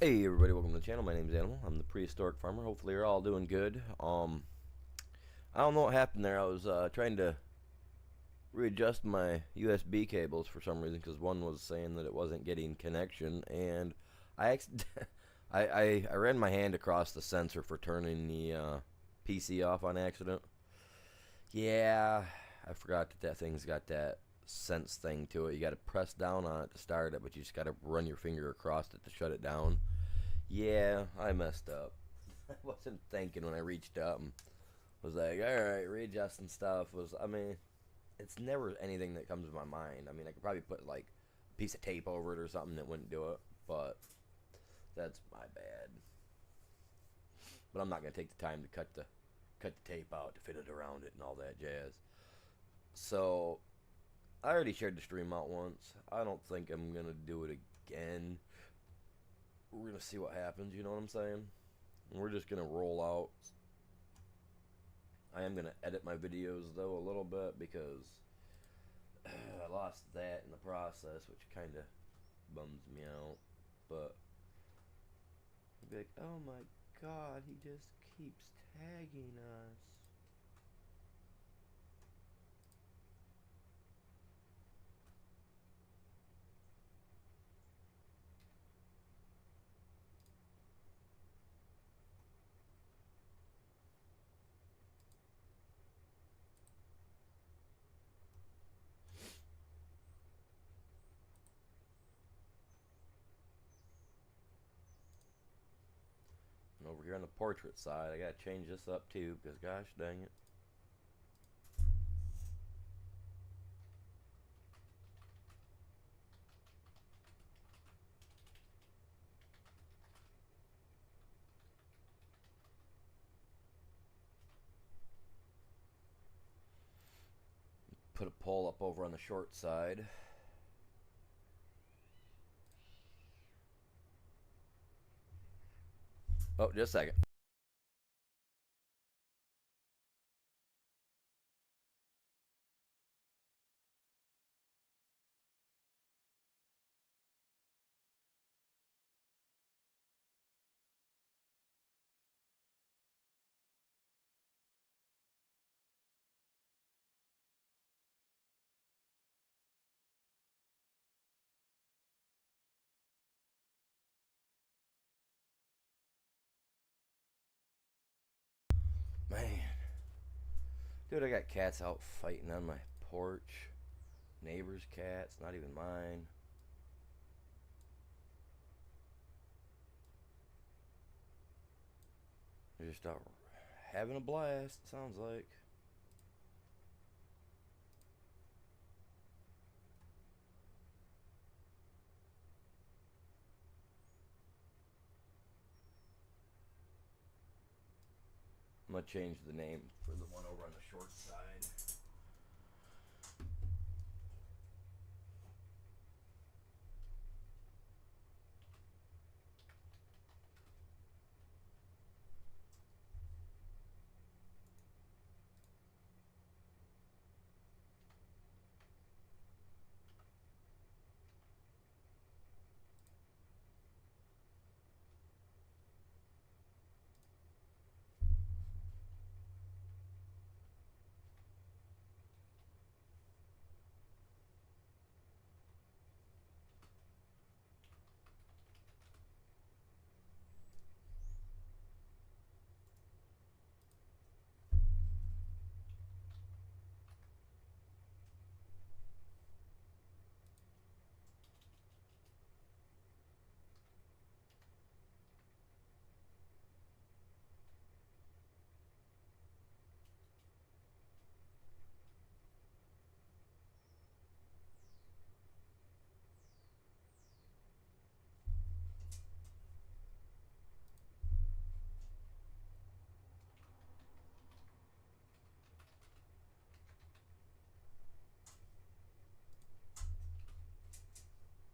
Hey everybody, welcome to the channel. My name's Animal. I'm the prehistoric farmer. Hopefully you're all doing good. I don't know what happened there. I was trying to readjust my USB cables for some reason because one was saying that it wasn't getting connection, and I ran my hand across the sensor for turning the PC off on accident. Yeah, I forgot that thing's got that sense thing to it. You got to press down on it to start it, but you just got to run your finger across it to shut it down. Yeah, I messed up. I wasn't thinking when I reached up and was like, all right, readjusting stuff it's never anything that comes to my mind. I mean, I could probably put like a piece of tape over it or something that wouldn't do it, but that's my bad. But I'm not gonna take the time to cut the tape out to fit it around it and all that jazz. So I already shared the stream out once. I don't think I'm gonna do it again. We're gonna see what happens. You know what I'm saying? We're just gonna roll out. I am going to edit my videos though a little bit because I lost that in the process, which kind of bums me out. But I'd be like, oh my god, he just keeps tagging us. And over here on the portrait side, I got to change this up too because gosh dang it. Put a pole up over on the short side. Oh, just a second. Man. Dude, I got cats out fighting on my porch. Neighbor's cats, not even mine. They're just out having a blast, sounds like. I'm gonna change the name for the one over on the short side.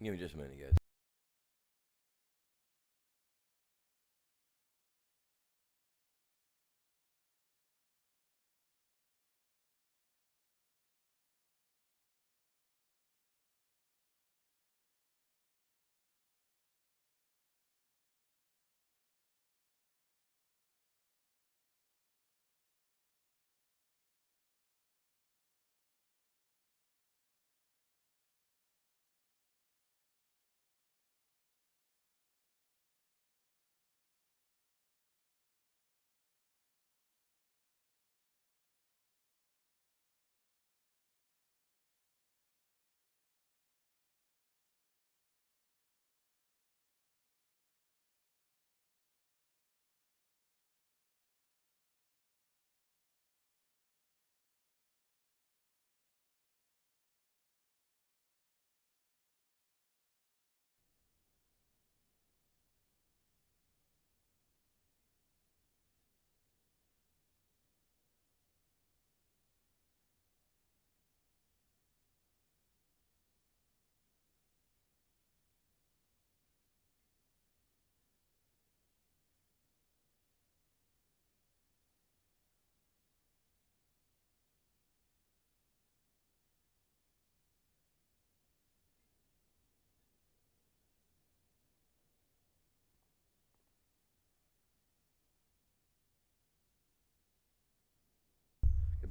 Give me just a minute, guys.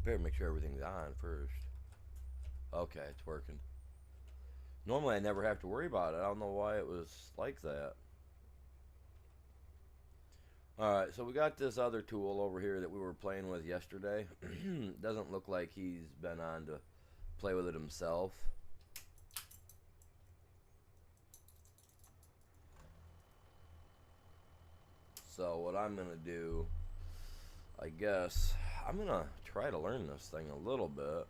better make sure everything's on first. Okay, it's working. Normally I never have to worry about it. I don't know why it was like that. Alright, so we got this other tool over here that we were playing with yesterday. Doesn't look like he's been on to play with it himself. So what I'm going to do, I guess, I'm going to try to learn this thing a little bit.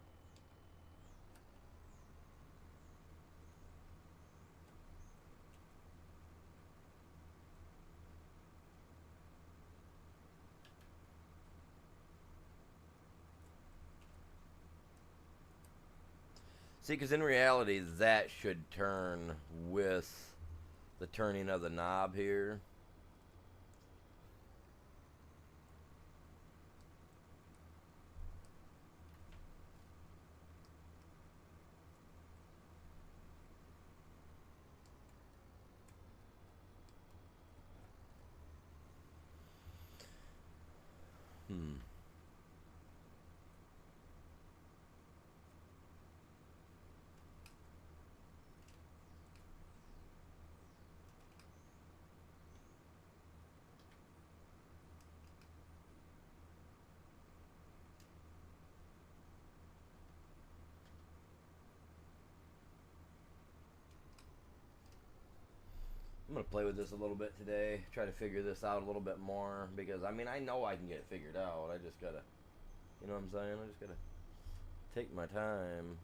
See, because in reality, that should turn with the turning of the knob here. I'm going to play with this a little bit today, try to figure this out a little bit more, because, I mean, I know I can get it figured out. I just got to, you know what I'm saying? I just got to take my time.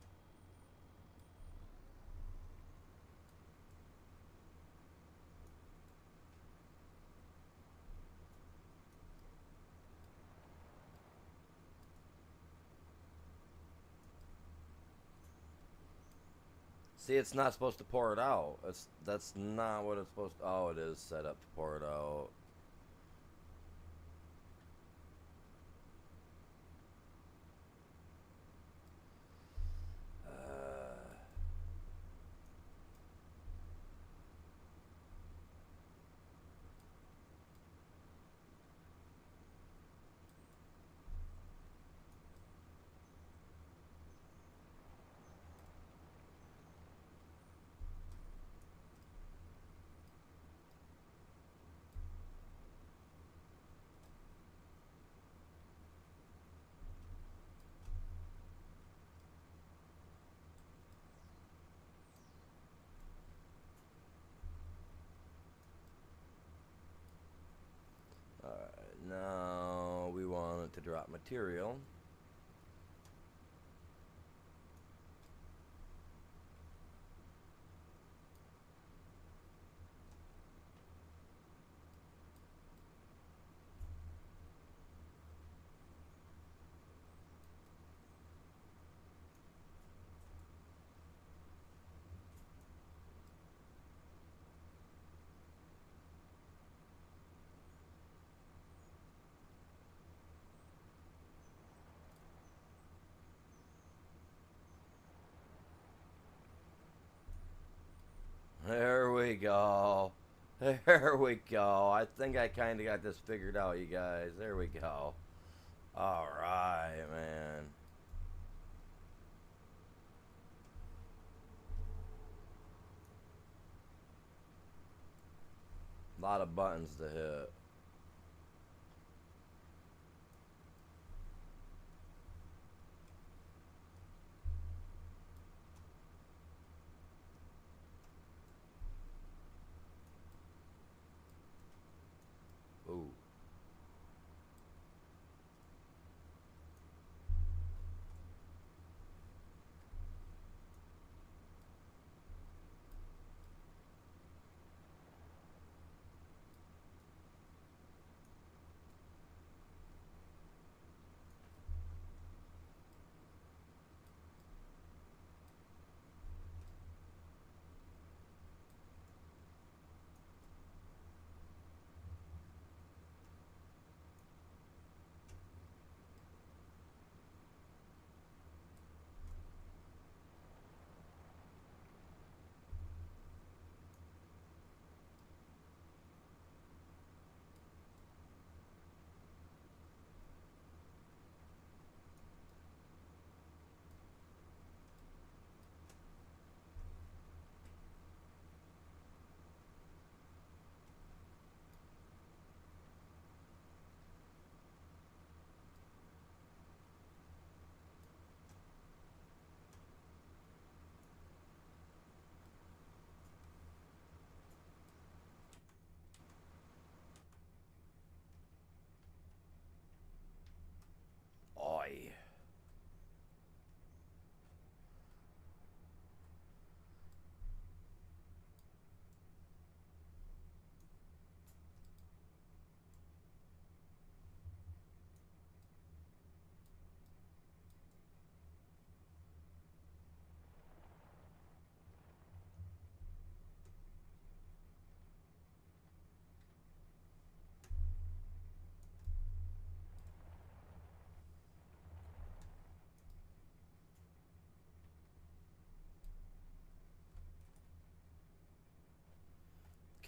See, it's not supposed to pour it out. That's not what it's supposed to. Oh, it is set up to pour it out. Alright, now we want it to drop material. There we go. There we go. I think I kind of got this figured out, you guys. There we go. Alright, man. A lot of buttons to hit. Ooh.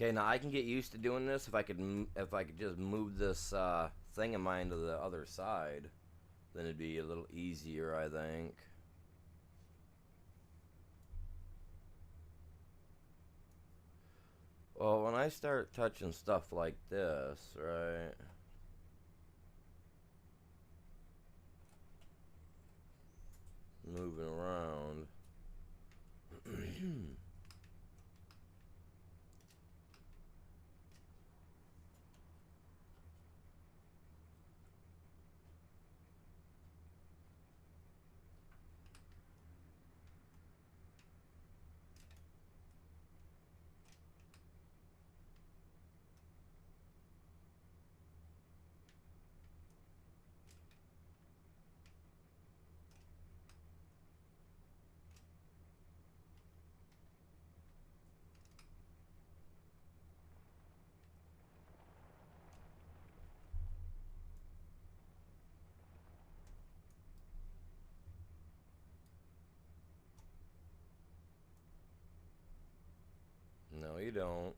Okay, now I can get used to doing this if I could just move this thing of mine to the other side, then it'd be a little easier, I think. Well, when I start touching stuff like this, right? Moving around. No, you don't.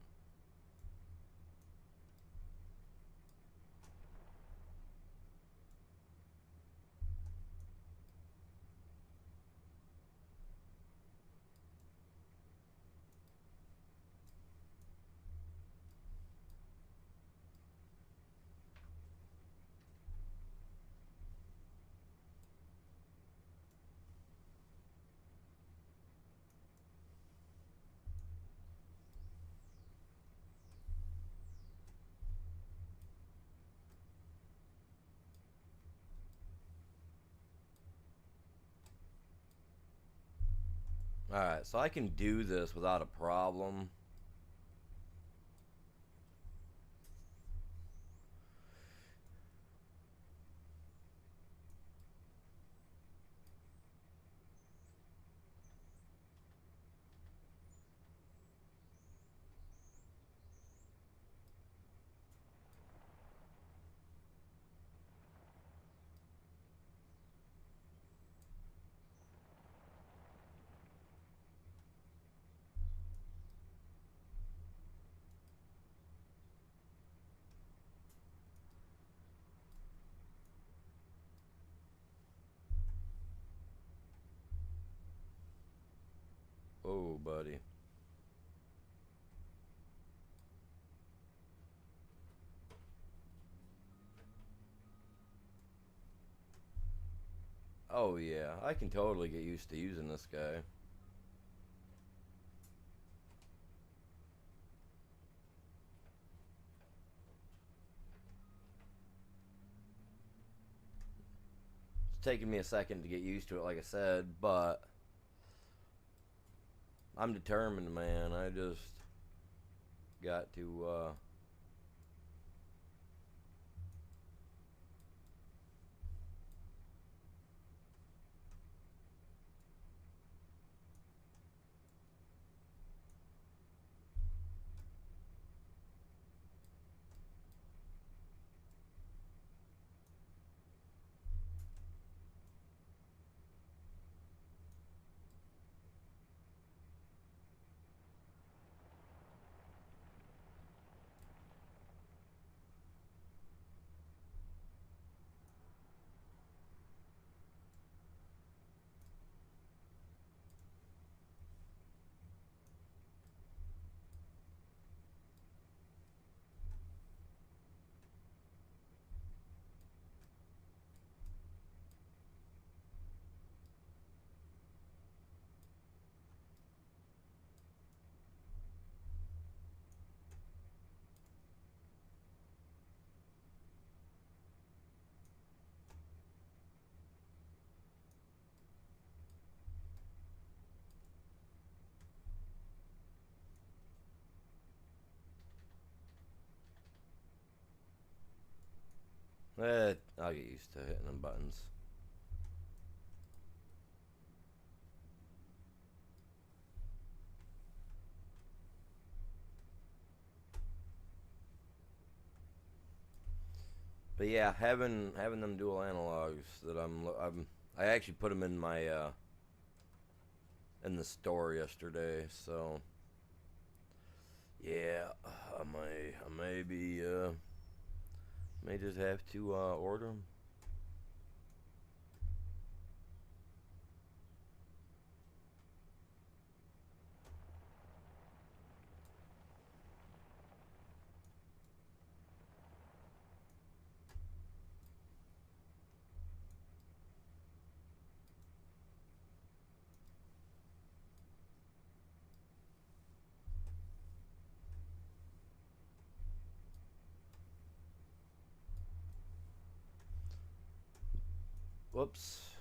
Alright, so I can do this without a problem. Oh, buddy. Oh, yeah. I can totally get used to using this guy. It's taking me a second to get used to it, like I said, but I'm determined, man. I just got to, I'll get used to hitting them buttons. But yeah, having them dual analogs that I actually put them in my in the store yesterday, so Yeah, I may be, may just have to, order them. Whoops.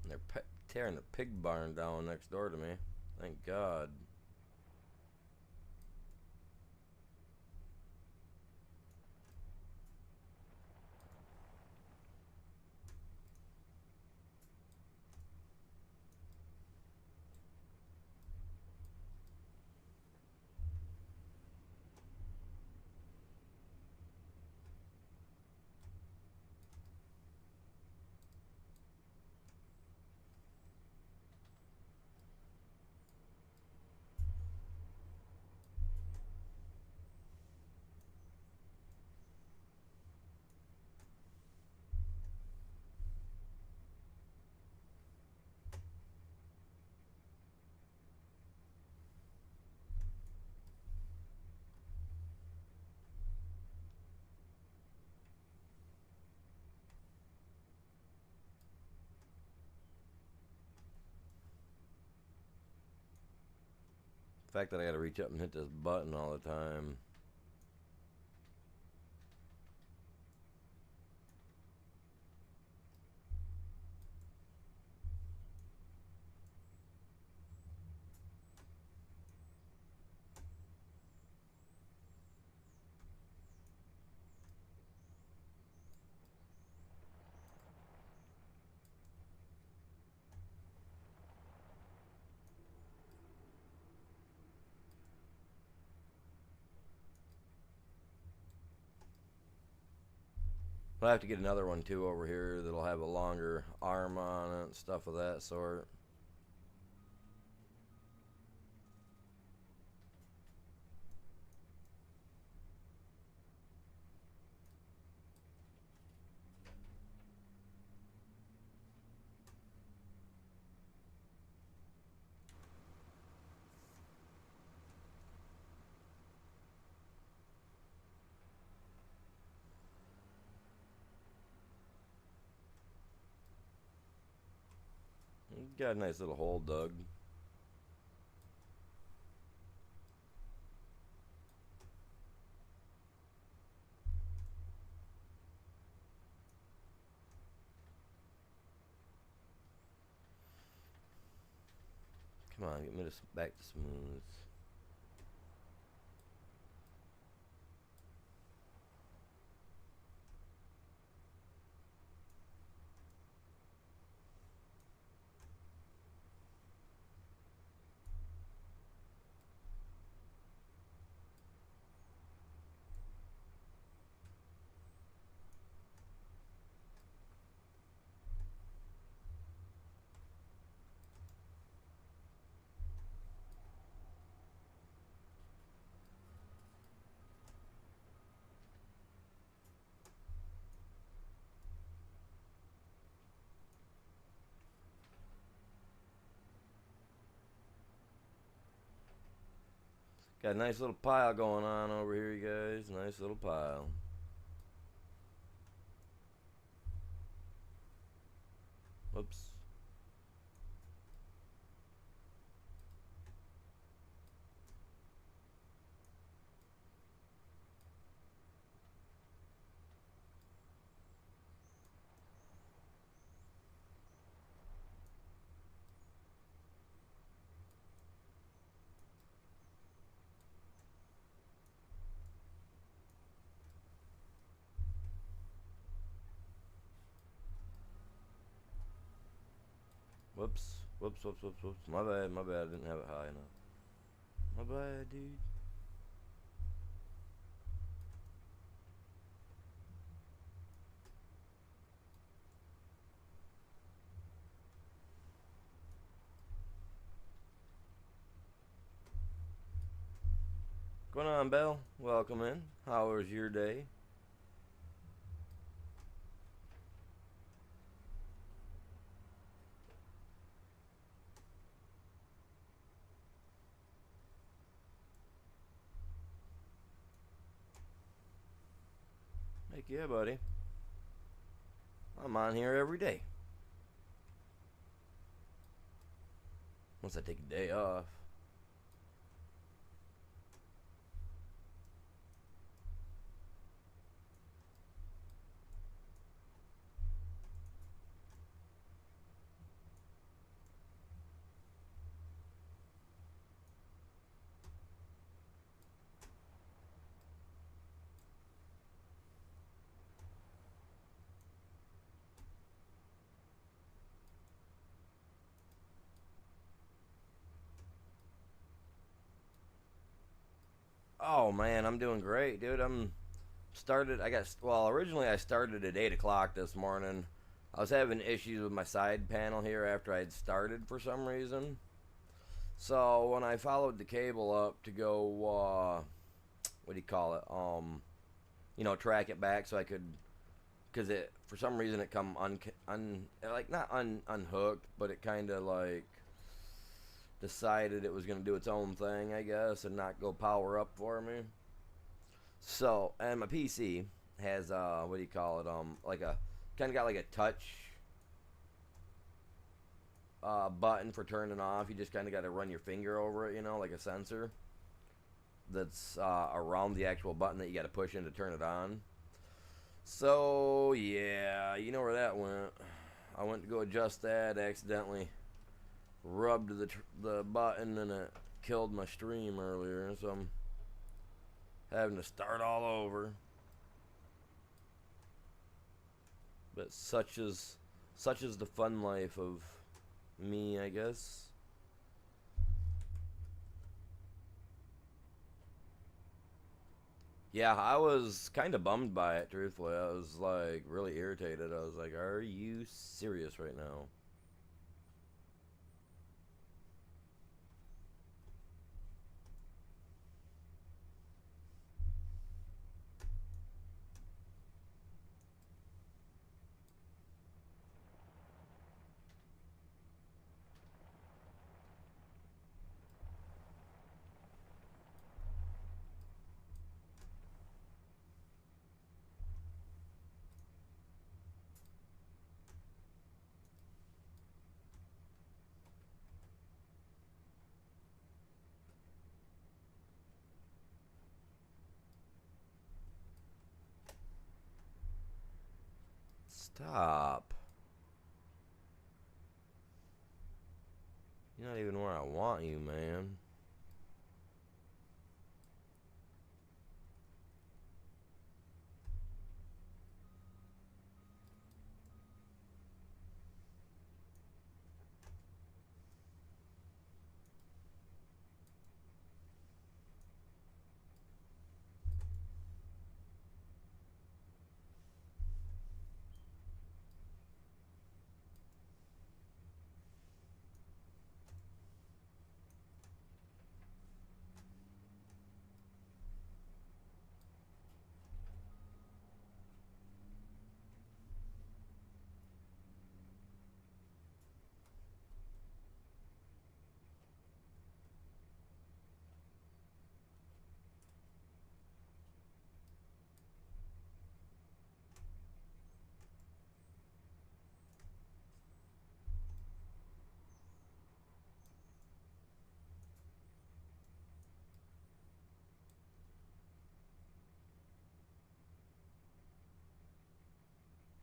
They're tearing the pig barn down next door to me. Thank God. The fact that I gotta reach up and hit this button all the time. I'll have to get another one too over here that'll have a longer arm on it and stuff of that sort. Got a nice little hole dug. Come on, get me this back to smooth. Got a nice little pile going on over here, you guys. Nice little pile. Whoops. Whoops. Whoops, whoops, whoops, whoops. My bad, my bad. I didn't have it high enough. My bad, dude. Going on, Bell? Welcome in. How was your day? Heck yeah, buddy. I'm on here every day. Once I take a day off. Oh man, I'm doing great, dude. Well, originally I started at 8 o'clock this morning. I was having issues with my side panel here after I had started for some reason. So when I followed the cable up to go, what do you call it? Track it back so I could, because it for some reason it come unhooked, but it kind of like decided it was going to do its own thing, I guess, and not go power up for me. So, and my PC has what do you call it? Like a kind of got like a touch button for turning off. You just kind of got to run your finger over it, like a sensor that's around the actual button that you got to push in to turn it on. So yeah, you know where that went. I went to go adjust that, accidentally rubbed the button, and it killed my stream earlier, so I'm having to start all over. But such is the fun life of me, I guess. Yeah, I was kind of bummed by it, truthfully. I was like really irritated. I was like, are you serious right now? Stop. You're not even where I want you, man.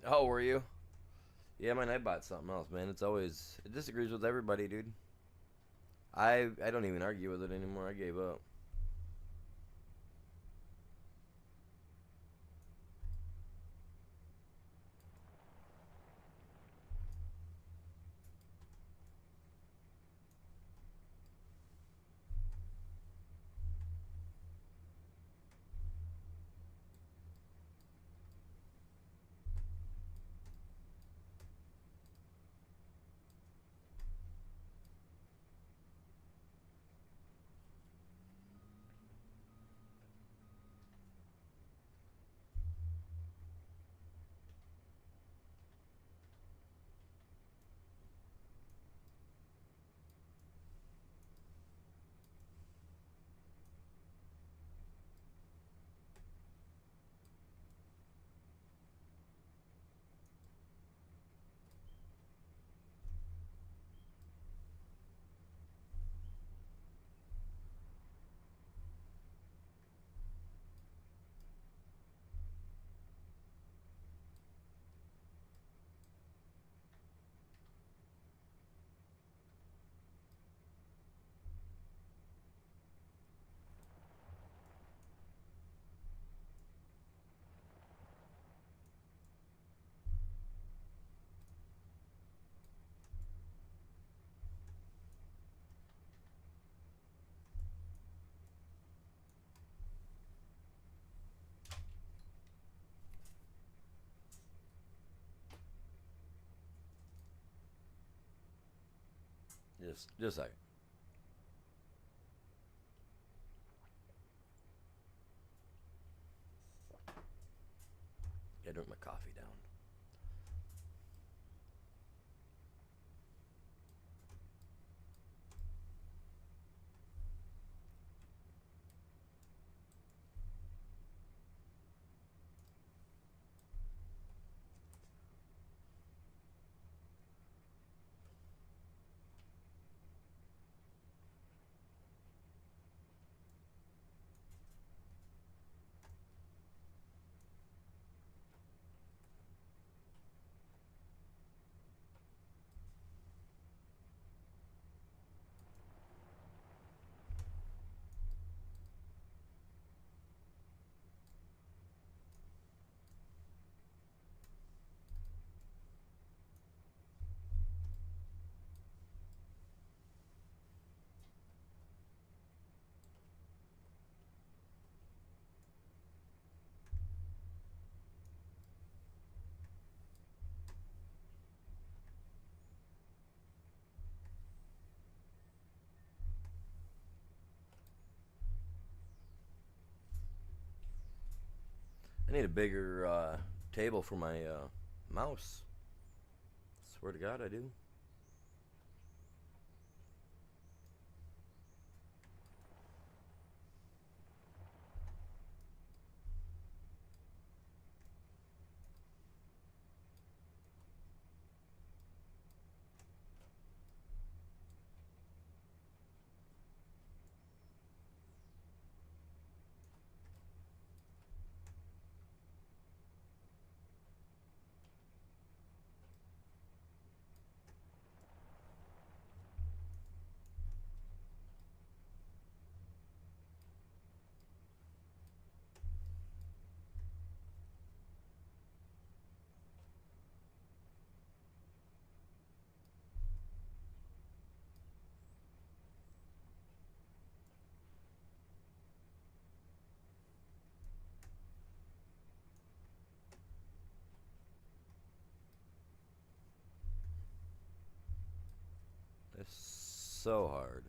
Oh, were you? Yeah, man, I bought something else, man. It disagrees with everybody, dude. I don't even argue with it anymore. I gave up. Just a second. Gotta drink my coffee down. I need a bigger table for my mouse. Swear to God, I do. It's so hard.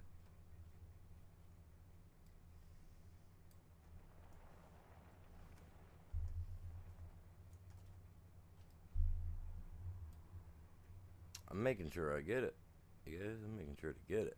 I'm making sure I get it. You guys, I'm making sure to get it.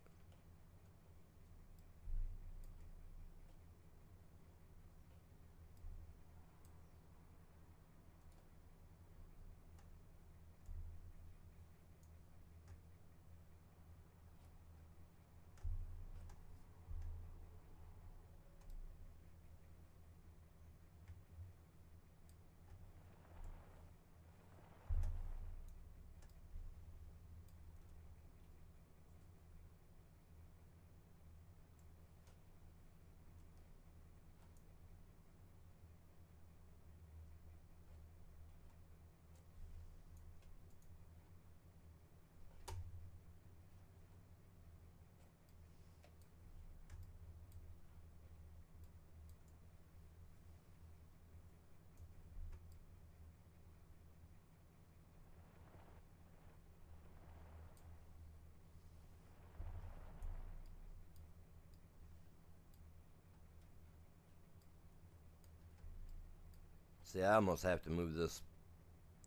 See, I almost have to move this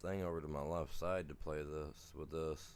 thing over to my left side to play this with this.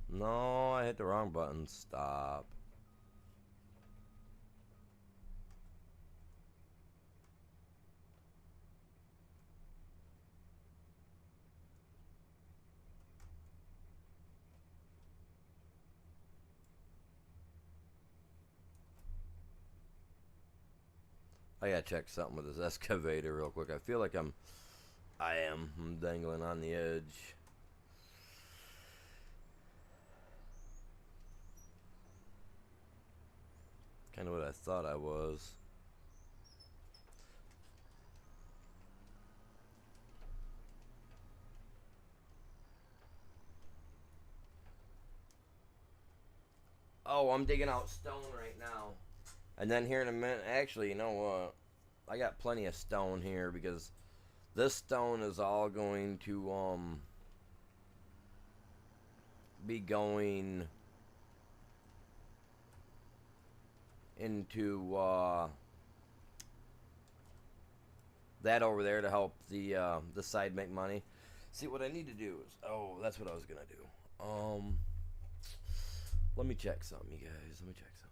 No, I hit the wrong button. Stop. I gotta check something with this excavator real quick. I feel like I'm dangling on the edge. Kind of what I thought I was. Oh, I'm digging out stone right now. And then here in a minute, actually, you know what? I got plenty of stone here because this stone is all going to be going into that over there to help the side make money. See, what I need to do is, oh, that's what I was gonna do. Let me check something, you guys. Let me check something.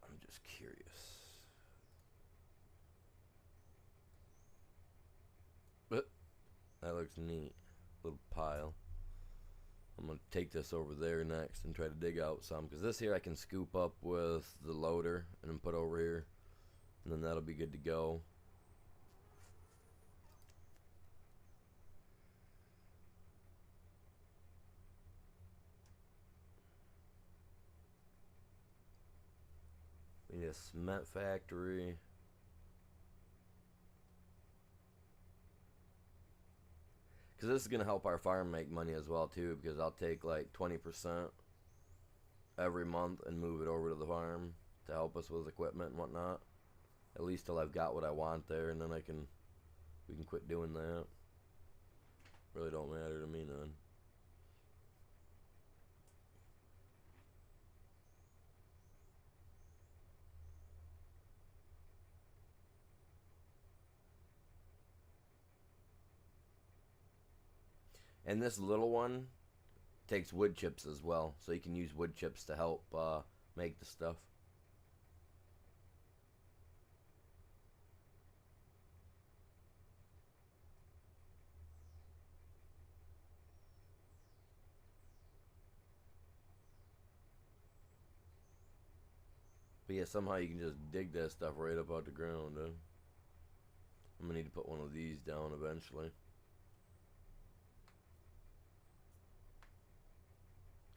I'm just curious. But that looks neat. Little pile. I'm gonna take this over there next and try to dig out some, because this here I can scoop up with the loader and then put over here, and then that'll be good to go. We need a cement factory. Because this is going to help our farm make money as well, too, because I'll take like 20% every month and move it over to the farm to help us with equipment and whatnot. At least till I've got what I want there, and then we can quit doing that. Really don't matter to me none. And this little one takes wood chips as well, so you can use wood chips to help make the stuff. But yeah, somehow you can just dig that stuff right up out the ground, huh? I'm gonna need to put one of these down eventually.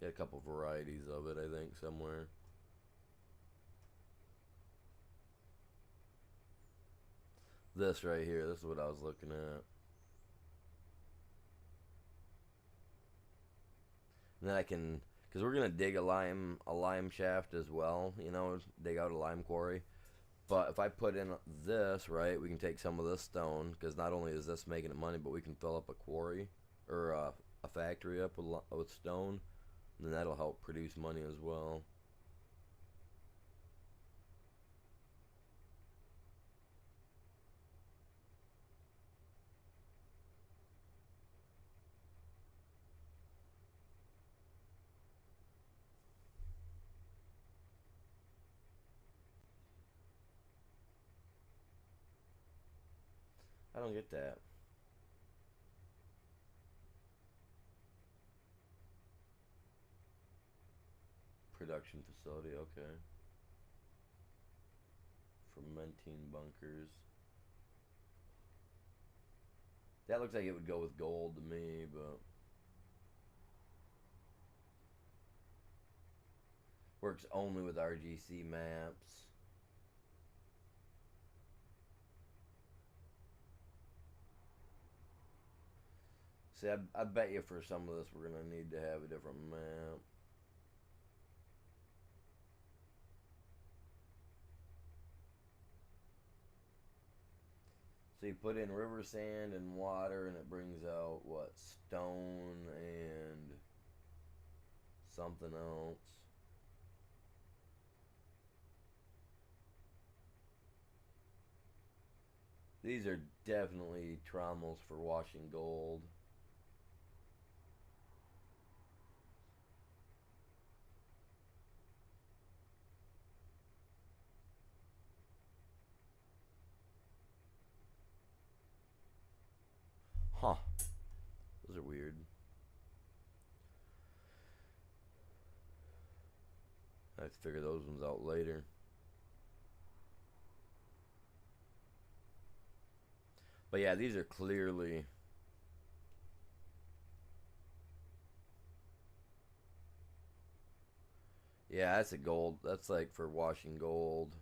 Got a couple varieties of it, I think, somewhere. This right here, this is what I was looking at. And then I can, because we're gonna dig a lime shaft as well. You know, dig out a lime quarry. But if I put in this, right, we can take some of this stone, because not only is this making it money, but we can fill up a quarry or a factory up with stone, and then that'll help produce money as well. I don't get that. Production facility, okay. Fermenting bunkers. That looks like it would go with gold to me, but works only with RGC maps. See, I bet you for some of this we're gonna need to have a different map. So you put in river sand and water, and it brings out what, stone and something else. These are definitely trommels for washing gold. Huh. Those are weird. I have to figure those ones out later. But yeah, these are clearly... Yeah, that's a gold. That's like for washing gold.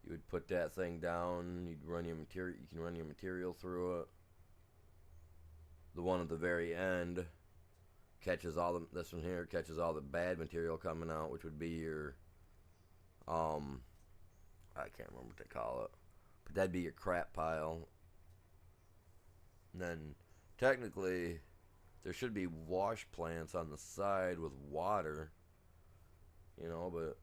You would put that thing down. You'd run your material. You can run your material through it. The one at the very end catches all the. This one here catches all the bad material coming out, which would be your. I can't remember what they call it, but that'd be your crap pile. And then, technically, there should be wash plants on the side with water. You know, but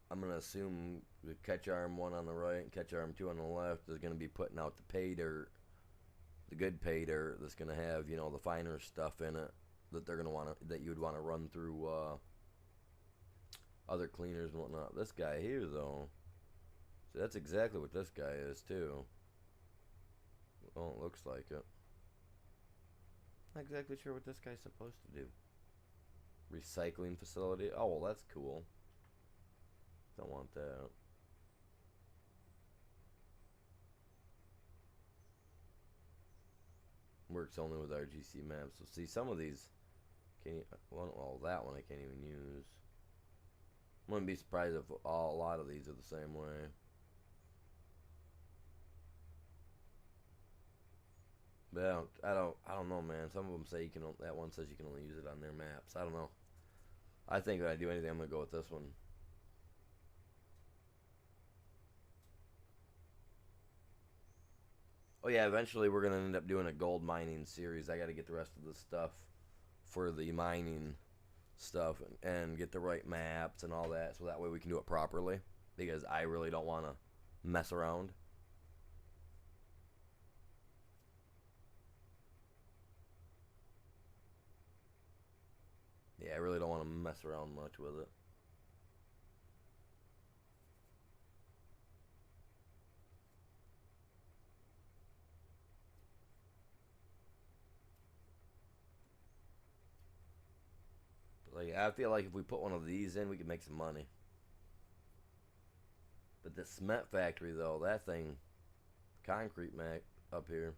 I'm gonna assume the catch arm one on the right and catch arm two on the left is gonna be putting out the pay dirt, the good pay dirt that's gonna have, you know, the finer stuff in it that they're gonna want to, that you would want to run through other cleaners and whatnot. This guy here though, so that's exactly what this guy is too. Well, it looks like it. Not exactly sure what this guy's supposed to do. Recycling facility. Oh well, that's cool. Don't want that. Works only with RGC maps. So see, some of these can't. Well, that one I can't even use. Wouldn't be surprised if a lot of these are the same way. But I don't know, man. Some of them say you can. That one says you can only use it on their maps. I don't know. I think when I do anything, I'm gonna go with this one. Oh yeah, eventually we're gonna end up doing a gold mining series. I got to get the rest of the stuff for the mining stuff and get the right maps and all that, so that way we can do it properly. Because I really don't want to mess around. Yeah, I really don't want to mess around much with it. Like, I feel like if we put one of these in, we could make some money. But the cement factory, though, that thing, concrete mac up here,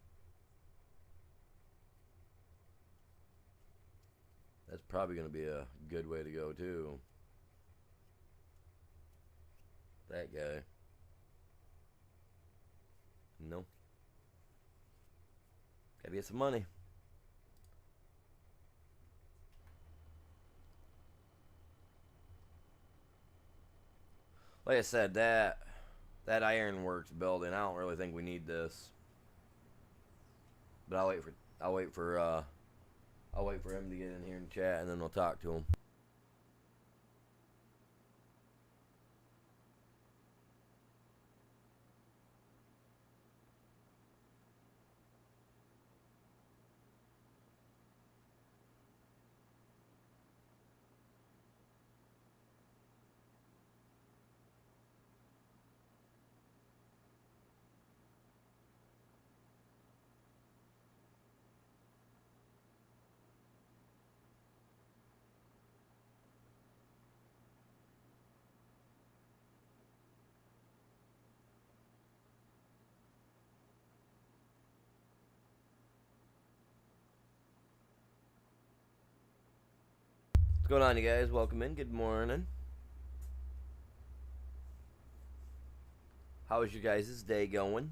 that's probably going to be a good way to go, too. That guy. No. Gotta get some money. Like I said, that ironworks building, I don't really think we need this. But I'll wait for him to get in here and chat, and then we'll talk to him. What's going on, you guys? Welcome in. Good morning. How's your guys' day going?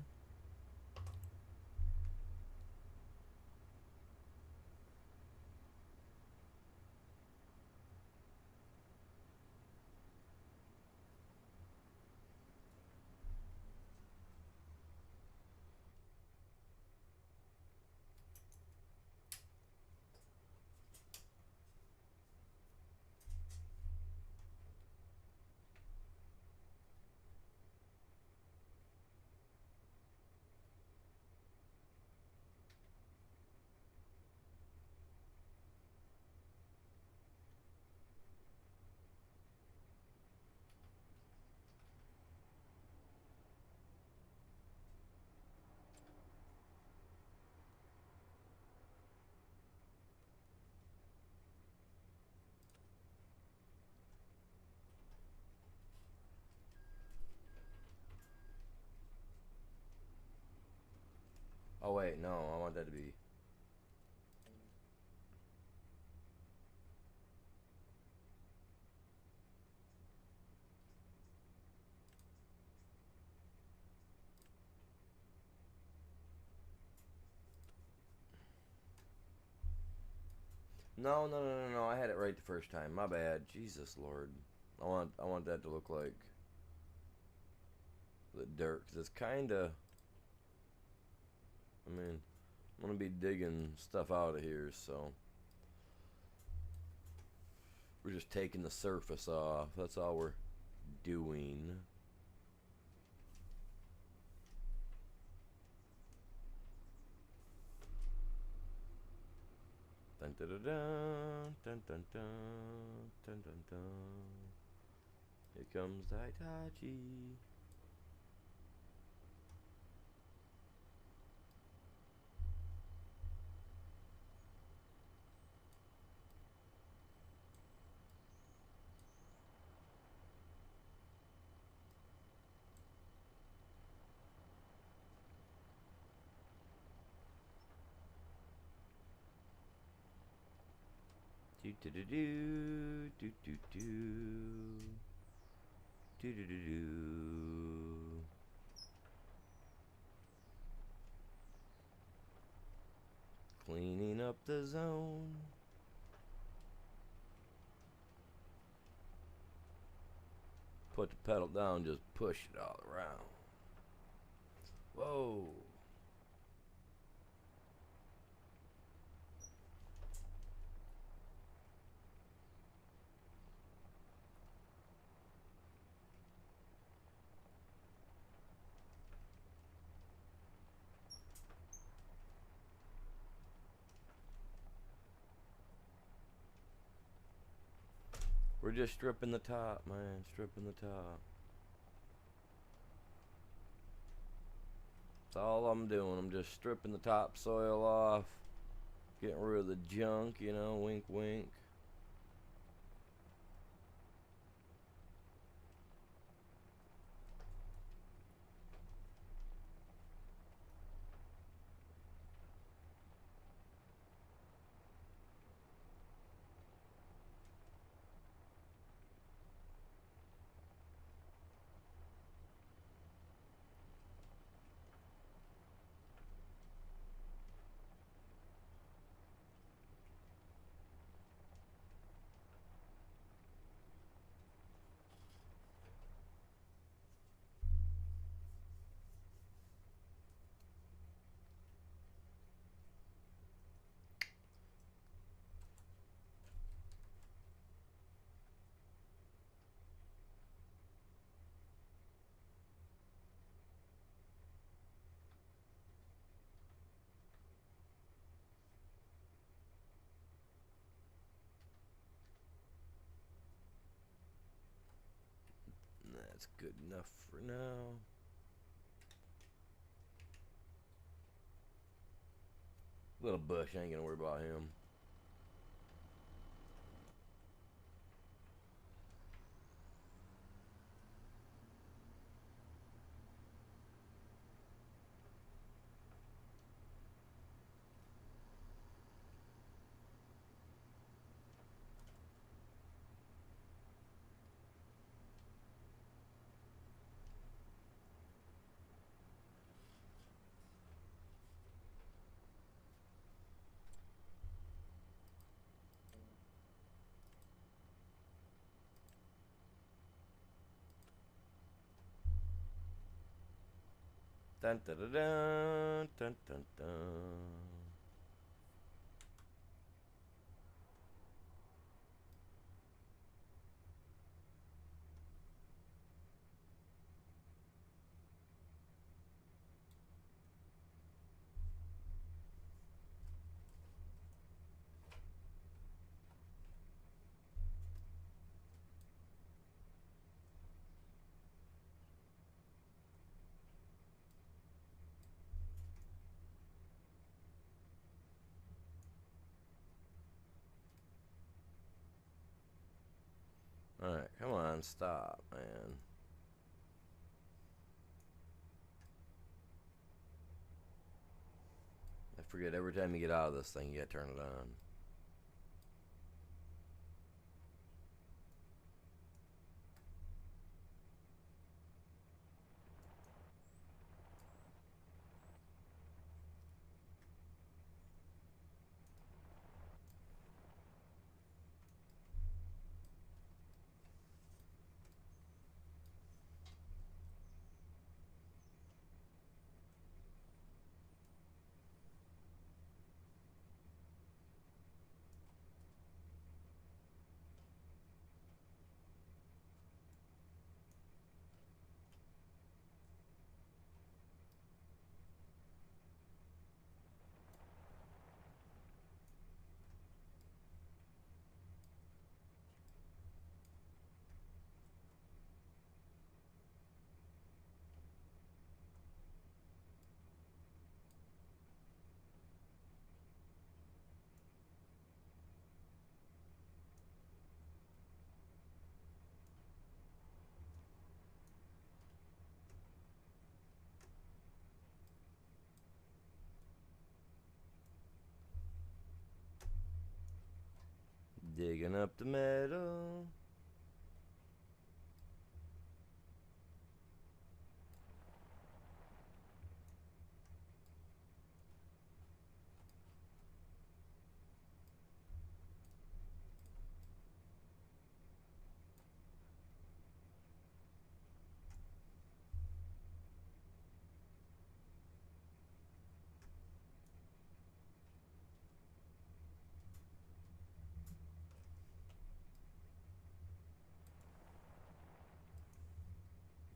Oh wait, no, I want that to be. No, no, no, no, no. I had it right the first time. My bad. Jesus Lord. I want that to look like the dirt, 'cause it's kind of. I mean, I'm gonna be digging stuff out of here, so we're just taking the surface off. That's all we're doing. Dun dun dun dun dun dun dun dun dun dun. Here comes the Hitachi. Do do do do do do do do do do do. Cleaning up the zone. Put the pedal down, just push it all around. Whoa. We're just stripping the top, man. Stripping the top. That's all I'm doing. I'm just stripping the topsoil off. Getting rid of the junk, you know, wink wink. That's good enough for now. Little Bush, I ain't gonna worry about him. Dun dun dun dun dun dun dun. Alright, come on, stop, man. I forget every time you get out of this thing, you gotta turn it on. Digging up the metal.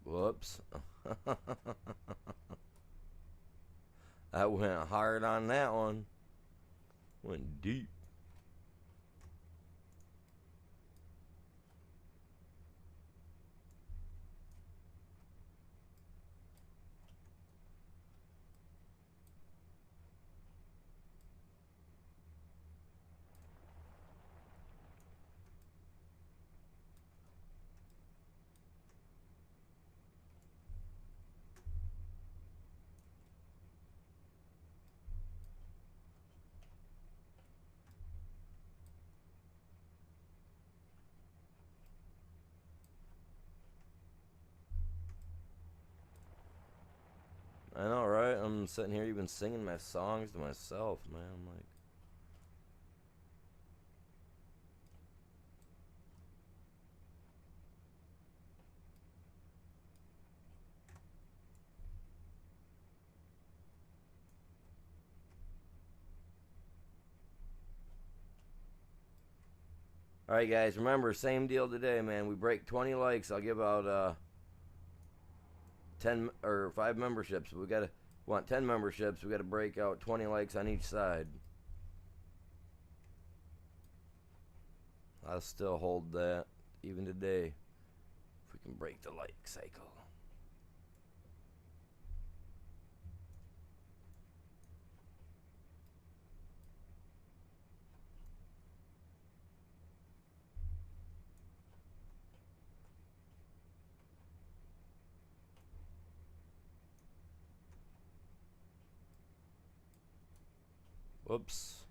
Whoops. I went hard on that one. Went deep. I know, right? I'm sitting here even singing my songs to myself, man. I'm like, all right, guys. Remember, same deal today, man. We break 20 likes. I'll give out 10 or 5 memberships. We gotta want 10 memberships. We gotta break out 20 likes on each side. I'll still hold that even today. If we we can break the like cycle. Whoops.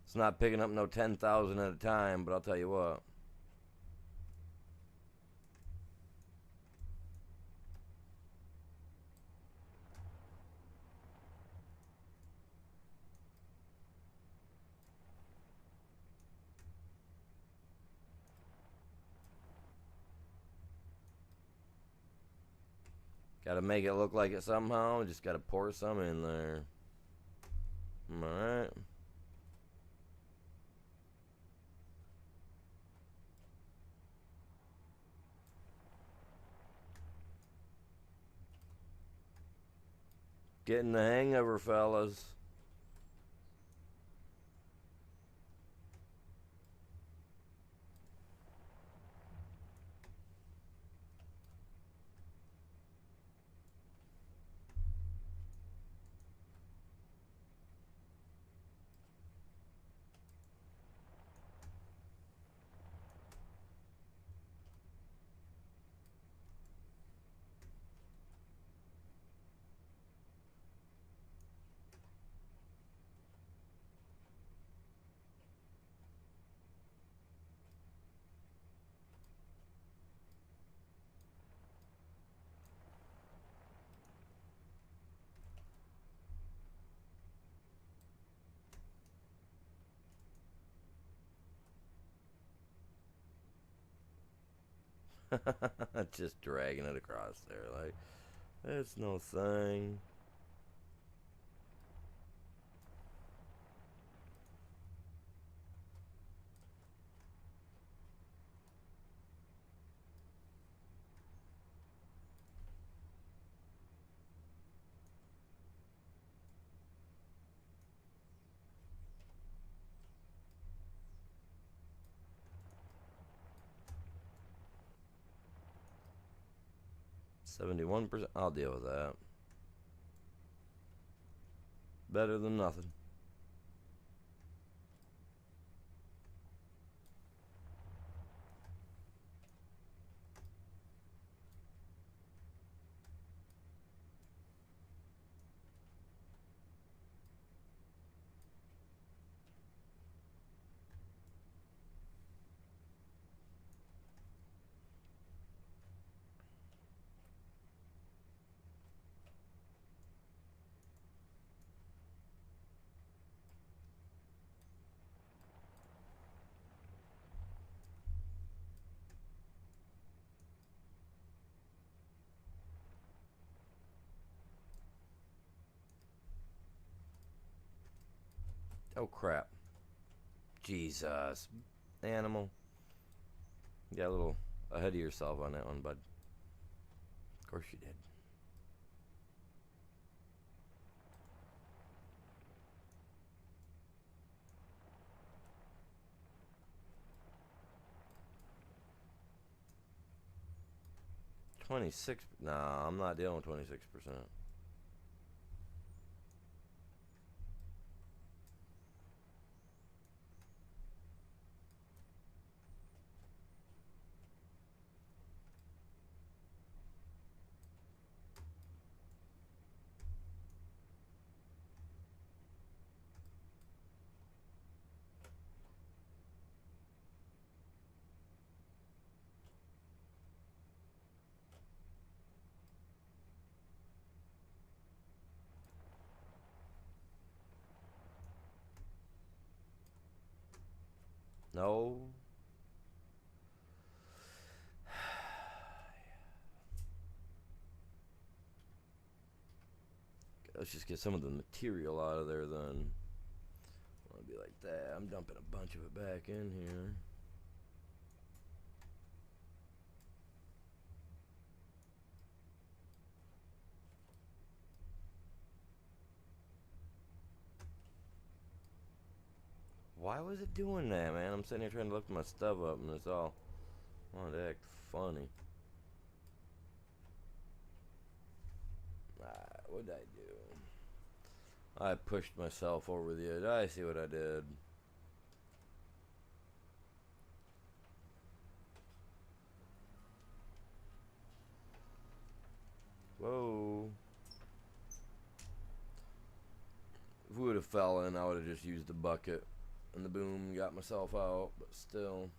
It's not picking up no 10,000 at a time, but I'll tell you what. Gotta make it look like it somehow. Just gotta pour some in there. Alright. Getting the hang of her, fellas. Just dragging it across there like it's no thing. $71%. I'll deal with that. Better than nothing. Oh crap. Jesus. Animal. You got a little ahead of yourself on that one, bud. Of course you did. $26. Nah, I'm not dealing with 26%. No. Let's just get some of the material out of there then. I'll be like that. I'm dumping a bunch of it back in here. Why was it doing that, man? I'm sitting here trying to lift my stuff up and it's all wanted to act funny. What did I do? I pushed myself over the edge. I see what I did. Whoa. If we would have fell in, I would have just used the bucket and the boom, got myself out, but still.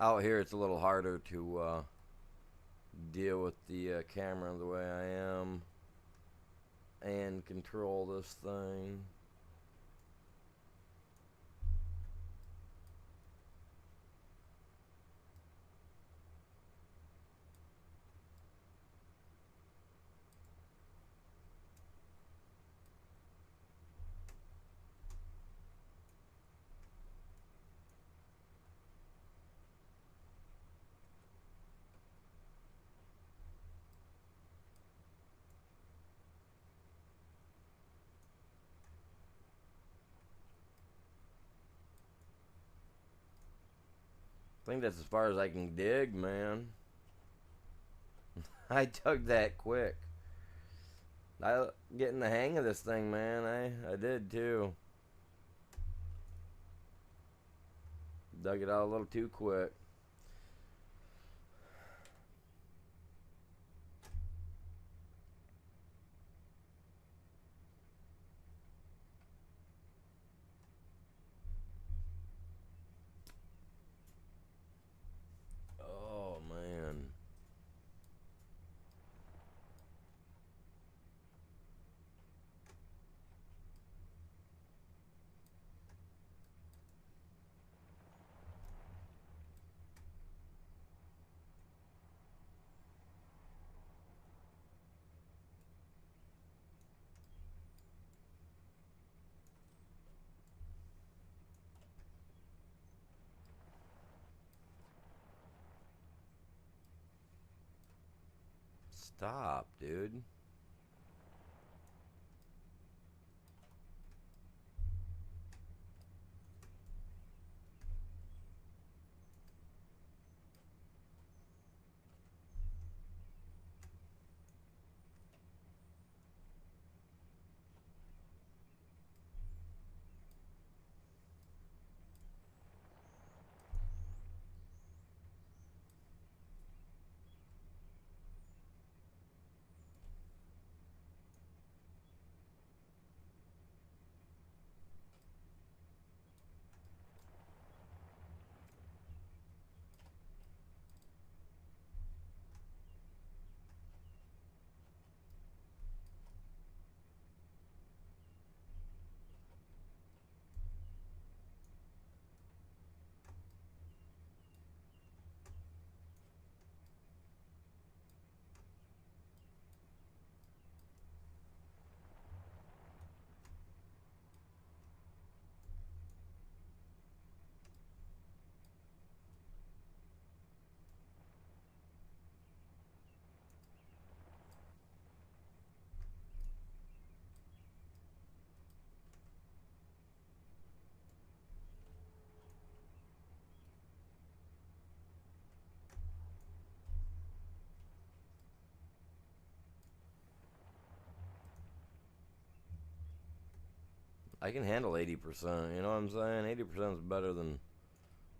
Out here, it's a little harder to deal with the camera the way I am and control this thing. I think that's as far as I can dig, man. I dug that quick. I getting the hang of this thing, man. I did too. Dug it out a little too quick. Oh man. Stop, dude. I can handle 80%. You know what I'm saying? 80% is better than,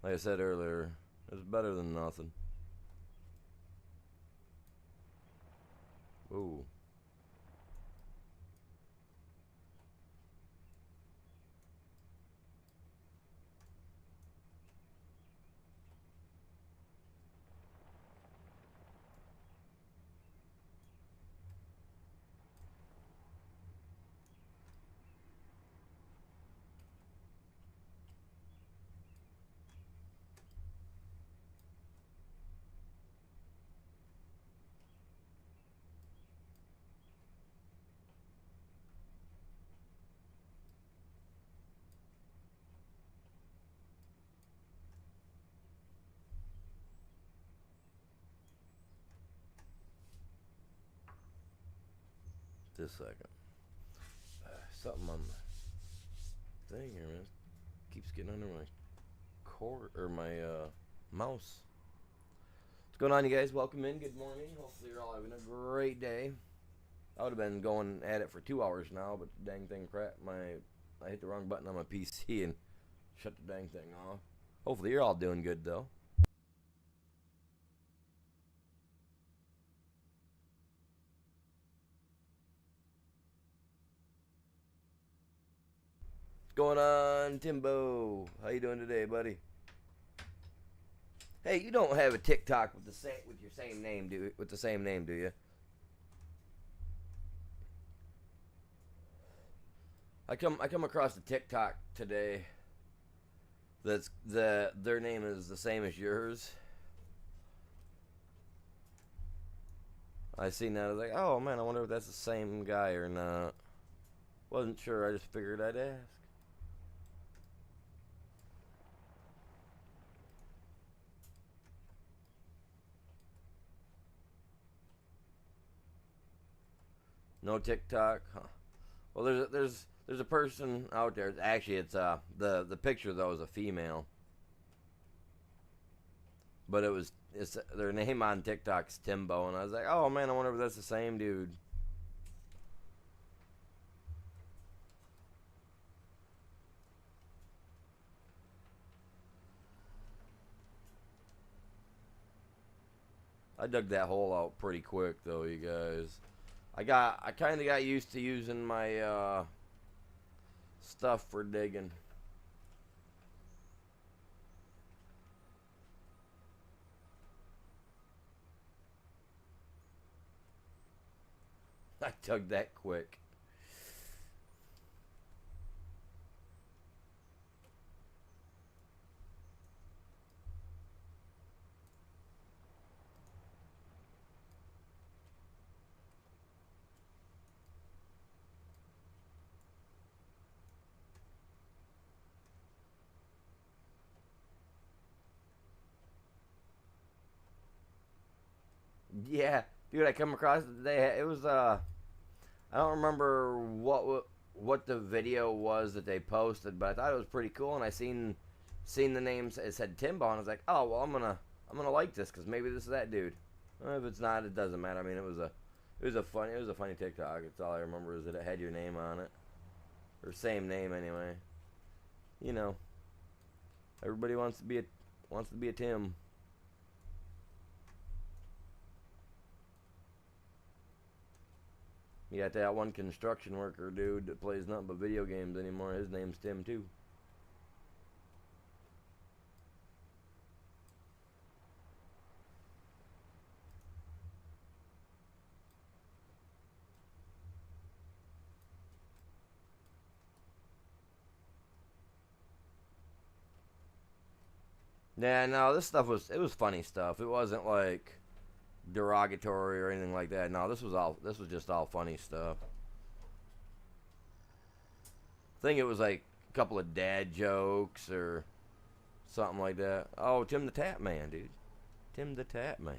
like I said earlier, it's better than nothing. Ooh. Just a second. Something on the thing here, man. Keeps getting under my cord or my mouse. What's going on, you guys? Welcome in. Good morning. Hopefully you're all having a great day. I would have been going at it for 2 hours now, but the dang thing crap. I hit the wrong button on my PC and shut the dang thing off. Hopefully you're all doing good though. What's going on, Timbo? How you doing today, buddy? Hey, you don't have a TikTok with your same name, do you? I come across a TikTok today their name is the same as yours. I seen that. I was like, oh man, I wonder if that's the same guy or not. Wasn't sure. I just figured I'd ask. No TikTok, huh? Well, there's a person out there. Actually, it's the picture though is a female, but it's their name on TikTok's Timbo, and I was like, oh man, I wonder if that's the same dude. I dug that hole out pretty quick though, you guys. I kind of got used to using my stuff for digging. I dug that quick. Yeah, dude, I come across it today. It was I don't remember what the video was that they posted, but I thought it was pretty cool, and I seen the names. It said Timbo, and I was like, oh well, I'm gonna like this because maybe this is that dude. Well, if it's not, it doesn't matter. I mean, it was a funny TikTok. It's all I remember is that it had your name on it, or same name anyway. You know, everybody wants to be a Tim. You got that one construction worker dude that plays nothing but video games anymore. His name's Tim too. Yeah, no, this stuff was funny stuff. It wasn't like derogatory or anything like that. No, this was just all funny stuff. I think it was like a couple of dad jokes or something like that. Oh, Tim the Tap Man, dude. Tim the Tap Man.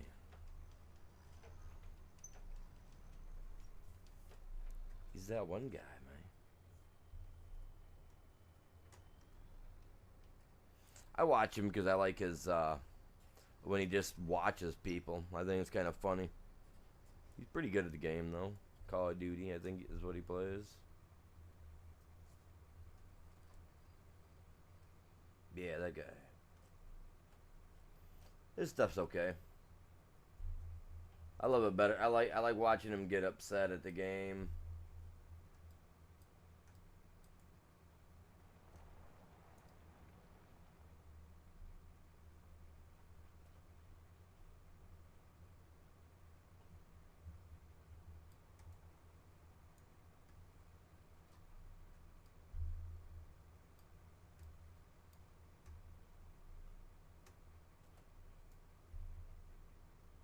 He's that one guy, man. I watch him because I like his when he just watches people. I think it's kind of funny. He's pretty good at the game though. Call of Duty, I think, is what he plays. Yeah, that guy. His stuff's okay. I love it better. I like watching him get upset at the game.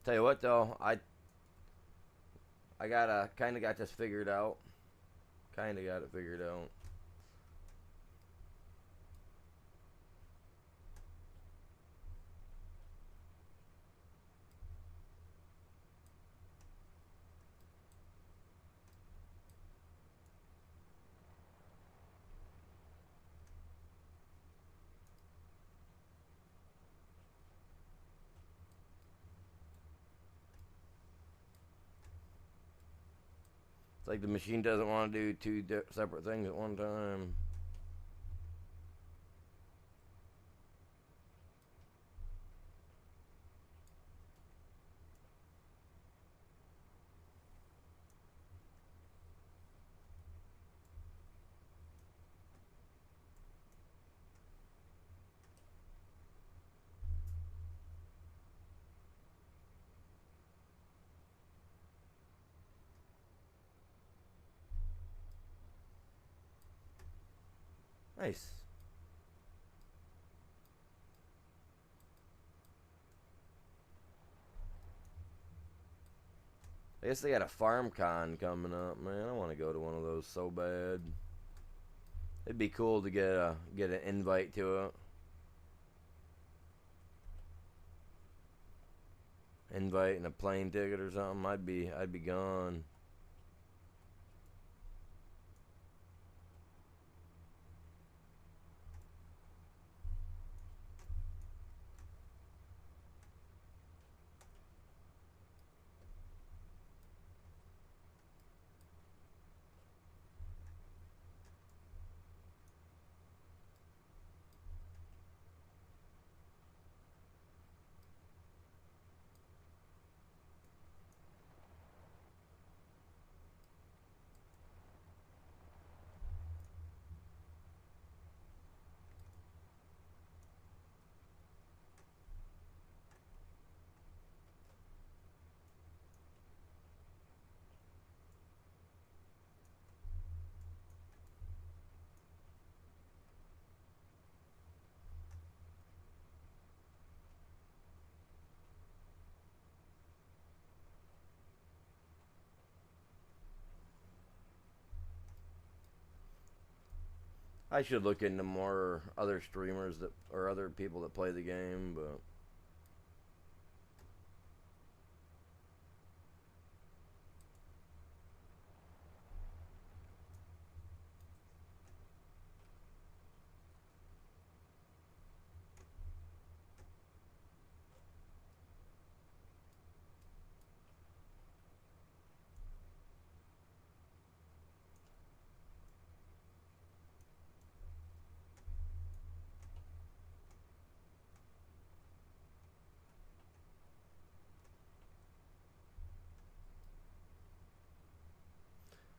Tell you what though, I gotta kind of got this figured out. Kind of got it figured out. It's like the machine doesn't want to do two separate things at one time. Nice. I guess they got a farm con coming up, man. I want to go to one of those so bad. It'd be cool to get an invite to it. Invite and a plane ticket or something. I'd be gone. I should look into more other streamers that or other people that play the game, but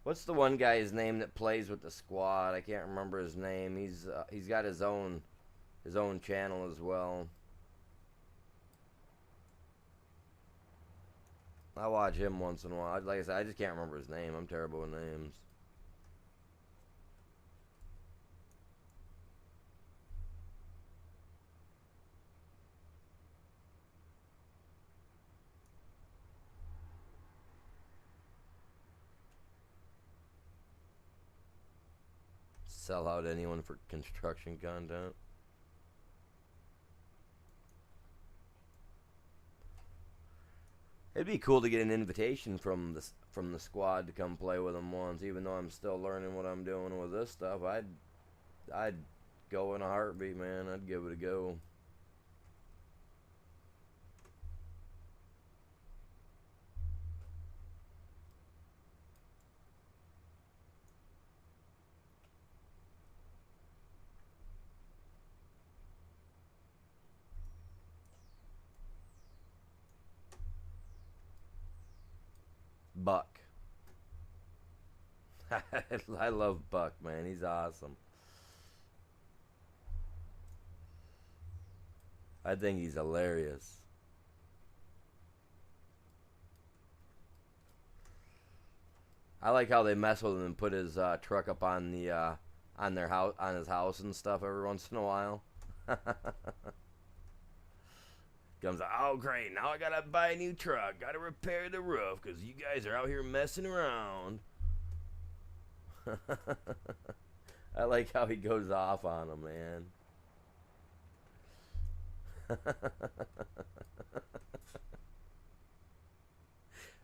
what's the one guy's name that plays with the squad? I can't remember his name. He's got his own channel as well. I watch him once in a while. Like I said, I just can't remember his name. I'm terrible with names. Sell out anyone for construction content. It'd be cool to get an invitation from the squad to come play with them once. Even though I'm still learning what I'm doing with this stuff, I'd go in a heartbeat, man. I'd give it a go. Buck. I love Buck, man. He's awesome. I think he's hilarious. I like how they mess with him and put his truck up on the on their house, on his house and stuff every once in a while. Comes out, oh great, now I gotta buy a new truck, gotta repair the roof because you guys are out here messing around. I like how he goes off on him, man.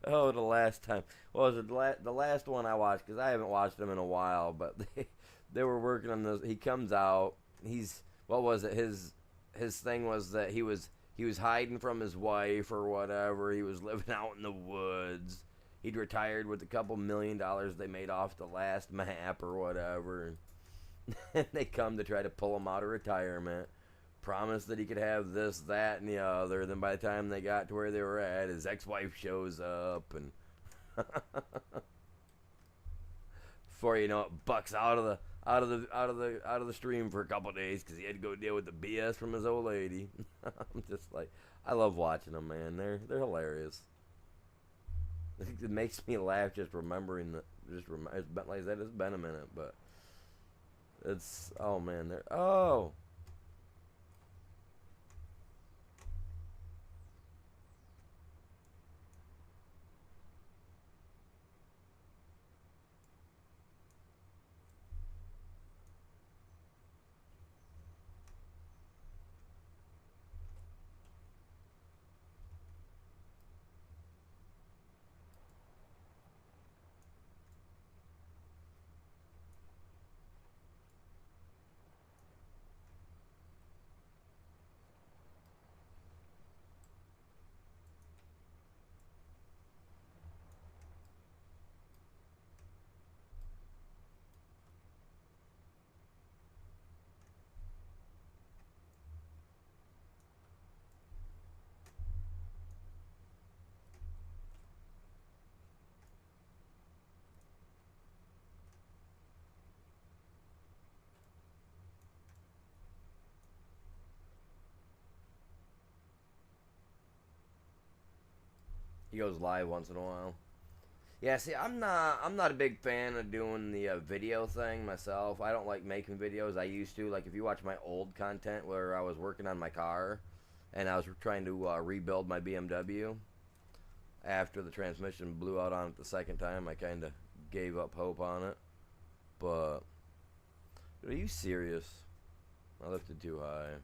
Oh, the last time. What was it? The last one I watched, because I haven't watched them in a while, but they were working on this. He comes out. He's, what was it? His thing was that he was hiding from his wife or whatever. He was living out in the woods. He'd retired with a couple $1,000,000 they made off the last map or whatever. And they come to try to pull him out of retirement. Promised that he could have this, that, and the other. Then by the time they got to where they were at, his ex-wife shows up, and before you know it, Buck's out of the stream for a couple of days because he had to go deal with the BS from his old lady. I'm just like, I love watching them, man. They're hilarious. It makes me laugh just remembering that. It's been, like I said, it's been a minute, but it's, oh man, they're, oh. He goes live once in a while. Yeah, see, I'm not a big fan of doing the video thing myself. I don't like making videos. I used to. Like, if you watch my old content where I was working on my car and I was trying to rebuild my BMW after the transmission blew out on it the second time, I kind of gave up hope on it. But, are you serious? I lifted too high.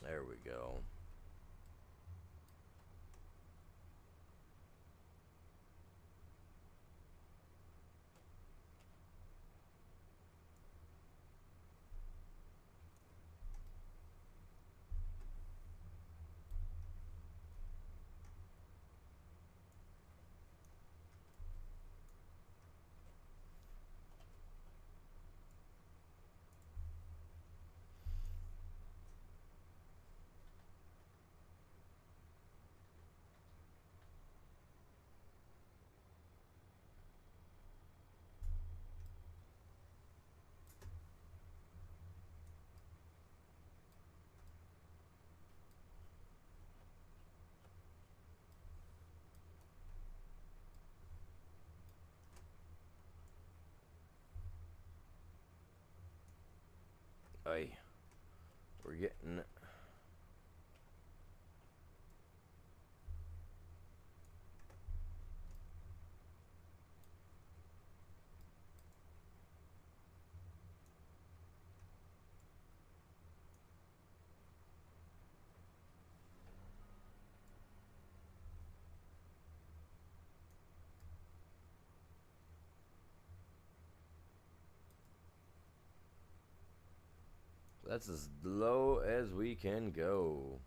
There we go. Hey, we're getting. That's as low as we can go.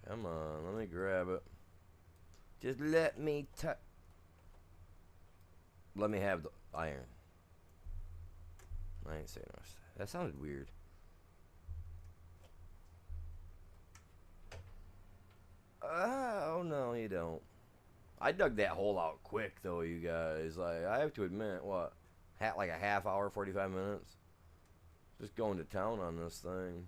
Come on, let me grab it. Just let me touch. Let me have the iron. I ain't saying no. That sounded weird. Oh no, you don't. I dug that hole out quick though, you guys. Like I have to admit, what, like a half hour, 45 minutes, just going to town on this thing.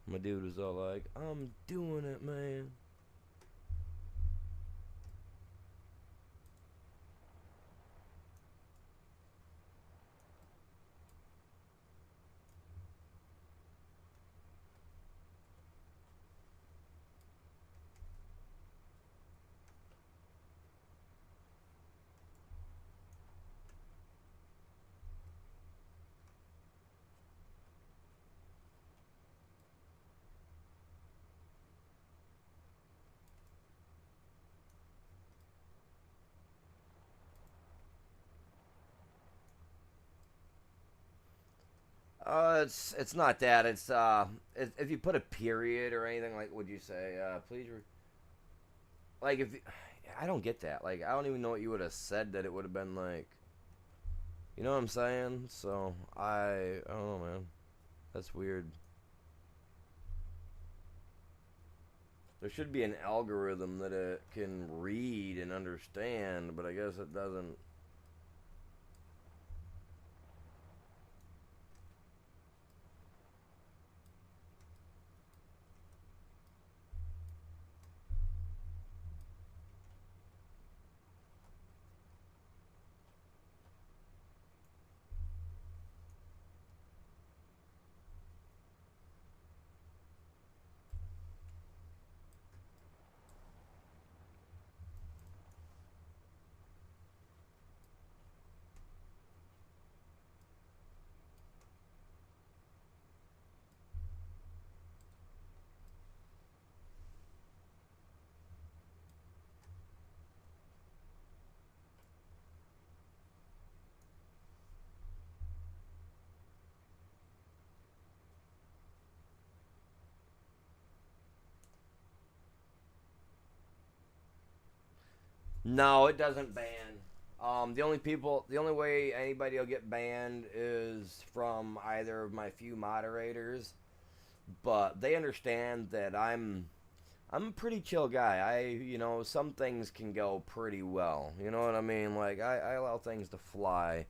My dude was all like, "I'm doing it, man." It's not that. If you put a period or anything, like, would you say, please, like, if I don't get that. Like, I don't even know what you would have said that it would have been like. You know what I'm saying? So I don't know, man. That's weird. There should be an algorithm that it can read and understand, but I guess it doesn't. No, it doesn't ban. The only way anybody will get banned is from either of my few moderators. But they understand that I'm a pretty chill guy. Some things can go pretty well. You know what I mean? Like I allow things to fly.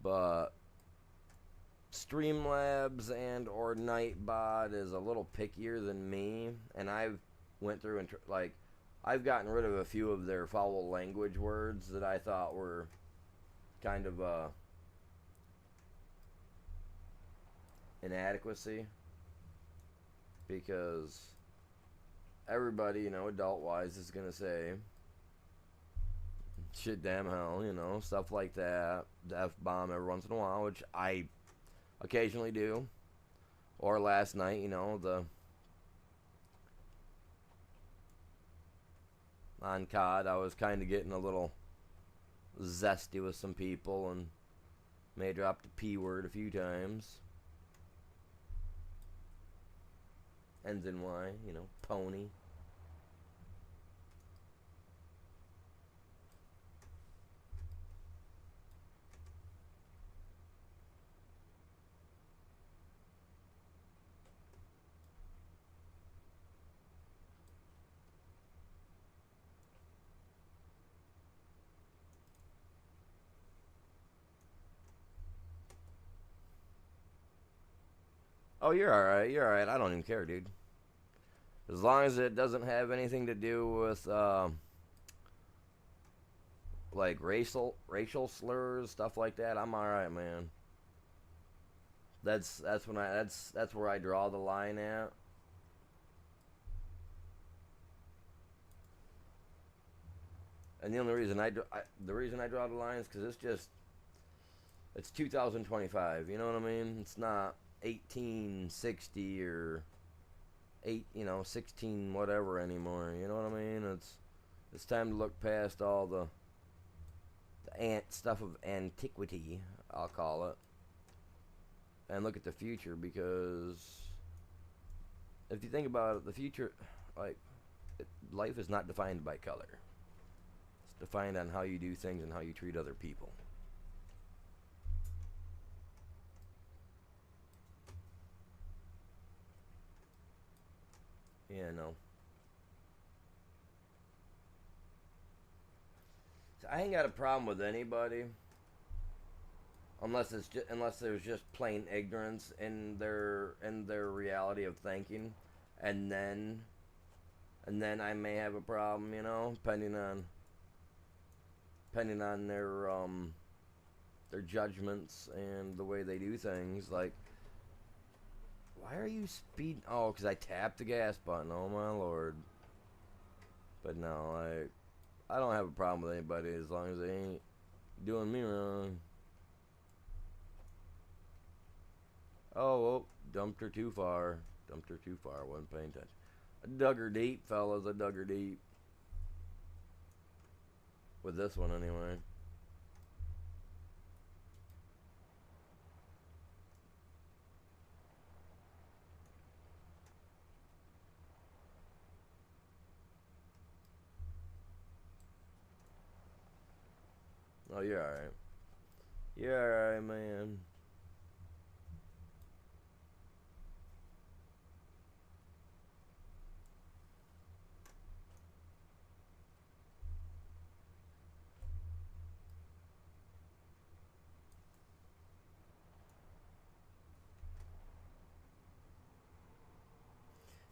But Streamlabs and or Nightbot is a little pickier than me, and I've went through and I've gotten rid of a few of their foul language words that I thought were kind of inadequacy, because everybody, adult wise, is gonna say shit, damn hell, stuff like that, the F bomb every once in a while, which I occasionally do. Or last night, the on COD, I was kind of getting a little zesty with some people and may have dropped the P word a few times. Ends in Y, pony. Oh, you're alright, you're alright. I don't even care, dude. As long as it doesn't have anything to do with, like racial slurs, stuff like that, I'm alright, man. That's where I draw the line at. And the only reason the reason I draw the line is because it's 2025. You know what I mean? It's not 1860 or 16 whatever anymore. You know what I mean? It's time to look past all the stuff of antiquity, I'll call it. and look at the future, because if you think about it, the future, like, life is not defined by color. It's defined on how you do things and how you treat other people. Yeah, no. So I ain't got a problem with anybody unless there's just plain ignorance in their reality of thinking, and then I may have a problem, depending on their judgments and the way they do things. Like, why are you speeding? Oh, because I tapped the gas button. Oh my lord! But no, I don't have a problem with anybody as long as they ain't doing me wrong. Oh, dumped her too far. Dumped her too far. Wasn't paying attention. I dug her deep, fellas. I dug her deep. With this one, anyway. Oh, you're alright. You're alright, man.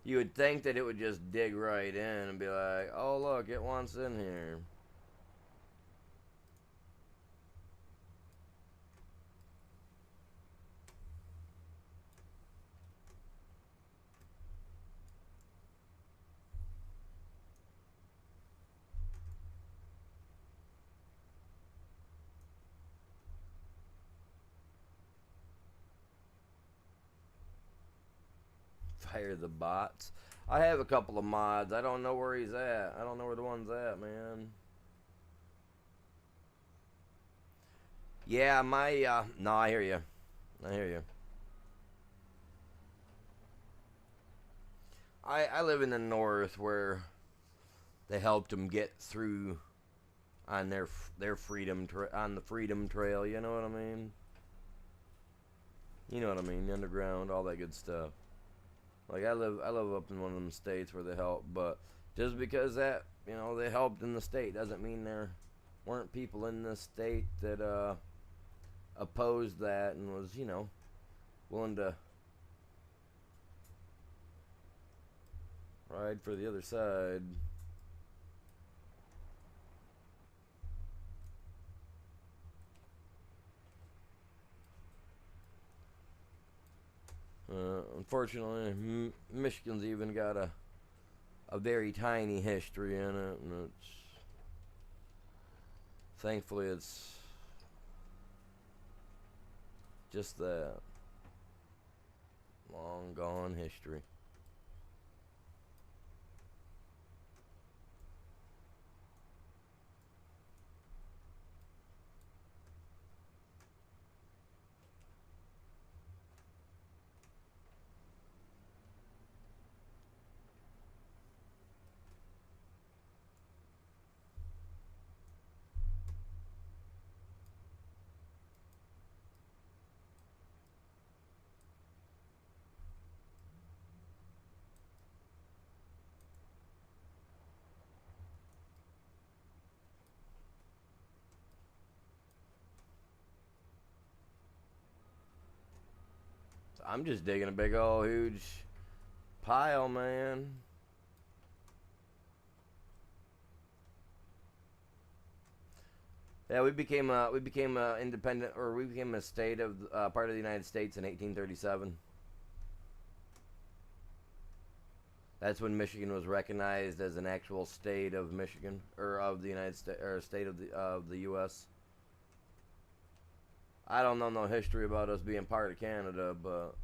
You would think that it would just dig right in and be like, oh, look, it wants in here. Fire the bots. I have a couple of mods. I don't know where he's at. I don't know where the one's at, man. Yeah, no, I hear you. I hear you. I live in the north where they helped them get through on their on the freedom trail. You know what I mean? You know what I mean? The underground, all that good stuff. Like I live up in one of them states where they help, but just because that they helped in the state doesn't mean there weren't people in the state that opposed that and was willing to ride for the other side. Unfortunately, Michigan's even got a very tiny history in it, and thankfully it's just that long gone history. So I'm just digging a big old huge pile, man. Yeah, we became independent, or we became a state of part of the United States in 1837. That's when Michigan was recognized as an actual state of Michigan, or of the United States, or state of the U.S. I don't know no history about us being part of Canada, but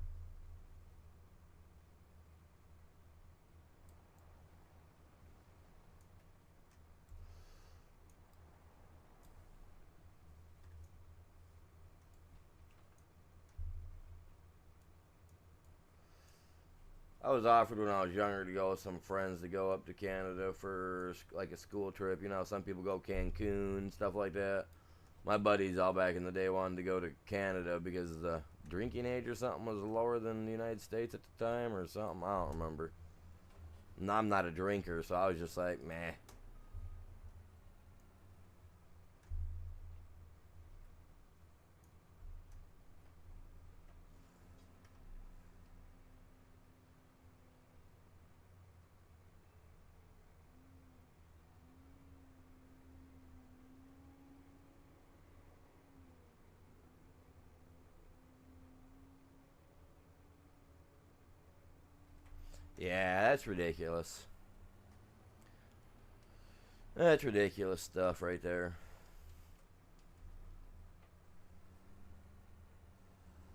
I was offered when I was younger to go with some friends to go up to Canada for like a school trip. You know, some people go Cancun, stuff like that. My buddies all back in the day wanted to go to Canada because the drinking age or something was lower than the United States at the time or something. I don't remember. And I'm not a drinker, so I was just like, meh. Yeah, that's ridiculous. That's ridiculous stuff right there.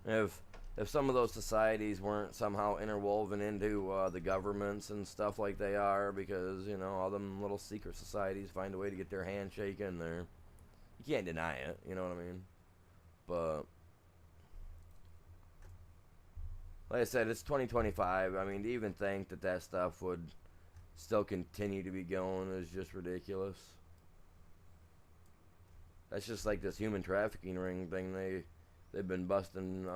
If if some of those societies weren't somehow interwoven into the governments and stuff like they are, because you know all them little secret societies find a way to get their handshake in there. You can't deny it. You know what I mean? But like I said, it's 2025. I mean, to even think that that stuff would still continue to be going is just ridiculous. That's just like this human trafficking ring thing. They've been busting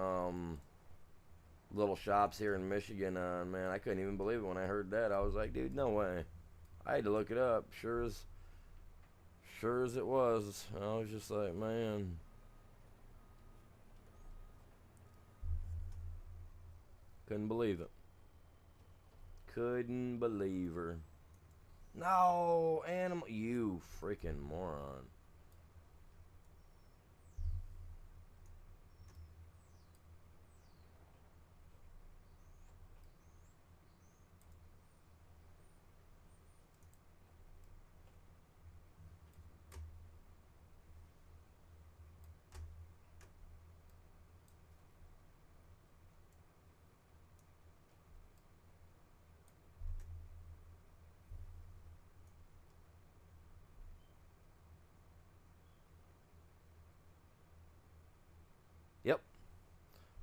little shops here in Michigan on. Man, I couldn't even believe it when I heard that. I was like, dude, no way. I had to look it up. Sure as it was. I was just like, man. Couldn't believe it. Couldn't believe her. No, animal. You freaking moron. Yep,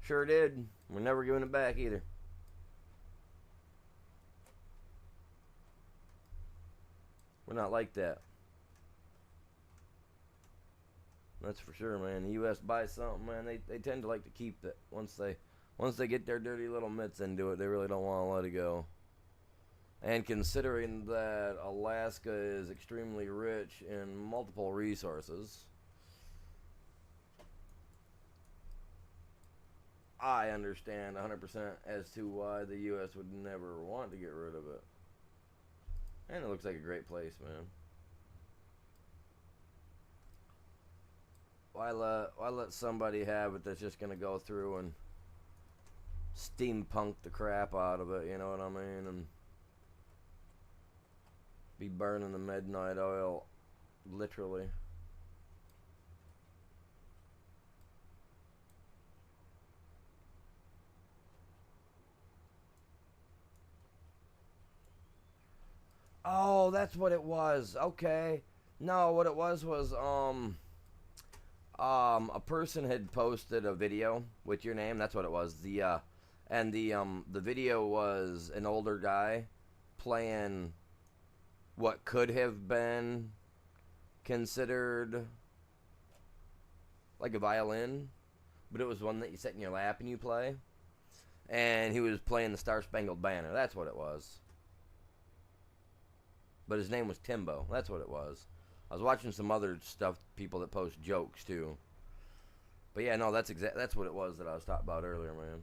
sure did. We're never giving it back either. We're not like that. That's for sure, man. The U.S. buys something, man. They tend to like to keep it once they get their dirty little mitts into it. They really don't want to let it go. And considering that Alaska is extremely rich in multiple resources, I understand 100% as to why the U.S. would never want to get rid of it. And it looks like a great place, man. Why let somebody have it that's just gonna go through and steampunk the crap out of it? You know what I mean? And be burning the midnight oil, literally. Oh, that's what it was. Okay. No, what it was a person had posted a video with your name. That's what it was. The video was an older guy playing what could have been considered like a violin, but it was one that you set in your lap and you play. And he was playing the Star Spangled Banner. That's what it was. But his name was Timbo. That's what it was. I was watching some other stuff, people that post jokes too. But yeah, no, that's what it was that I was talking about earlier, man.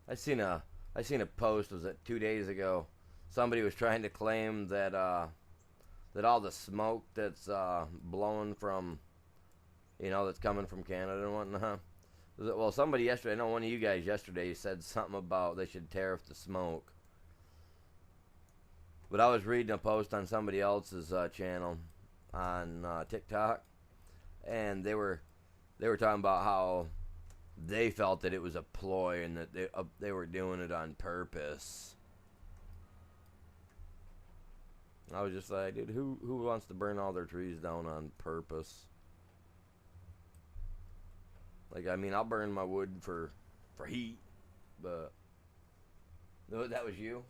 I seen a post. Was it 2 days ago? Somebody was trying to claim that that all the smoke that's blowing from, that's coming from Canada and whatnot. Well, somebody yesterday, I know one of you guys yesterday said something about they should tariff the smoke. But I was reading a post on somebody else's channel on TikTok, and they were talking about how they felt that it was a ploy and that they were doing it on purpose. I was just like, dude, who wants to burn all their trees down on purpose? Like, I mean, I'll burn my wood for heat, but no, that was you.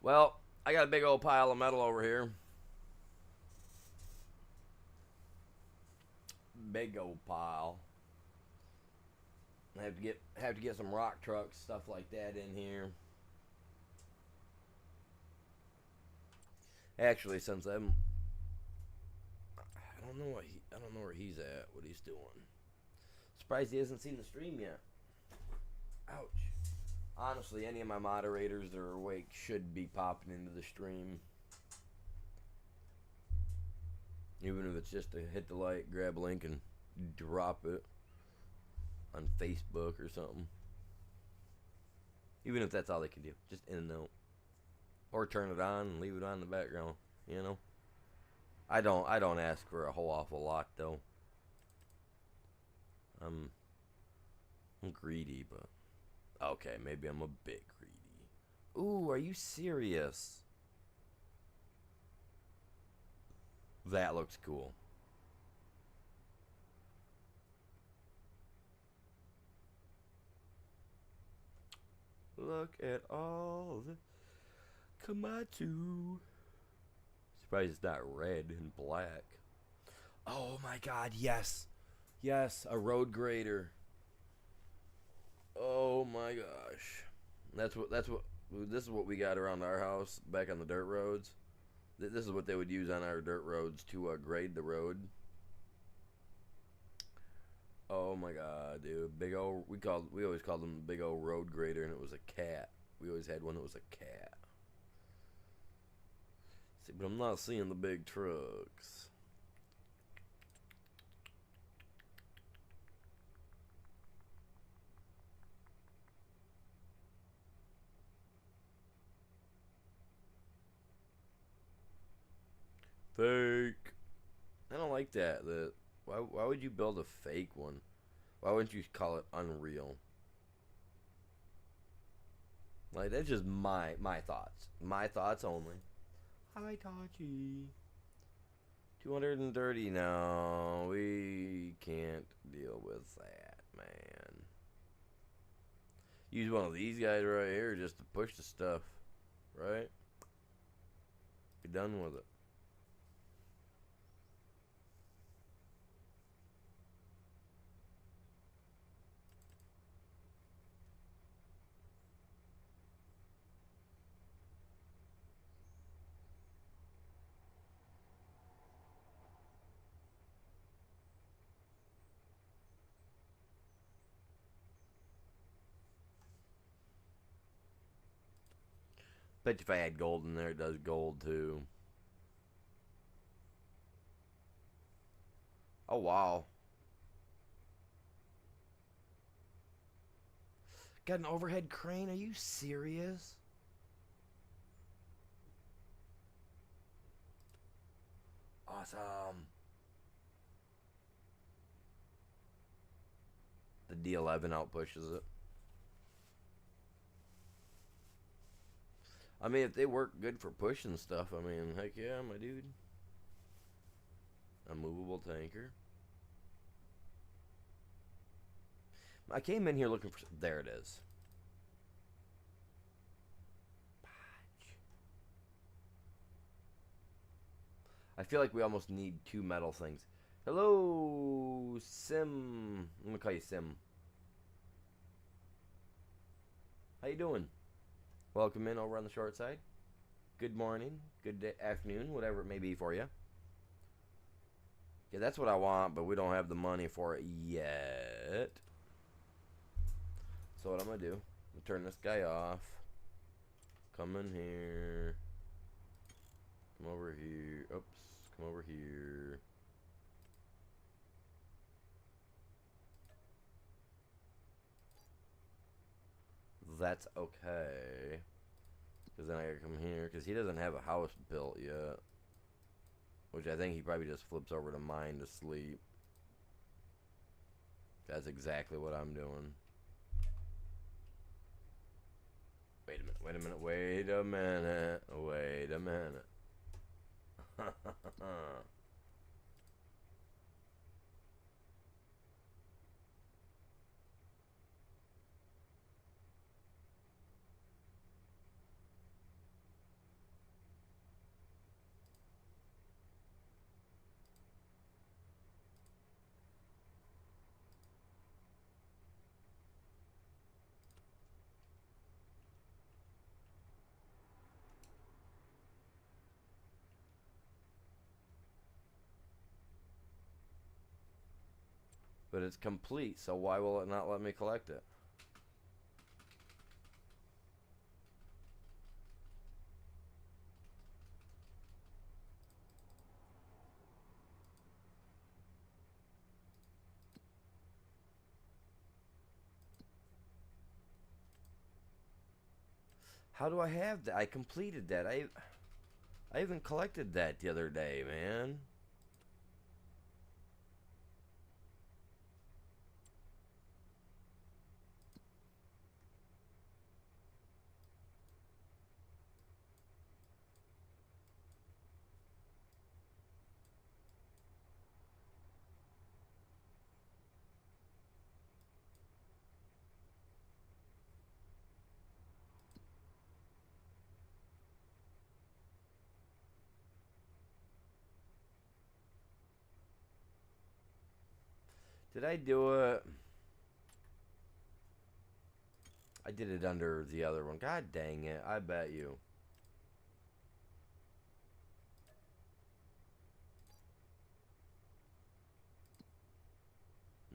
Well, I got a big old pile of metal over here. Big old pile. I have to get some rock trucks, stuff like that in here. Actually, since I don't know I don't know where he's at, what he's doing. Surprised he hasn't seen the stream yet. Ouch. Honestly, any of my moderators that are awake should be popping into the stream. Even if it's just to hit the like, grab a link, and drop it on Facebook or something. Even if that's all they can do. Just in and out. Or turn it on and leave it on in the background. I don't ask for a whole awful lot though. I'm greedy, but okay, maybe I'm a bit greedy. Ooh, are you serious? That looks cool. Look at all the Komatsu. Surprised it's not red and black. Oh my god, yes. Yes, a road grader. Oh my gosh. This is what we got around our house back on the dirt roads. This is what they would use on our dirt roads to grade the road. Oh my god, dude. Big old, we always called them big old road grader, and it was a cat. We always had one that was a cat. See, but I'm not seeing the big trucks. Fake. I don't like that. Why would you build a fake one? Why wouldn't you call it Unreal? Like, that's just my thoughts. My thoughts only. Hi, Tachi. 230. No, we can't deal with that, man. Use one of these guys right here just to push the stuff, right? Be done with it. Bet you if I had gold in there, it does gold too. Oh, wow. Got an overhead crane? Are you serious? Awesome. The D11 outpushes it. I mean, if they work good for pushing stuff, I mean, heck yeah, my dude. A movable tanker. I came in here looking for... There it is. I feel like we almost need two metal things. Hello, Sim. I'm gonna call you Sim. How you doing? Welcome in over on the short side. good morning, good day, afternoon, whatever it may be for you. Yeah, that's what I want, but we don't have the money for it yet. So what I'm gonna do, I'm gonna turn this guy off. Come in here. Come over here. Oops. Come over here. That's okay. Because then I gotta come here. Because he doesn't have a house built yet. Which I think he probably just flips over to mine to sleep. That's exactly what I'm doing. Wait a minute, wait a minute, wait a minute, wait a minute. But it's complete, so why will it not let me collect it? How do I have that? I completed that. I even collected that the other day, man. Did I do it? I did it under the other one. God dang it. I bet you.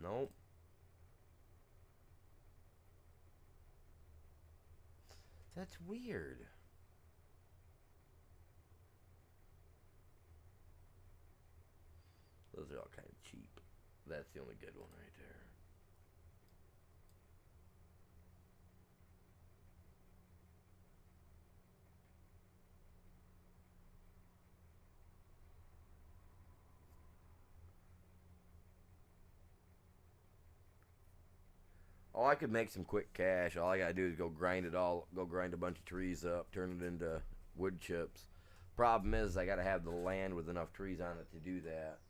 Nope. That's weird. Those are all kind of cheap. That's the only good one right there. Oh, I could make some quick cash. All I gotta do is go grind it all, go grind a bunch of trees up, turn it into wood chips. Problem is, I gotta have the land with enough trees on it to do that.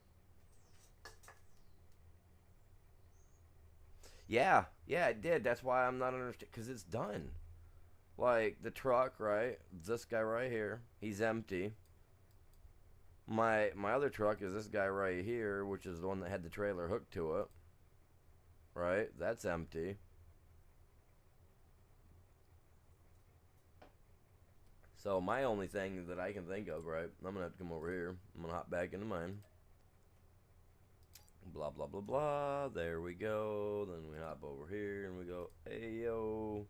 Yeah, yeah, it did. That's why I'm not understanding, because it's done. Like, the truck, right? This guy right here, he's empty. My other truck is this guy right here, which is the one that had the trailer hooked to it. Right? That's empty. So my only thing that I can think of, right? I'm gonna have to come over here. I'm gonna hop back into mine. Blah blah blah blah. There we go. Then we hop over here and we go, hey yo.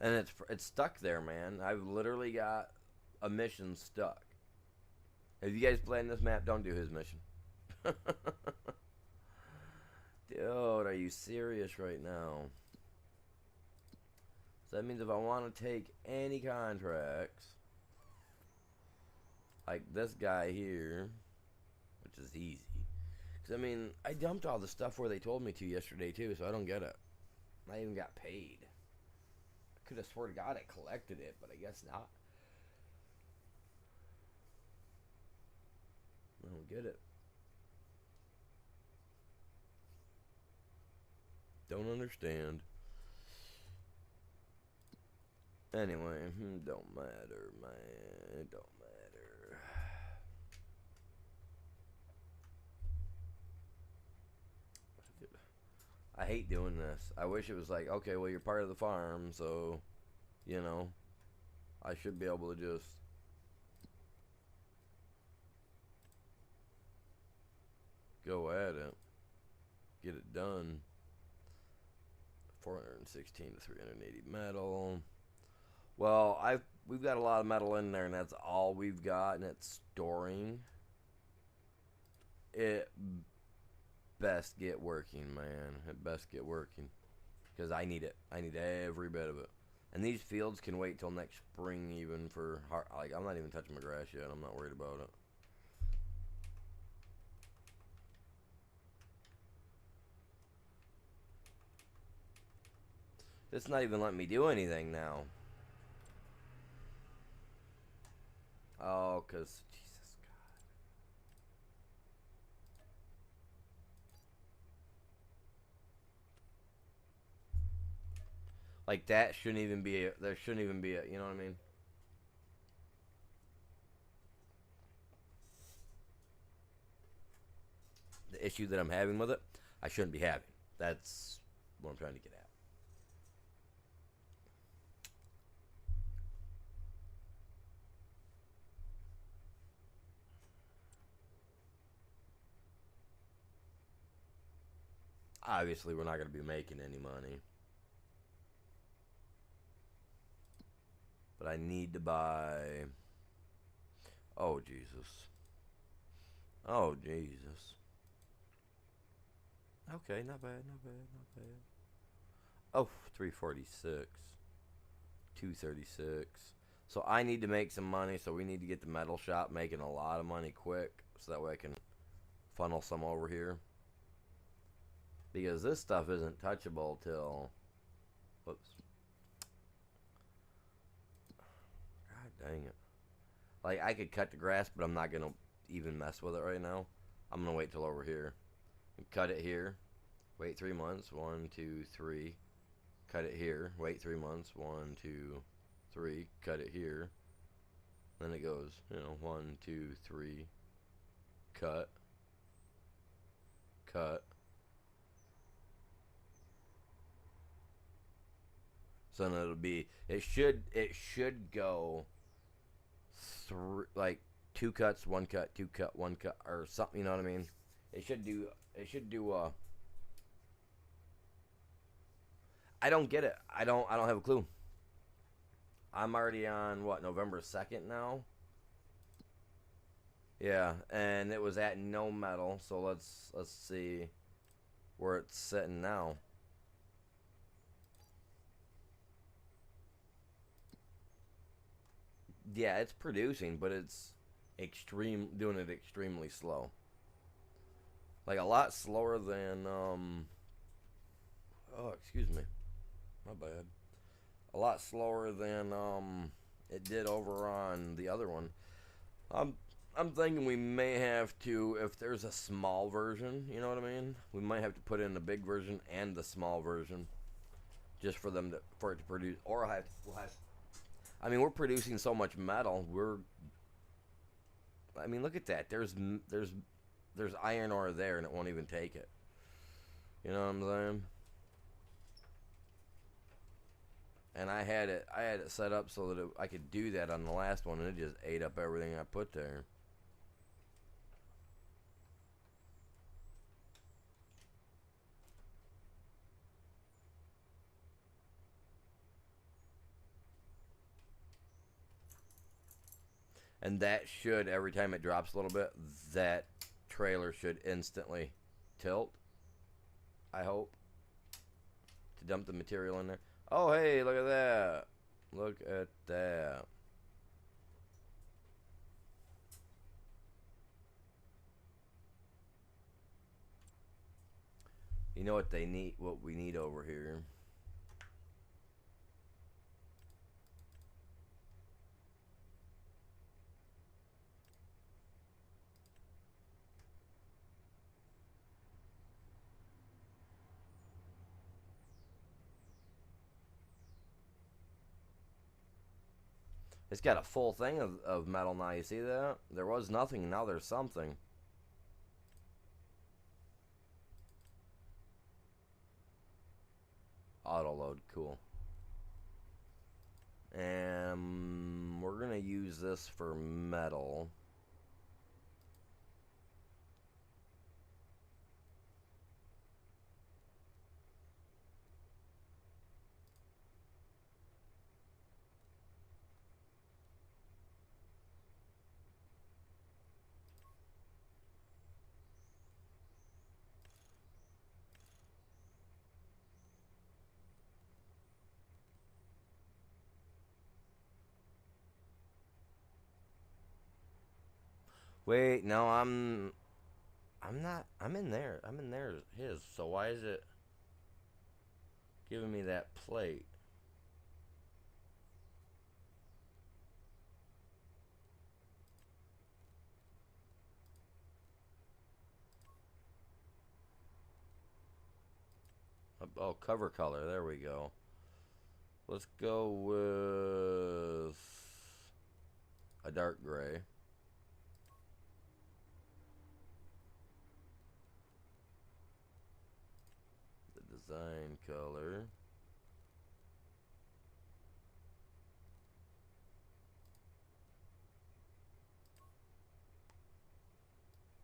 And it's stuck there, man. I've literally got a mission stuck. If you guys playing this map, don't do his mission. Dude, are you serious right now? So that means if I want to take any contracts, like this guy here, which is easy. Because, I mean, I dumped all the stuff where they told me to yesterday, too, so I don't get it. I even got paid. I could have swore to God I collected it, but I guess not. I don't get it. Don't understand. Anyway, don't matter, man. It don't matter. I hate doing this. I wish it was like, okay, well, you're part of the farm, so, you know, I should be able to just go at it, get it done. 416 to 380 metal. Well, we've got a lot of metal in there, and that's all we've got, and it's storing. It best get working, man. It best get working, because I need it. I need every bit of it. And these fields can wait till next spring, even for like I'm not even touching my grass yet. I'm not worried about it. It's not even letting me do anything now. Oh, because Jesus God. Like that shouldn't even be. There shouldn't even be a. You know what I mean? The issue that I'm having with it, I shouldn't be having. That's what I'm trying to get at. Obviously, we're not going to be making any money. But I need to buy. Oh, Jesus. Oh, Jesus. Okay, not bad, not bad, not bad. Oh, 346. 236. So I need to make some money, so we need to get the metal shop making a lot of money quick, so that way I can funnel some over here. Because this stuff isn't touchable till... Whoops. God dang it. Like, I could cut the grass, but I'm not going to even mess with it right now. I'm going to wait till over here. Cut it here. Wait 3 months. 1, 2, 3. Cut it here. Wait 3 months. 1, 2, 3. Cut it here. Then it goes, 1, 2, 3. Cut. Cut. So then it'll be, it should go through, like, 2 cuts, 1 cut, 2 cut, 1 cut, or something, you know what I mean? It should do, I don't get it. I don't have a clue. I'm already on, what, November 2nd now? Yeah, and it was at no metal, so let's see where it's sitting now. Yeah, it's producing, but it's doing it extremely slow. Like a lot slower than oh, excuse me. My bad. A lot slower than it did over on the other one. I'm thinking we may have to, if there's a small version, you know what I mean? We might have to put in the big version and the small version, just for it to produce. Or we'll have. I mean, we're producing so much metal. I mean, look at that. There's iron ore there, and it won't even take it. You know what I'm saying? And I had it set up so that I could do that on the last one, and it just ate up everything I put there. And that should, every time it drops a little bit, that trailer should instantly tilt. I hope. To dump the material in there. Oh, hey, look at that. Look at that. You know what they need, what we need over here? It's got a full thing of metal now. You see that? There was nothing. Now there's something. auto load. Cool. And we're gonna use this for metal. Wait, no, I'm not. I'm in there. I'm in there. His. So why is it giving me that plate? Oh, cover color. There we go. Let's go with a dark gray. The design color.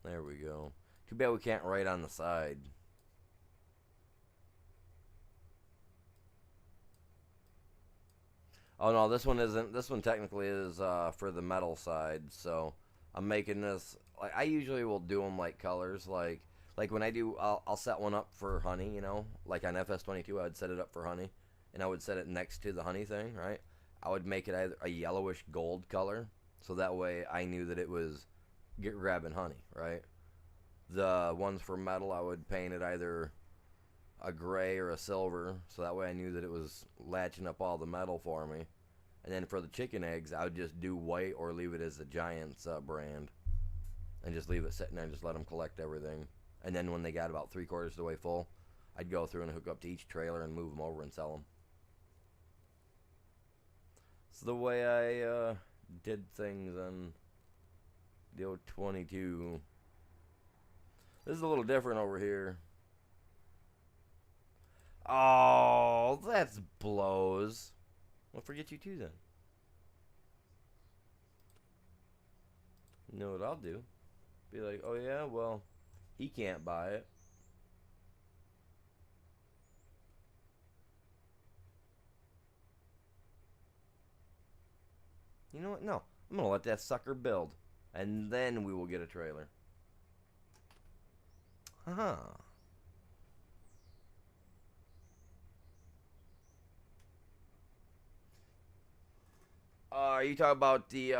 There we go. Too bad we can't write on the side. Oh no, this one isn't. This one technically is for the metal side. So I'm making this. Like I usually will do them like colors. Like when I do, I'll set one up for honey. You know, like on FS22, I would set it up for honey, and I would set it next to the honey thing. Right. I would make it either a yellowish gold color, so that way I knew that it was grabbing honey. Right. The ones for metal, I would paint it either a gray or a silver, so that way I knew that it was latching up all the metal for me. And then for the chicken eggs, I would just do white or leave it as the Giants brand, and just leave it sitting there and just let them collect everything. And then when they got about 3/4 of the way full, I'd go through and hook up to each trailer and move them over and sell them. It's the way I did things on the old 22. This is a little different over here. Oh, that's blows. Well, forget you too then. You know what I'll do? Be like, oh yeah, well, he can't buy it. You know what? No, I'm gonna let that sucker build, and then we will get a trailer. Haha. Are you talking about the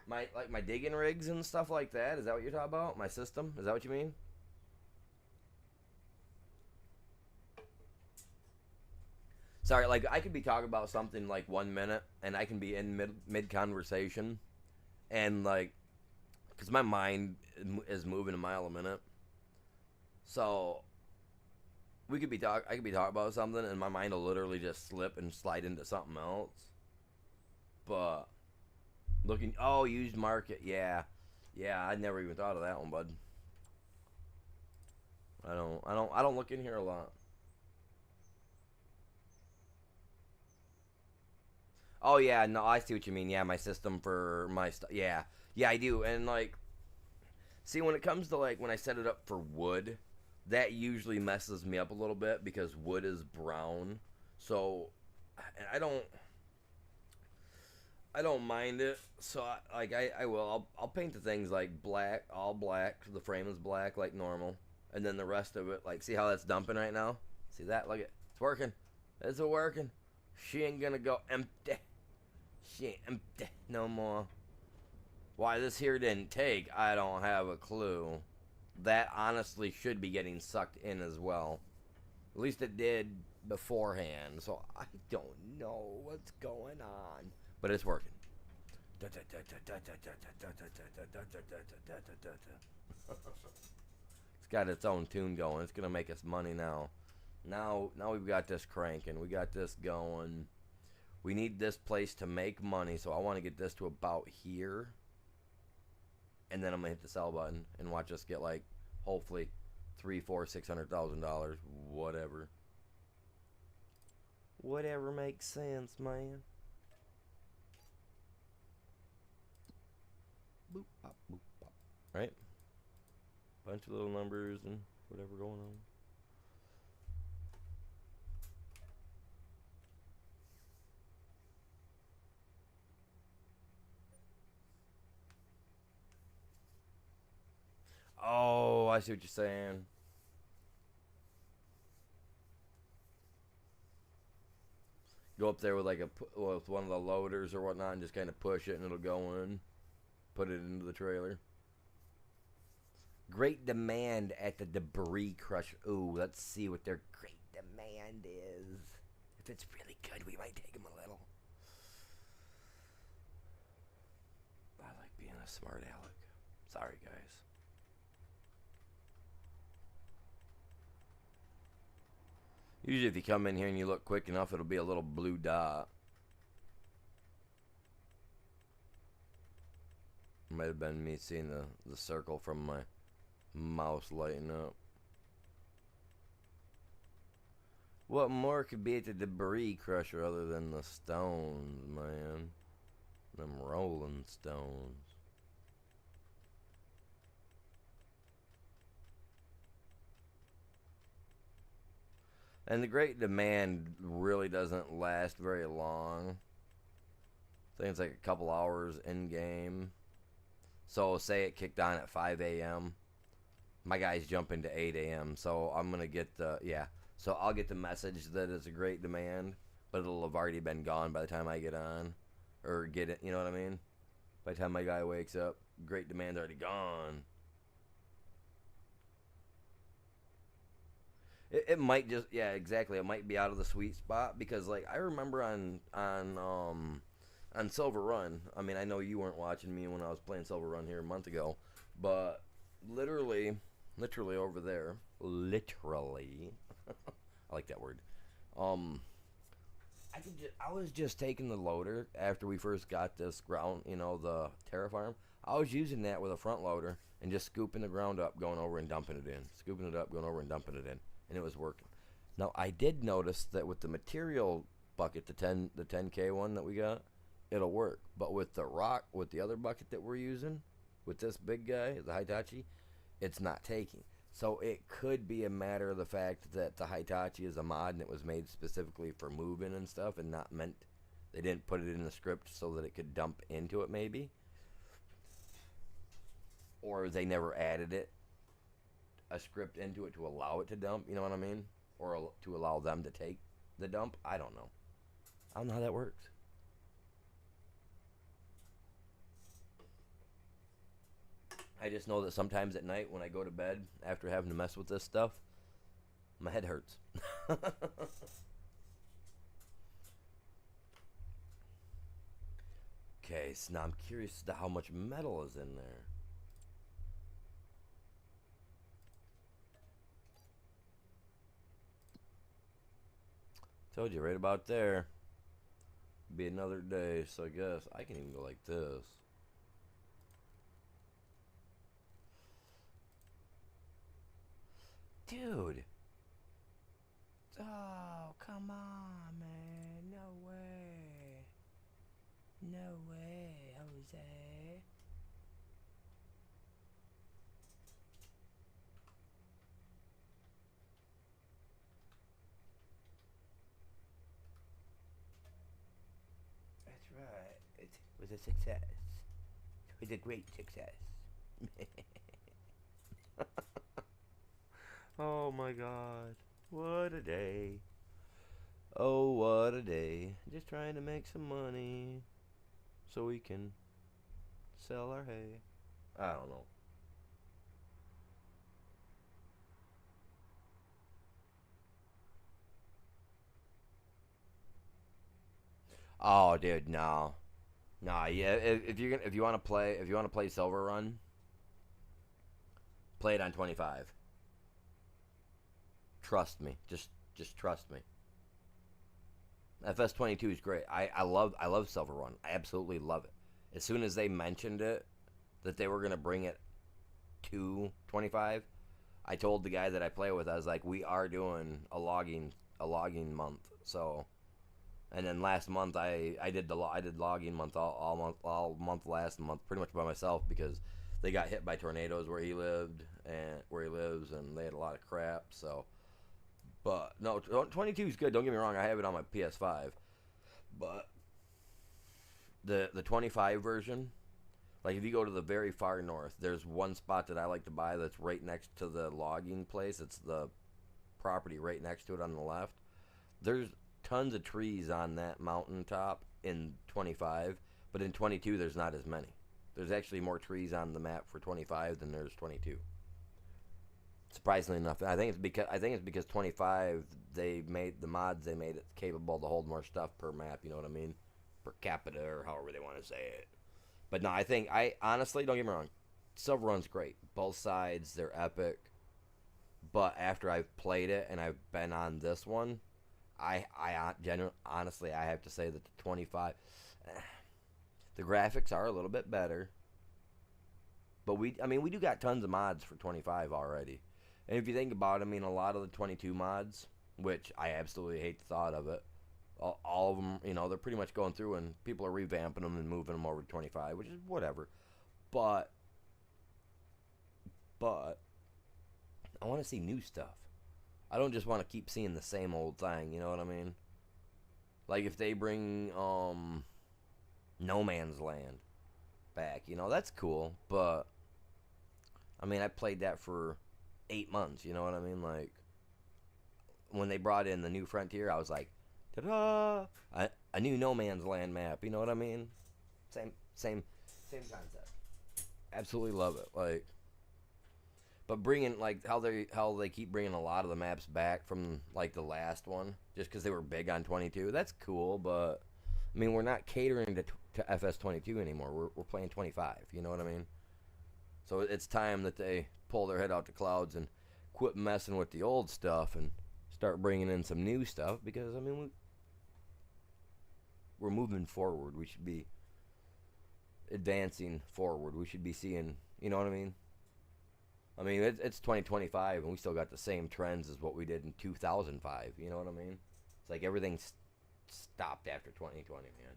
my digging rigs and stuff like that? Is that what you're talking about? My system? Is that what you mean? Sorry, like I could be talking about something like 1 minute, and I can be in mid conversation, and like, cause my mind is moving a mile a minute. So we could be talk. I could be talking about something, and my mind will literally just slip and slide into something else. But looking, oh, used market, yeah, yeah. I never even thought of that one, bud. I don't look in here a lot. Oh yeah, no, I see what you mean. Yeah, my system for my stuff. Yeah, yeah, I do. And like, see, when it comes to like when I set it up for wood, that usually messes me up a little bit because wood is brown. So I don't. I don't mind it. So I will. I'll paint the things like black, all black. The frame is black like normal, and then the rest of it, like, see how that's dumping right now? See that? Look, it's working. Is it working? She ain't gonna go empty. She ain't empty no more. Why this here didn't take, I don't have a clue. That honestly should be getting sucked in as well. At least it did beforehand. So I don't know what's going on, but it's working. It's got its own tune going. It's gonna make us money now. Now we've got this cranking. We got this going. We need this place to make money, so I want to get this to about here, and then I'm gonna hit the sell button and watch us get like hopefully $300,000, $400,000, $600,000, whatever. Whatever makes sense, man. Boop, pop, boop, pop. Right? Bunch of little numbers and whatever going on. Oh, I see what you're saying. Go up there with like with one of the loaders or whatnot, and just kind of push it, and it'll go in. Put it into the trailer. Great demand at the debris crusher. Ooh, let's see what their great demand is. If it's really good, we might take them a little. I like being a smart aleck. Sorry, guys. Usually if you come in here and you look quick enough, it'll be a little blue dot. Might have been me seeing the circle from my mouse lighting up. What more could be at the debris crusher other than the stones, man? Them rolling stones. And the great demand really doesn't last very long. I think it's like a couple hours in game. So say it kicked on at 5 a.m. My guys jump into 8 a.m. So I'm going to get so I'll get the message that it's a great demand, but it'll have already been gone by the time I get on. Or get it, you know what I mean? By the time my guy wakes up, great demand's already gone. It might just, yeah, exactly. It might be out of the sweet spot because, like, I remember on Silver Run. I mean, I know you weren't watching me when I was playing Silver Run here a month ago, but literally over there, I like that word. I was just taking the loader after we first got this ground, the Terra Farm. I was using that with a front loader and just scooping the ground up, going over and dumping it in, scooping it up, going over and dumping it in, and it was working. Now I did notice that with the material bucket, the 10K one that we got, it'll work. But with the other bucket that we're using, with this big guy, the Hitachi, it's not taking. So it could be a matter of the fact that the Hitachi is a mod and it was made specifically for moving and stuff and not meant, they didn't put it in the script so that it could dump into it maybe. Or they never added a script into it to allow it to dump, you know what I mean? Or to allow them to take the dump. I don't know. I don't know how that works. I just know that sometimes at night when I go to bed after having to mess with this stuff, my head hurts. Okay, so now I'm curious as to how much metal is in there. Told you right about there. Be another day, so I guess I can even go like this. Dude. Oh, come on, man. No way. No way, Jose. That's right. It was a success. It was a great success. Oh my god. What a day. Oh, what a day. Just trying to make some money so we can sell our hay. I don't know. Oh, dude, no. Nah, yeah, if you want to play Silver Run, play it on 25. Trust me. Just trust me. FS22 is great. I love Silver Run. I absolutely love it. As soon as they mentioned it, that they were gonna bring it to 25, I told the guy that I play with, I was like, we are doing a logging month, so And then last month I did logging month all month last month pretty much by myself because they got hit by tornadoes where he lived and where he lives, and they had a lot of crap. So, but no, 22 is good. Don't get me wrong, I have it on my PS5, but the 25 version, like if you go to the very far north, there's one spot that I like to buy that's right next to the logging place. It's the property right next to it on the left. There's tons of trees on that mountaintop in 25, but in 22 there's not as many. There's actually more trees on the map for 25 than there's 22. Surprisingly enough, I think it's because 25 they made the mods, they made it capable to hold more stuff per map. You know what I mean? Per capita or however they want to say it. But no, I honestly, don't get me wrong, Silver Run's great. Both sides, they're epic. But after I've played it and I've been on this one, honestly, I have to say that the 25, the graphics are a little bit better. But we do got tons of mods for 25 already. And if you think about it, I mean, a lot of the 22 mods, which I absolutely hate the thought of it, all of them, they're pretty much going through and people are revamping them and moving them over to 25, which is whatever. But I want to see new stuff. I don't just want to keep seeing the same old thing, you know what I mean? Like if they bring No Man's Land back, that's cool, but I mean, I played that for 8 months, you know what I mean? Like when they brought in the New Frontier, I was like, ta-da! A new No Man's Land map, you know what I mean? Same concept. Absolutely love it. Like, but bringing, like, how they keep bringing a lot of the maps back from, like, the last one, just because they were big on 22, that's cool, but, I mean, we're not catering to FS22 anymore. We're playing 25, you know what I mean? So it's time that they pull their head out the clouds and quit messing with the old stuff and start bringing in some new stuff, because, I mean, we're moving forward. We should be advancing forward. We should be seeing, you know what I mean? I mean, it's 2025, and we still got the same trends as what we did in 2005. You know what I mean? It's like everything's stopped after 2020, man.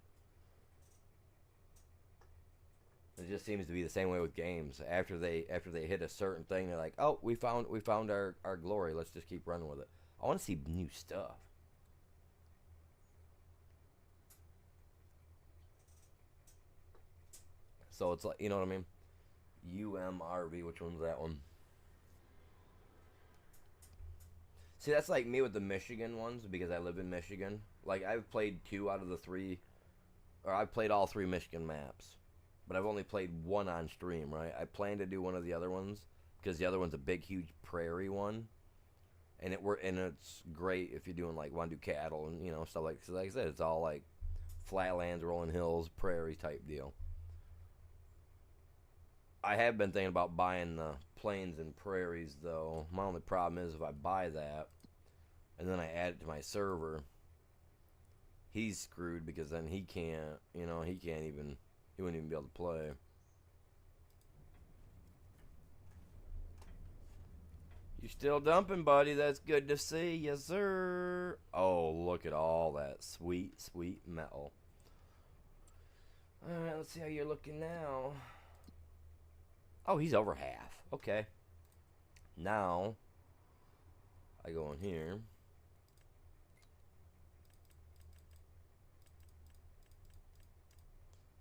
It just seems to be the same way with games. After they hit a certain thing, they're like, "Oh, we found our glory. Let's just keep running with it." I want to see new stuff. So it's like, you know what I mean? UMRV, which one's that one? See, that's like me with the Michigan ones because I live in Michigan. Like, I've played 2 out of the 3, or I've played all 3 Michigan maps, but I've only played 1 on stream, right? I plan to do one of the other ones because the other one's a big, huge prairie one, and it's great if you're doing, like, want to do cattle and, stuff like, cause like I said, it's all like flatlands, rolling hills, prairie type deal. I have been thinking about buying the plains and prairies, though. My only problem is if I buy that and then I add it to my server, he's screwed because then he wouldn't even be able to play. You still dumping, buddy? That's good to see. Yes, sir. Oh, look at all that sweet, sweet metal. Alright, let's see how you're looking now. Oh, he's over half. Okay. Now, I go in here.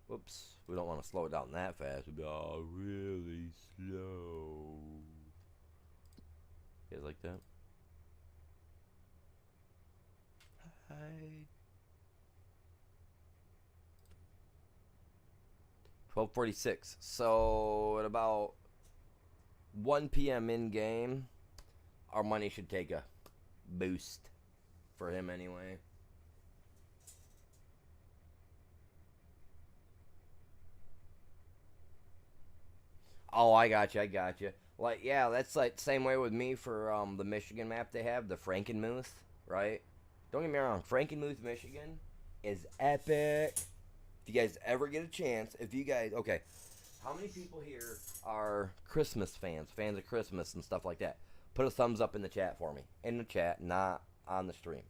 Whoops. We don't want to slow it down that fast. We'd be all really slow. You guys like that? Hi. 12:46. So at about 1 p.m. in game, our money should take a boost for him anyway. Oh, I got you. Like, yeah, that's like the same way with me for the Michigan map they have, the Frankenmuth, right? Don't get me wrong, Frankenmuth, Michigan is epic. If you guys ever get a chance, okay, how many people here are Christmas fans of Christmas and stuff like that? Put a thumbs up in the chat for me. In the chat, not on the stream.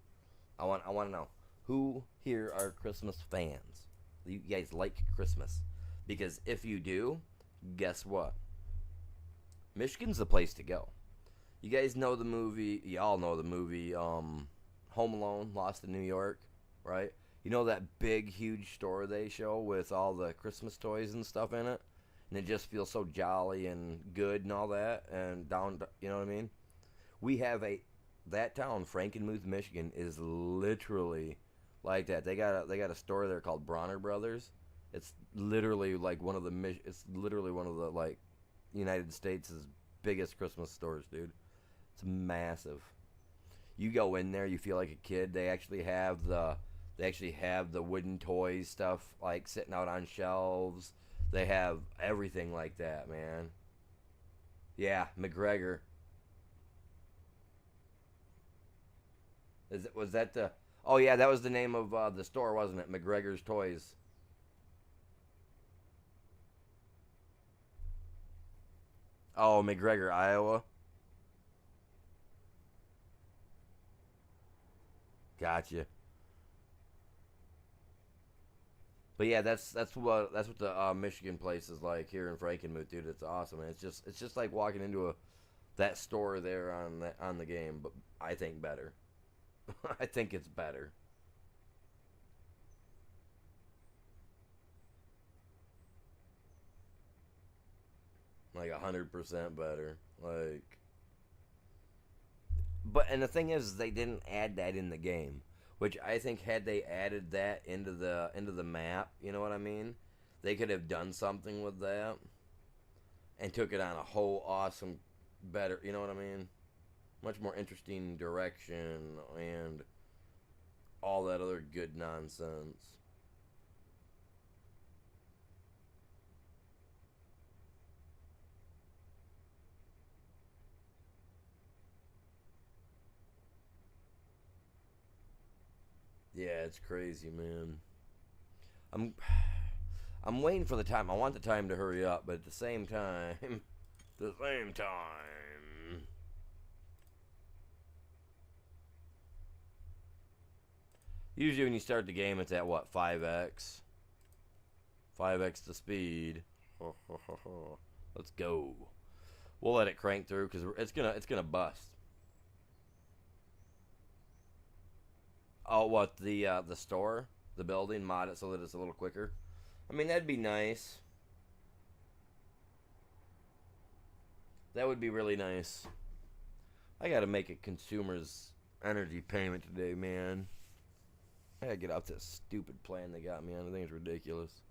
I want to know Who here are Christmas fans? You guys like Christmas? Because if you do, guess what? Michigan's the place to go. You guys know the movie, y'all know the movie, Home Alone, Lost in New York, right? You know that big, huge store they show with all the Christmas toys and stuff in it? And it just feels so jolly and good and all that, and down, you know what I mean? We have that town, Frankenmuth, Michigan, is literally like that. They got a store there called Bronner Brothers. It's literally like it's literally one of the like United States' biggest Christmas stores, dude. It's massive. You go in there, you feel like a kid. They actually have the wooden toys stuff like sitting out on shelves. They have everything like that, man. Yeah, McGregor. Was that the? Oh yeah, that was the name of the store, wasn't it? McGregor's Toys. Oh, McGregor, Iowa. Gotcha. But yeah, that's what the Michigan place is like here in Frankenmuth, dude. It's awesome. And it's just like walking into a that store there on the game, but I think better. I think it's better. Like 100% better. Like, but and the thing is, they didn't add that in the game, which I think had they added that into the map, you know what I mean? They could have done something with that and took it on a whole awesome, better, you know what I mean? Much more interesting direction and all that other good nonsense. Yeah, it's crazy, man. I'm I'm waiting for the time. I want the time to hurry up, but at the same time, the same time. Usually when you start the game, it's at what 5x, 5x the speed. Let's go. We'll let it crank through because it's gonna bust. Oh, what the store, the building, mod it so that it's a little quicker. I mean that'd be nice. That would be really nice. I gotta make a consumer's energy payment today, man. I gotta get off this stupid plan they got me on. I think it's ridiculous.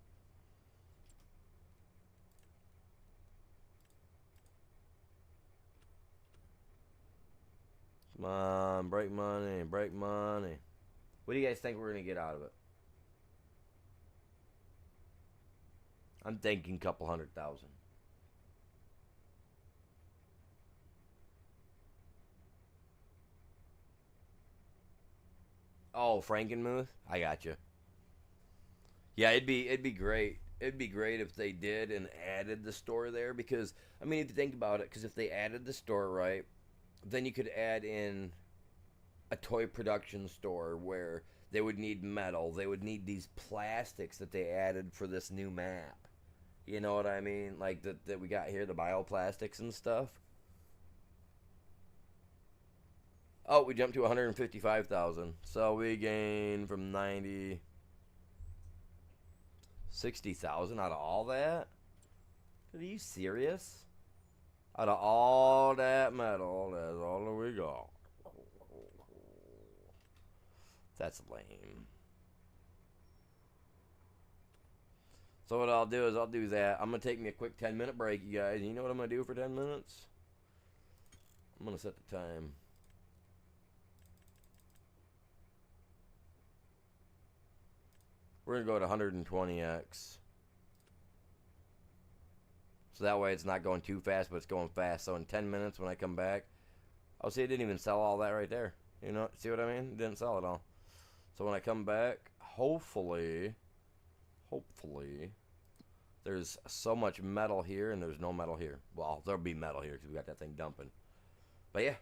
Come on, break money, break money. What do you guys think we're gonna get out of it? I'm thinking a couple 100,000. Oh, Frankenmuth? I got you. Yeah, it'd be great. It'd be great if they did and added the store there because I mean, if you think about it, because if they added the store right, then you could add in a toy production store where they would need metal. They would need these plastics that they added for this new map. You know what I mean? Like that we got here, the bioplastics and stuff. Oh, we jumped to 155,000. So we gain from 90 60,000 out of all that? Are you serious? Out of all that metal, that's all that we got. That's lame. So what I'll do is I'll do that. I'm gonna take me a quick 10-minute break, you guys. You know what I'm gonna do for 10 minutes? I'm gonna set the time. We're gonna go to 120x. So that way it's not going too fast, but it's going fast. So in 10 minutes when I come back, oh, see, it didn't even sell all that right there. You know, see what I mean? It didn't sell it all. So when I come back, hopefully, there's so much metal here and there's no metal here. Well, there'll be metal here because we got that thing dumping. But yeah,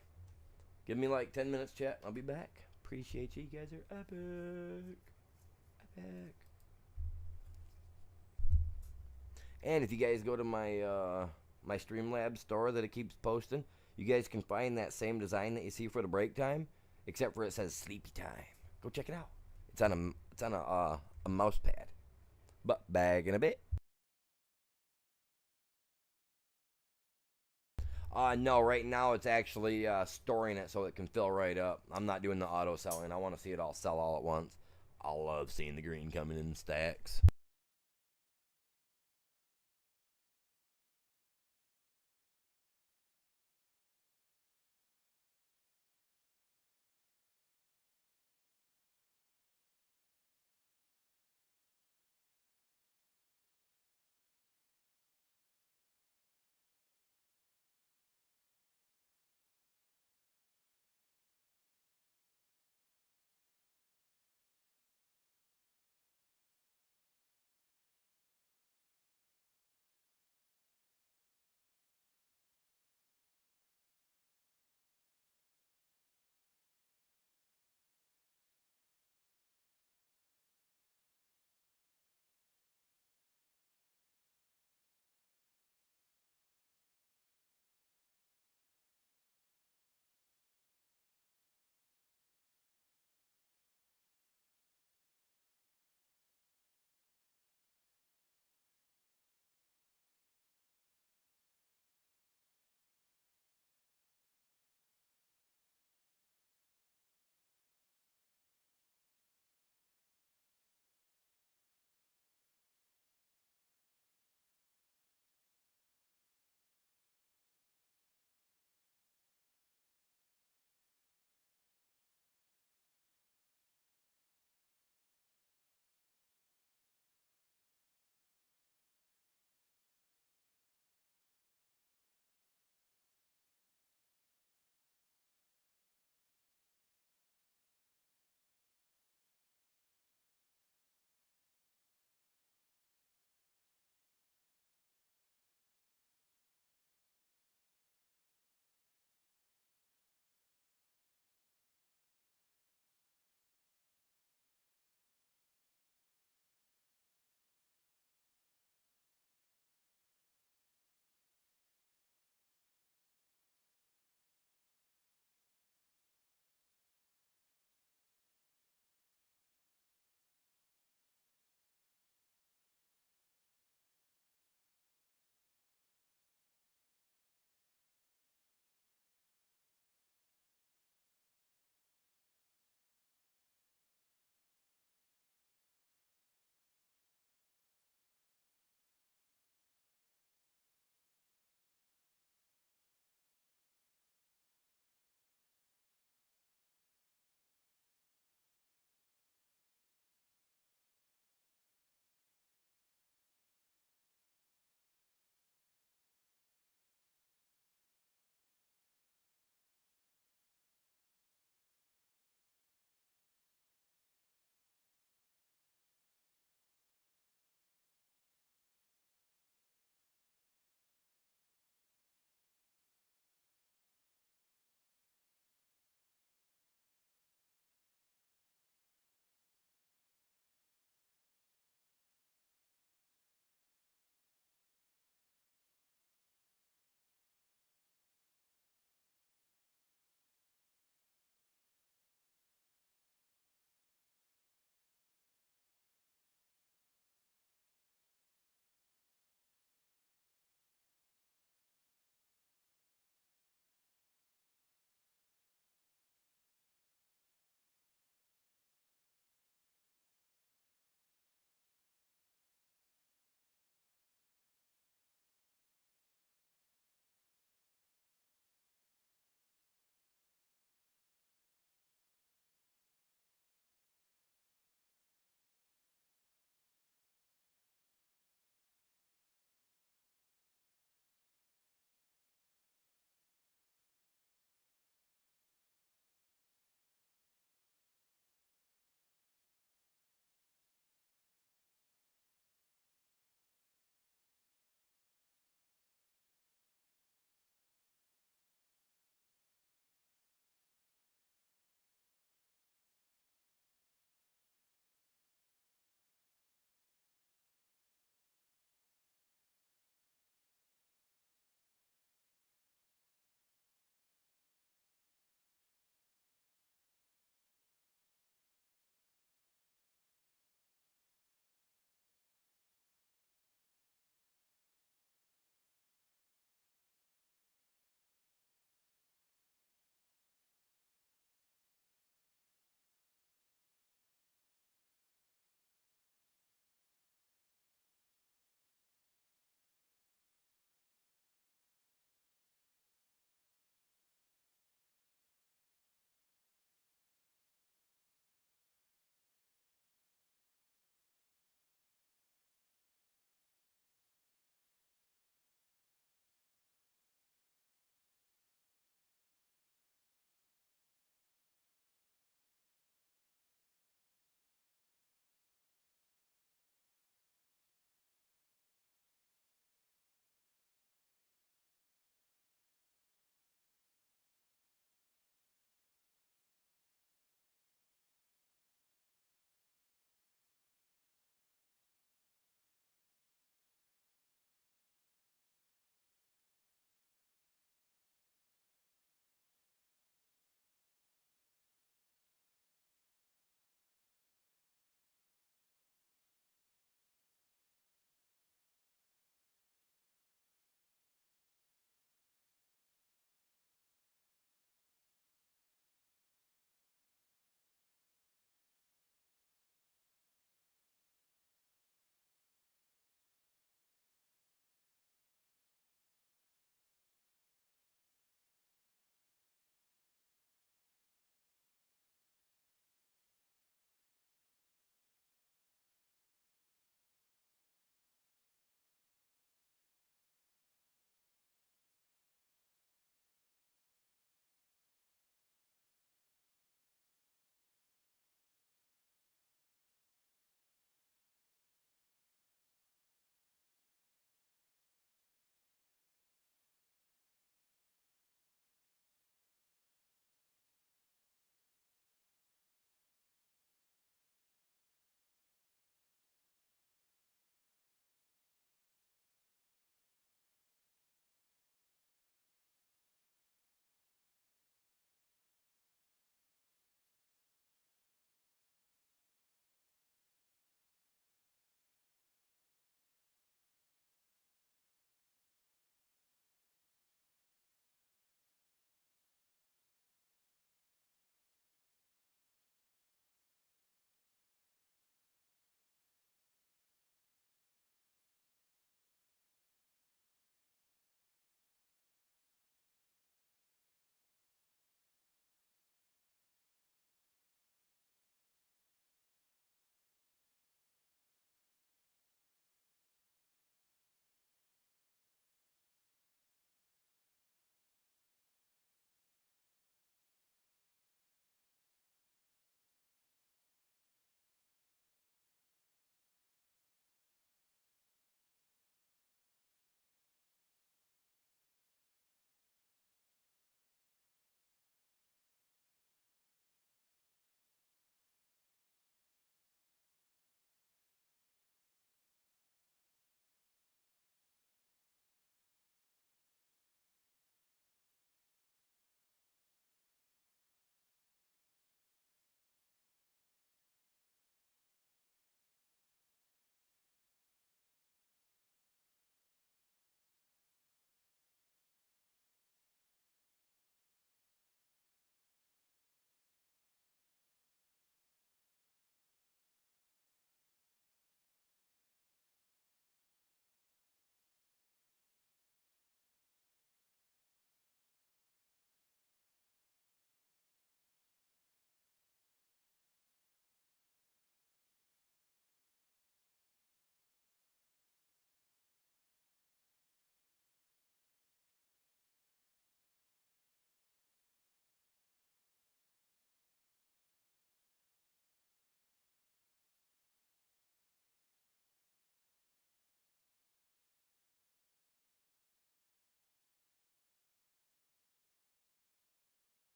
give me like 10 minutes, chat. I'll be back. appreciate you. You guys are epic. Epic. And if you guys go to my Streamlabs store that it keeps posting, you guys can find that same design that you see for the break time, except for it says sleepy time. Go check it out. It's on a mouse pad. But bag in a bit. No, right now it's actually storing it so it can fill right up. I'm not doing the auto selling. I want to see it all sell all at once. I love seeing the green coming in stacks.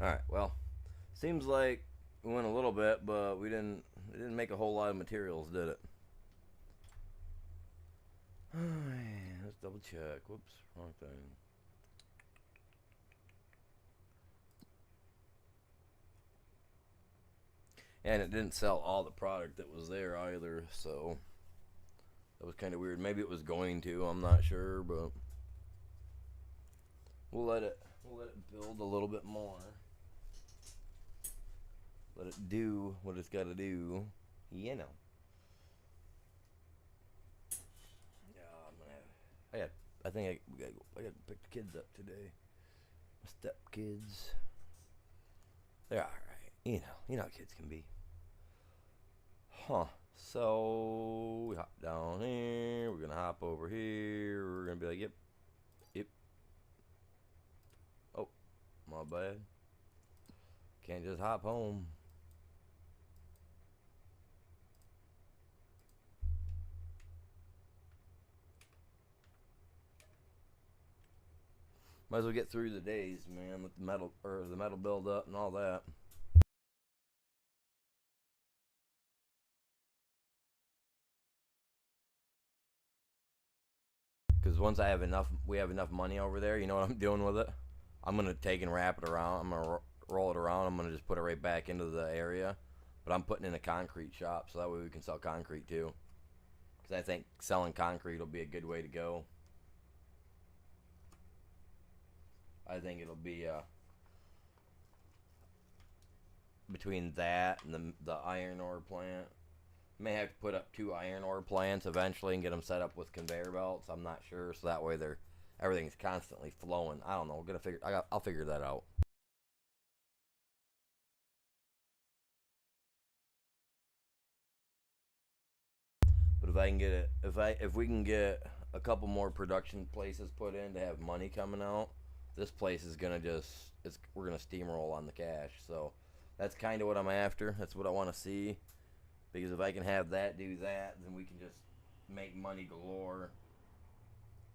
Alright, well, seems like we went a little bit, but it didn't make a whole lot of materials, did it? Let's double check. Whoops, wrong thing. And it didn't sell all the product that was there either, so that was kind of weird. Maybe it was going to, I'm not sure, but we'll let it build a little bit more. Let it do what it's got to do, you know. Yeah, I'm gonna have, I think I got to pick the kids up today. My step kids. They're all right. You know how kids can be. Huh. So we hop down here. We're gonna hop over here. We're gonna be like, yep, yep. Oh, my bad. Can't just hop home. Might as well get through the days, man, with the metal build up and all that. Because once we have enough money over there. You know what I'm doing with it? I'm gonna take and wrap it around. I'm gonna roll it around. I'm gonna just put it right back into the area. But I'm putting in a concrete shop, so that way we can sell concrete too. Because I think selling concrete will be a good way to go. I think it'll be between that and the iron ore plant. May have to put up 2 iron ore plants eventually and get them set up with conveyor belts. I'm not sure, so that way everything's constantly flowing. I don't know. I'll figure that out. But if I can get it, if we can get a couple more production places put in to have money coming out, this place is gonna we're gonna steamroll on the cash. So that's kind of what I'm after. That's what I want to see. Because if I can have that do that, then we can just make money galore.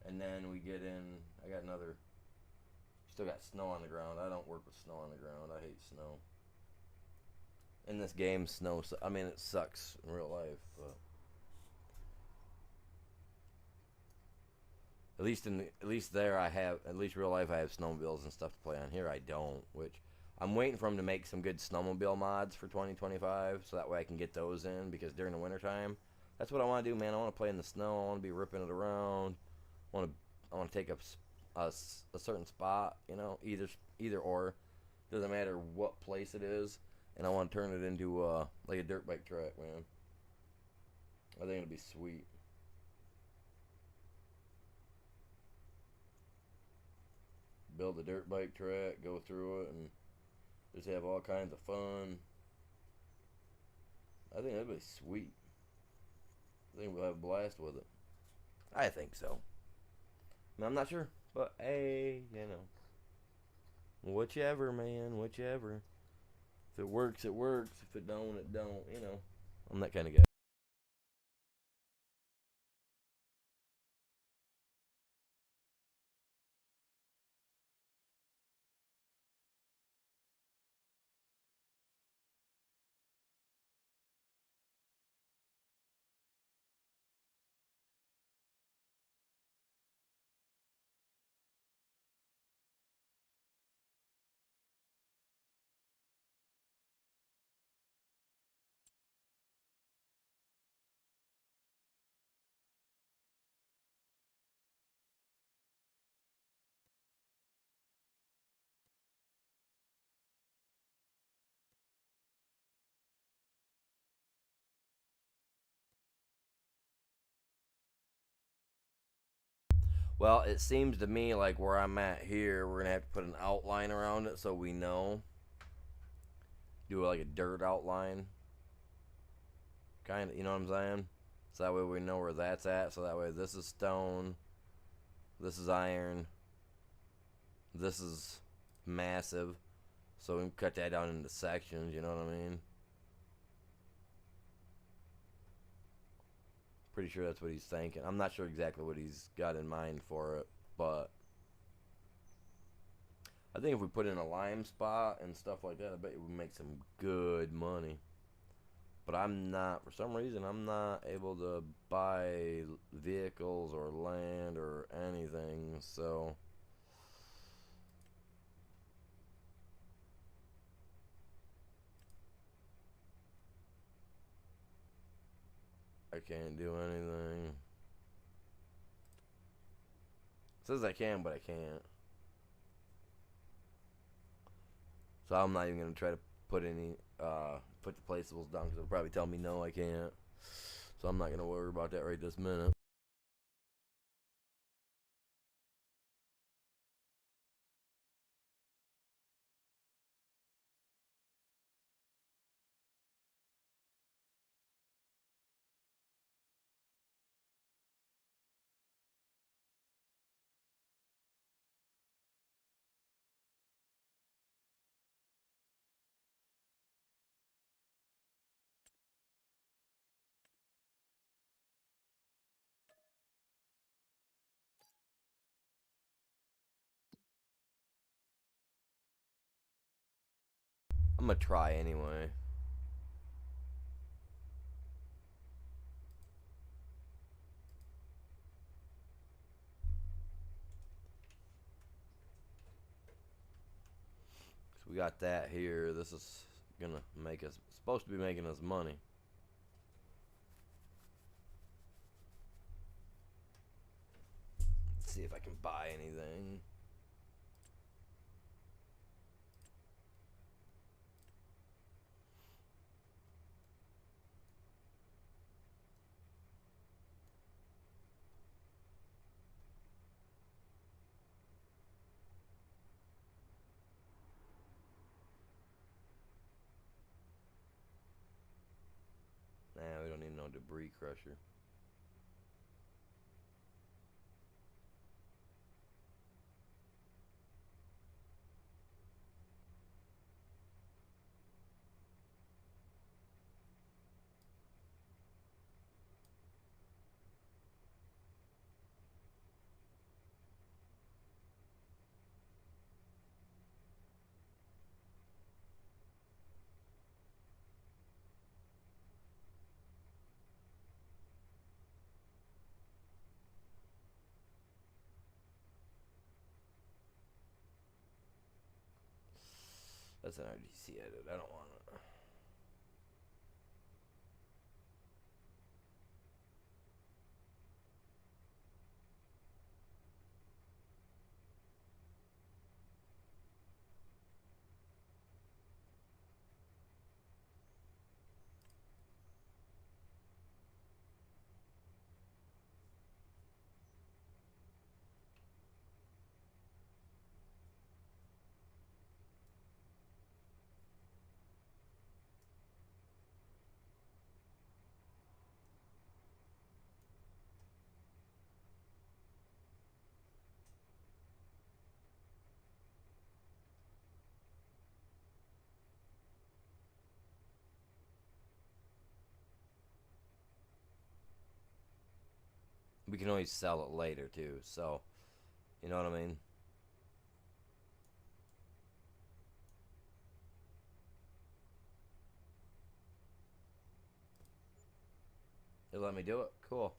And then we get in. I got another. Still got snow on the ground. I don't work with snow on the ground. I hate snow. In this game, snow. I mean, it sucks in real life, but at least there I have at least real life I have snowmobiles and stuff to play on. Here I don't, which I'm waiting for them to make some good snowmobile mods for 2025, so that way I can get those in. Because during the wintertime, that's what I want to do, man. I want to play in the snow. I want to be ripping it around. I want to take up a certain spot, either or. Doesn't matter what place it is, and I want to turn it into like a dirt bike track, man. I think it'll be sweet. Build a dirt bike track, go through it, and just have all kinds of fun. I think that'd be sweet. I think we'll have a blast with it. I think so. I mean, I'm not sure, but hey, whichever, man, whichever. If it works, it works. If it don't, it don't. I'm that kind of guy. Well, it seems to me like where I'm at here, we're gonna have to put an outline around it so we know. Do like a dirt outline, kind of. You know what I'm saying? So that way we know where that's at. So that way this is stone, this is iron, this is massive. So we can cut that down into sections. You know what I mean? Pretty sure that's what he's thinking. I'm not sure exactly what he's got in mind for it, but I think if we put in a lime spot and stuff like that, I bet you would make some good money. But I'm not, for some reason, I'm not able to buy vehicles or land or anything, so I can't do anything. It says I can, but I can't. So I'm not even gonna try to put any put the placeables down because it'll probably tell me no, I can't. So I'm not gonna worry about that right this minute. I'm gonna try anyway. So we got that here. This is gonna make us, supposed to be making us money. Let's see if I can buy anything. Nah, we don't need no debris crusher. That's an RDC edit. I don't want it. We can always sell it later too, so you know what I mean? They let me do it? Cool.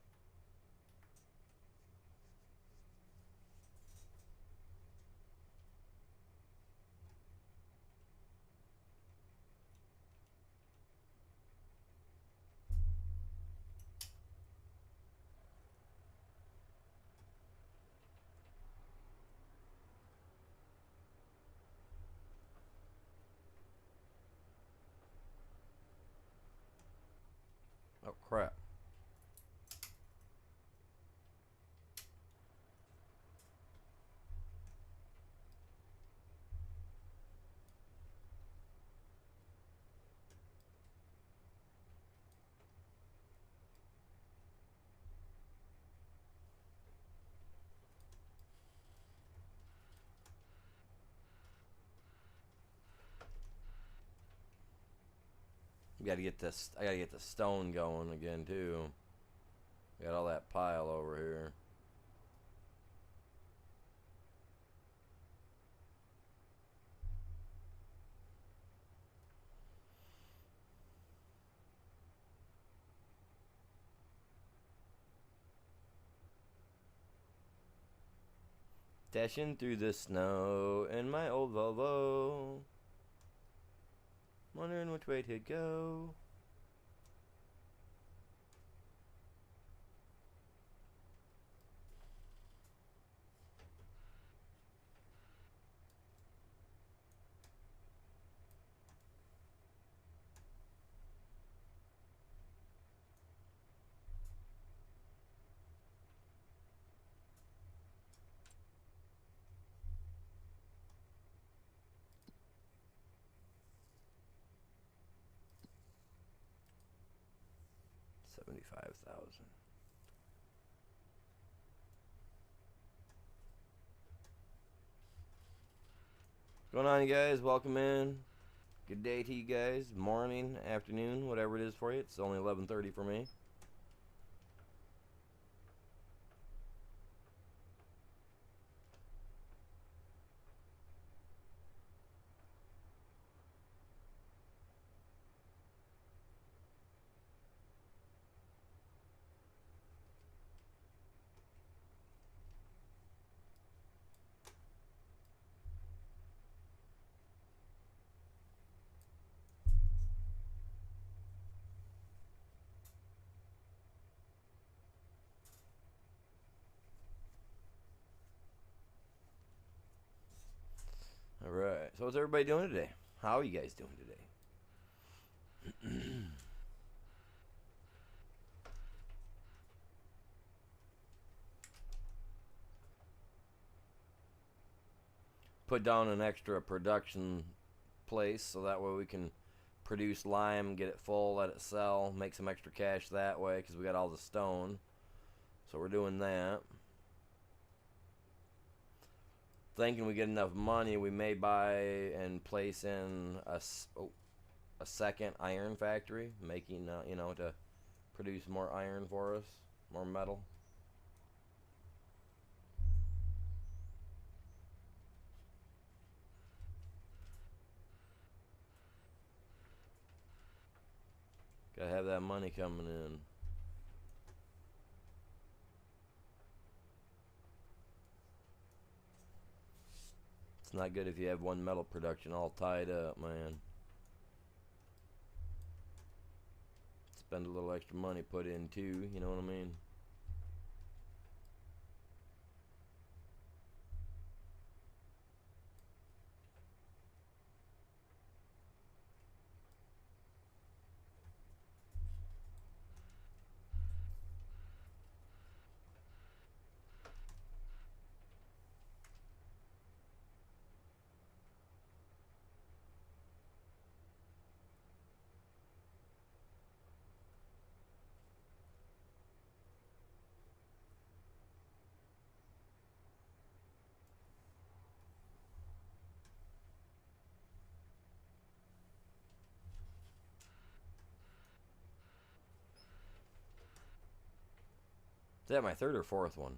Oh crap. We gotta get this, I gotta get the stone going again too. Got all that pile over here. Dashing through the snow in my old Volvo, wondering which way to go. $75,000. What's going on, you guys? Welcome in. Good day to you guys. Morning, afternoon, whatever it is for you. It's only 11:30 for me. Alright, so what's everybody doing today? How are you guys doing today? Put down an extra production place so that way we can produce lime, get it full, let it sell, make some extra cash that way because we got all the stone. So we're doing that. Thinking we get enough money, we may buy and place in a second iron factory, making you know, to produce more iron for us, more metal. Gotta have that money coming in. It's not good if you have one metal production all tied up, man. Spend a little extra money put in too, you know what I mean? Is that my third or fourth one?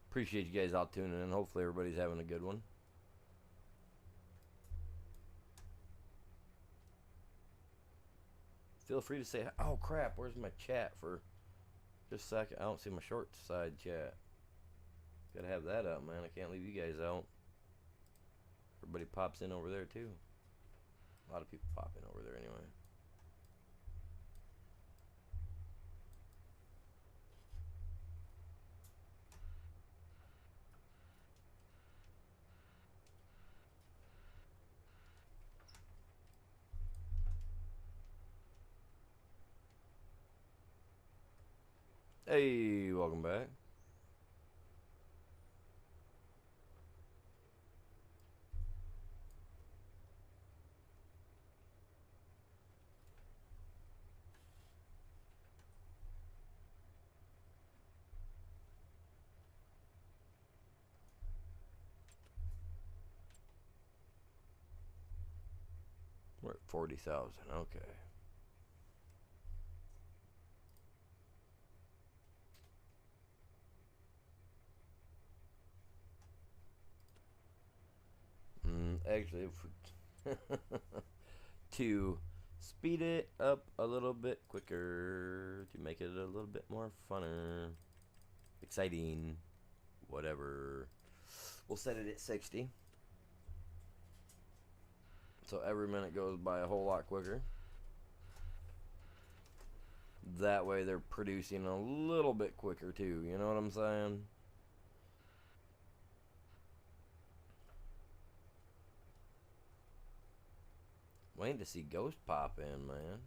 Appreciate you guys all tuning in. Hopefully everybody's having a good one. Feel free to say, oh crap, where's my chat for just a second? I don't see my short side chat. Gotta have that up, man. I can't leave you guys out. Everybody pops in over there too. A lot of people pop in over there anyway. Hey, welcome back. We're at 40,000. Okay. Actually, if to speed it up a little bit quicker, to make it a little bit more funner. exciting. Whatever. We'll set it at 60. So every minute goes by a whole lot quicker. That way they're producing a little bit quicker too. You know what I'm saying? Waiting to see Ghost pop in, man.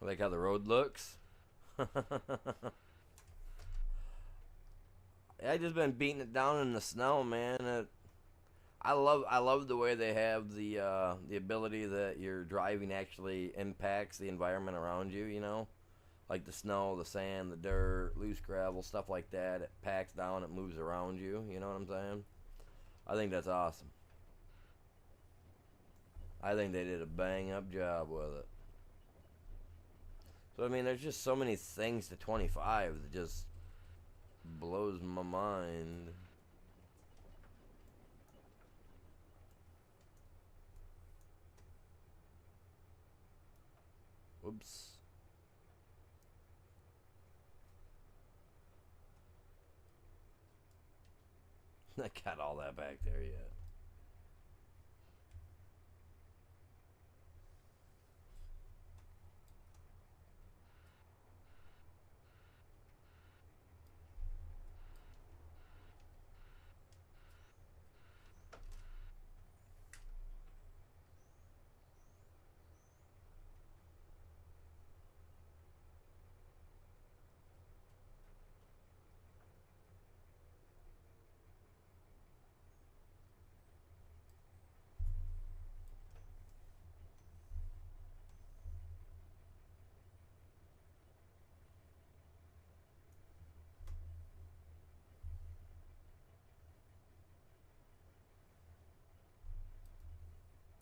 I like how the road looks. I just been beating it down in the snow, man. I love the way they have the ability that your driving actually impacts the environment around you. You know, like the snow, the sand, the dirt, loose gravel, stuff like that. It packs down, it moves around you. You know what I'm saying? I think that's awesome. I think they did a bang up job with it. So I mean, there's just so many things to 25 that just blows my mind. Oops. I got all that back there yet.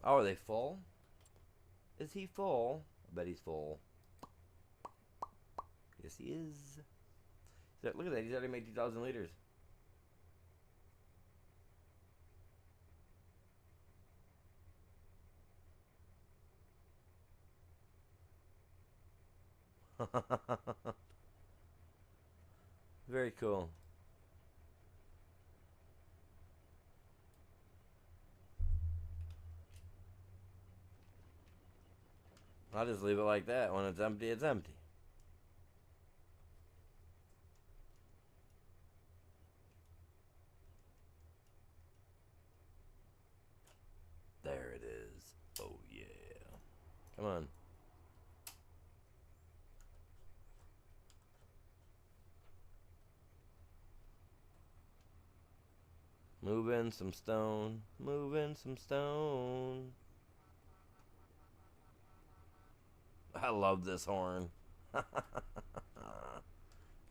Oh, are they full? Is he full? I bet he's full. Yes, he is. Look at that. He's already made 2,000 liters. Very cool. I'll just leave it like that. When it's empty, it's empty. There it is. Oh, yeah. Come on. Moving some stone. Moving some stone. I love this horn.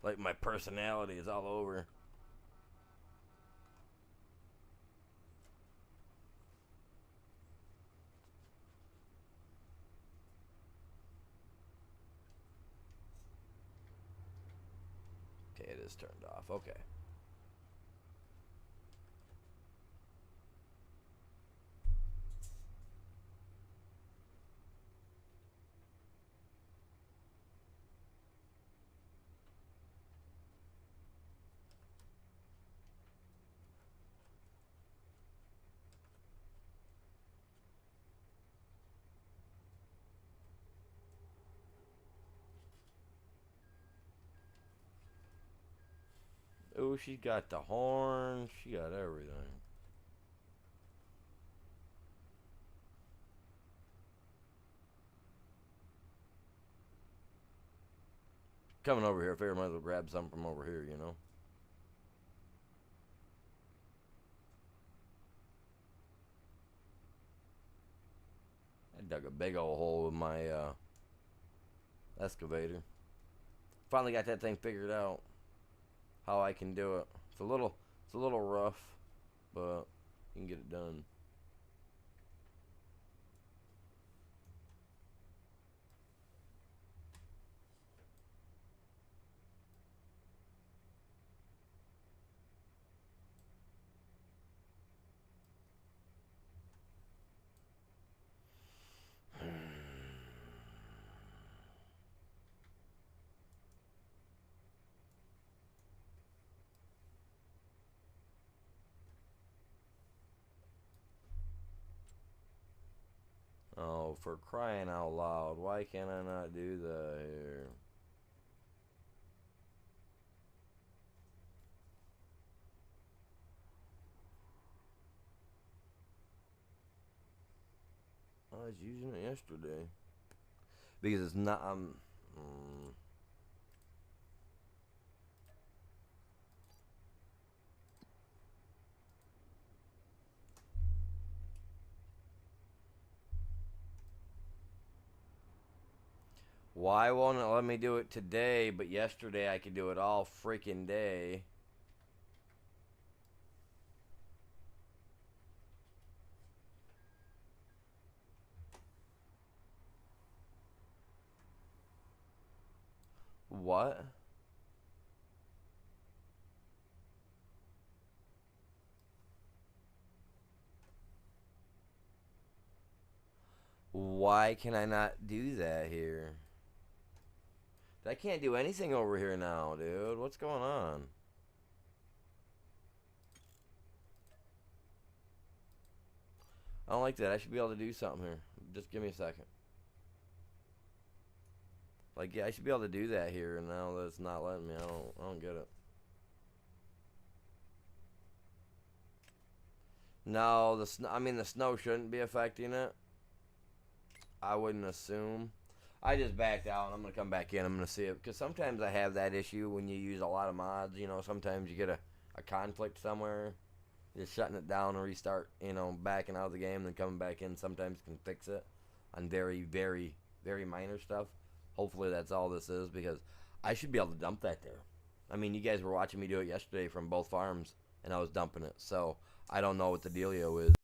Like my personality is all over. Okay, it is turned off. Okay. Oh, she got the horn. She got everything. Coming over here, I figure I might as well grab something from over here, you know? I dug a big old hole with my excavator. Finally got that thing figured out. How I can do it. It's a little rough, but you can get it done. Oh, for crying out loud, why can't I not do that here? I was using it yesterday. Because it's not, why won't it let me do it today, but yesterday I could do it all freaking day? What? Why can I not do that here? I can't do anything over here now, dude. What's going on? I don't like that. I should be able to do something here. Just give me a second. Like, yeah, I should be able to do that here, and now that's not letting me. I don't get it. No, the snow shouldn't be affecting it. I wouldn't assume. I just backed out, and I'm gonna come back in. I'm gonna see it because sometimes I have that issue when you use a lot of mods. You know, sometimes you get a conflict somewhere. Just shutting it down and restart. You know, backing out of the game, then coming back in. Sometimes can fix it on very, very, very minor stuff. Hopefully that's all this is because I should be able to dump that there. I mean, you guys were watching me do it yesterday from both farms, and I was dumping it. So I don't know what the dealio is.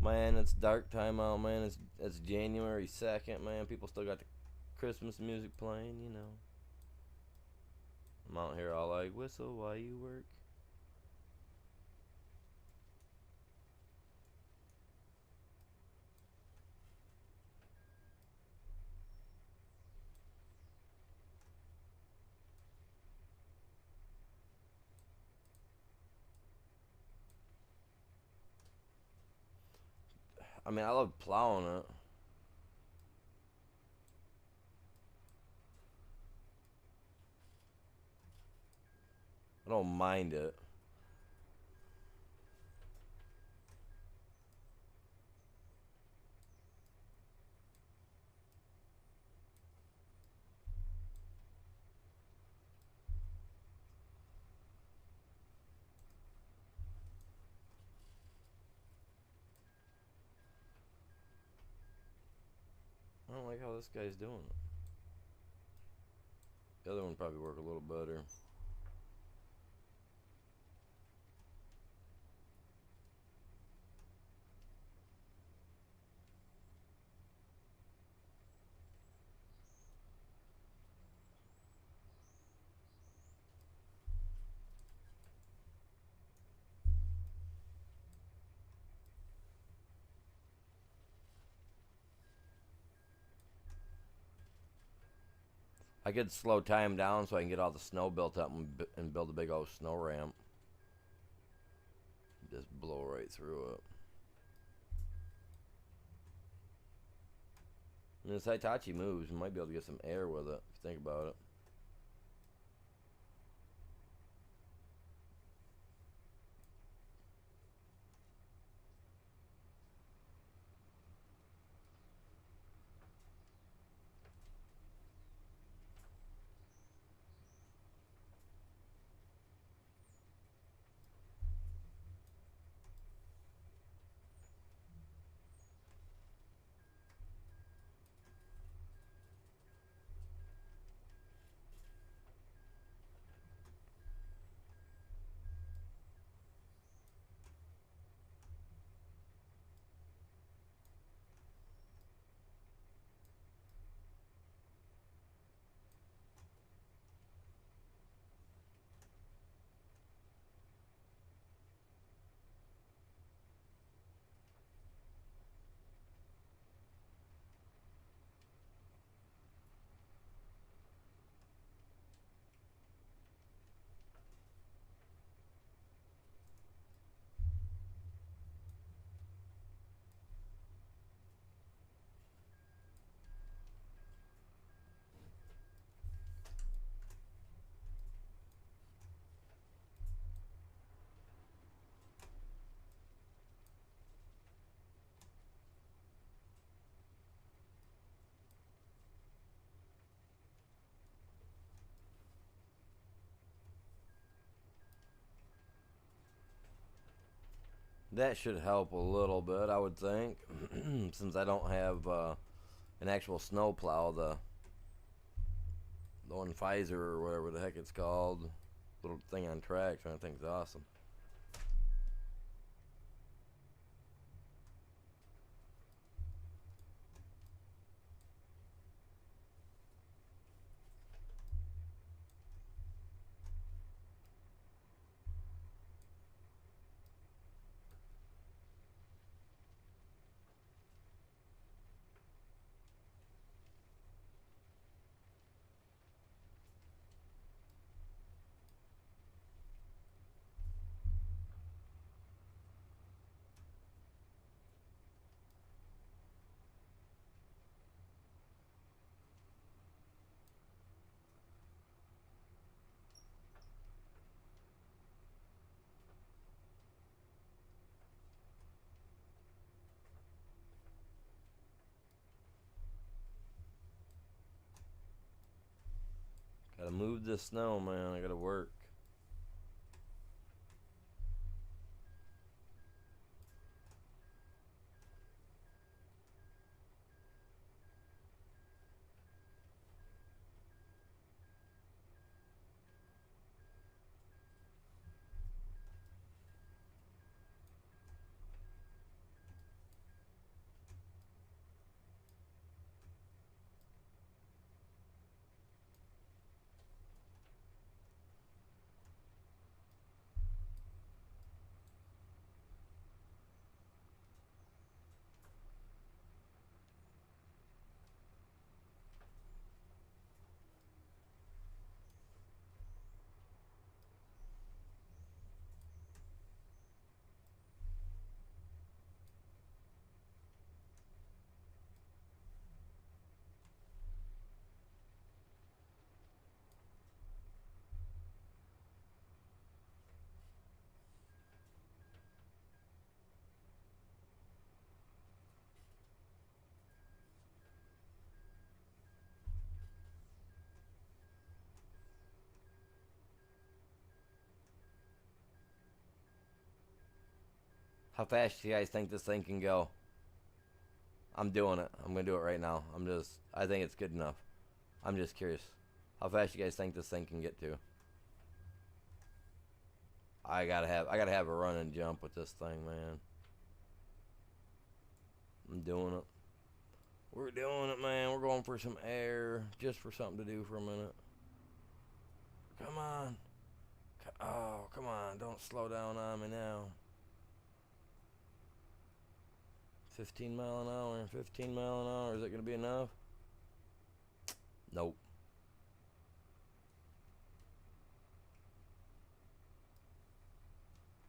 Man, it's dark time out, man. It's January 2nd, man. People still got the Christmas music playing, you know. I'm out here all like, whistle while you work. I mean, I love plowing it. I don't mind it. I don't like how this guy's doing it. The other one probably work a little better. I could slow time down so I can get all the snow built up and build a big old snow ramp. Just blow right through it. I mean, this Hitachi moves. You might be able to get some air with it, if you think about it. That should help a little bit, I would think. Since I don't have an actual snow plow, the one Pfizer or whatever the heck it's called, little thing on tracks, I think is awesome. Gotta move this snow, man. I gotta work. How fast do you guys think this thing can go? I'm doing it. I'm gonna do it right now. I think it's good enough. I'm just curious. How fast you guys think this thing can get to? I gotta have a run and jump with this thing, man. I'm doing it. We're doing it, man. We're going for some air, just for something to do for a minute. Come on. Oh, come on. Don't slow down on me now. 15 mile an hour. 15 mile an hour. Is it going to be enough? Nope.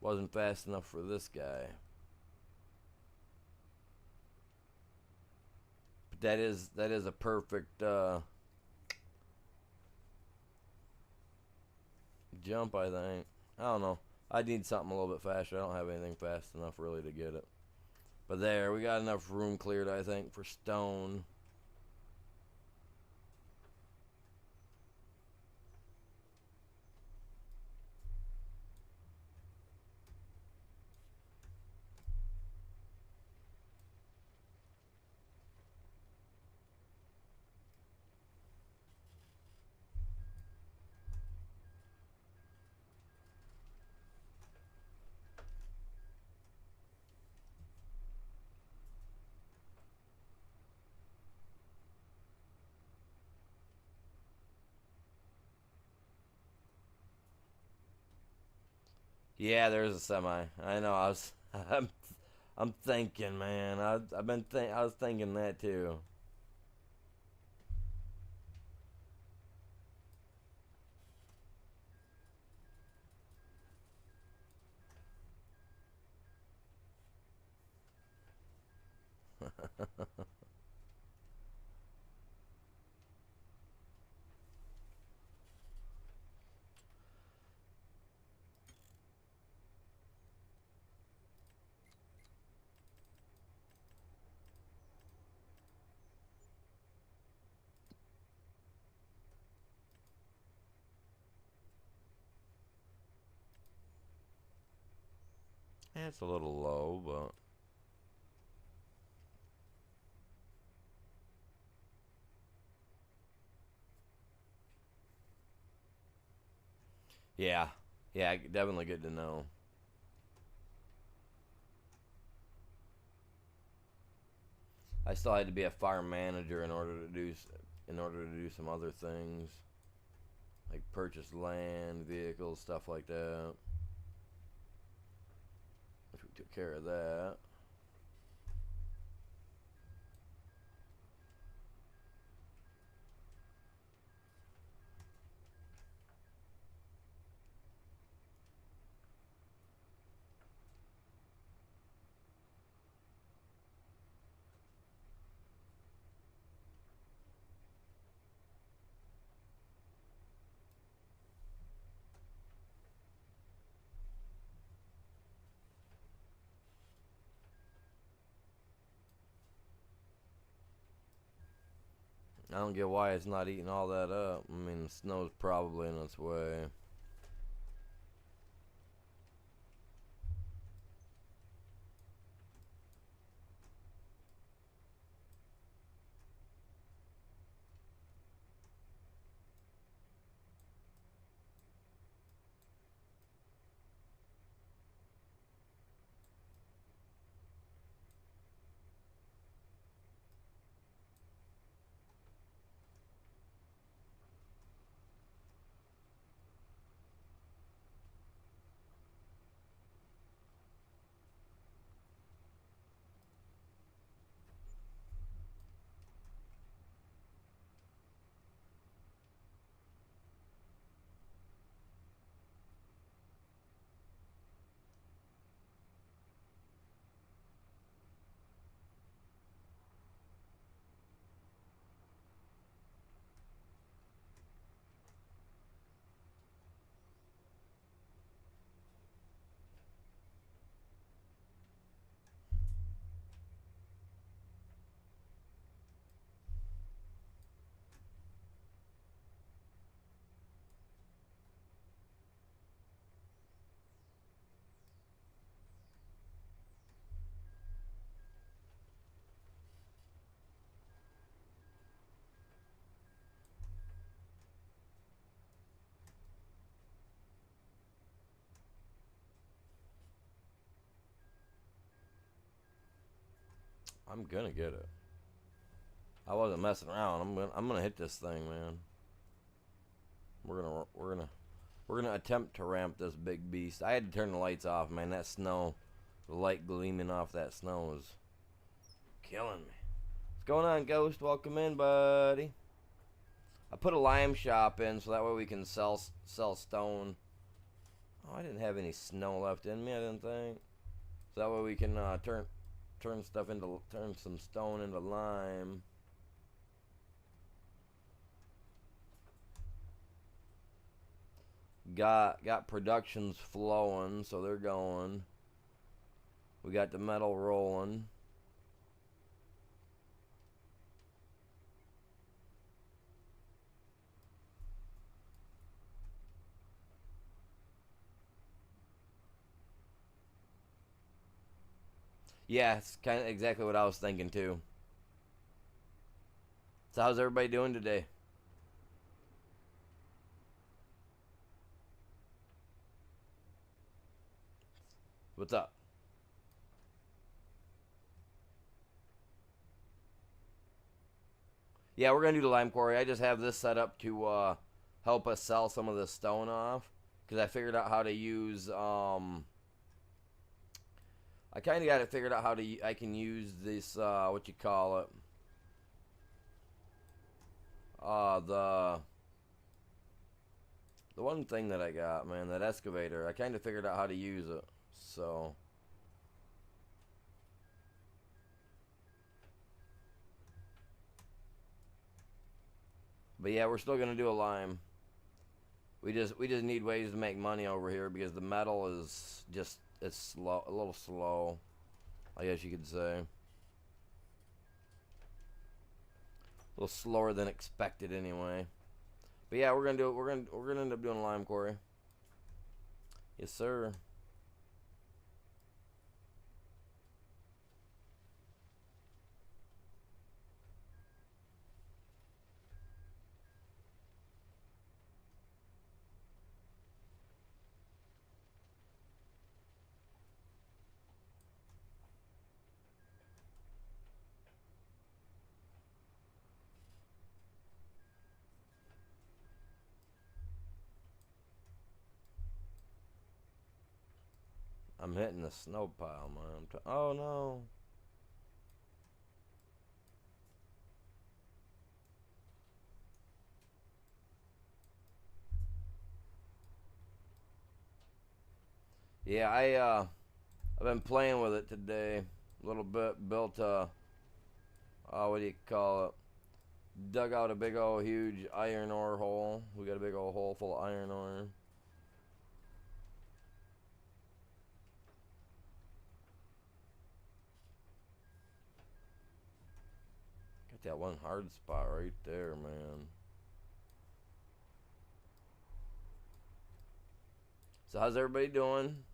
Wasn't fast enough for this guy. But that is a perfect jump, I think. I don't know. I need something a little bit faster. I don't have anything fast enough really to get it. But there, we got enough room cleared, I think, for stone. Yeah, there's a semi. I know. I'm, I'm thinking, man. I was thinking that too. Yeah, it's a little low, but yeah, yeah, definitely good to know. I still had to be a farm manager in order to do some other things, like purchase land, vehicles, stuff like that. Which we took care of that. I don't get why it's not eating all that up. I mean, the snow's probably in its way. I'm gonna get it. I wasn't messing around. I'm gonna hit this thing, man. We're gonna attempt to ramp this big beast. I had to turn the lights off, man. That snow, the light gleaming off that snow was killing me. What's going on, Ghost? Welcome in, buddy. I put a lime shop in so that way we can sell stone. Oh, I didn't have any snow left in me, I didn't think. So that way we can turn some stone into lime. Got productions flowing, so they're going. We got the metal rolling. Yeah, it's kind of exactly what I was thinking too. So how's everybody doing today? What's up? Yeah, we're gonna do the lime quarry. I just have this set up to help us sell some of the stone off because I figured out how to use I kind of got it figured out how to I can use this what you call it the one thing that I got, man, that excavator. I kind of figured out how to use it. So but yeah, we're still gonna do a lime. We just need ways to make money over here because the metal is just it's slow, a little slow, I guess you could say. A little slower than expected anyway. But yeah, we're gonna do it. We're gonna end up doing a lime quarry. Yes, sir. I'm hitting the snow pile, man. Oh no. Yeah, I've been playing with it today a little bit. Built what do you call it? Dug out a big old huge iron ore hole. We got a big old hole full of iron ore. Got that one hard spot right there, man. So how's everybody doing?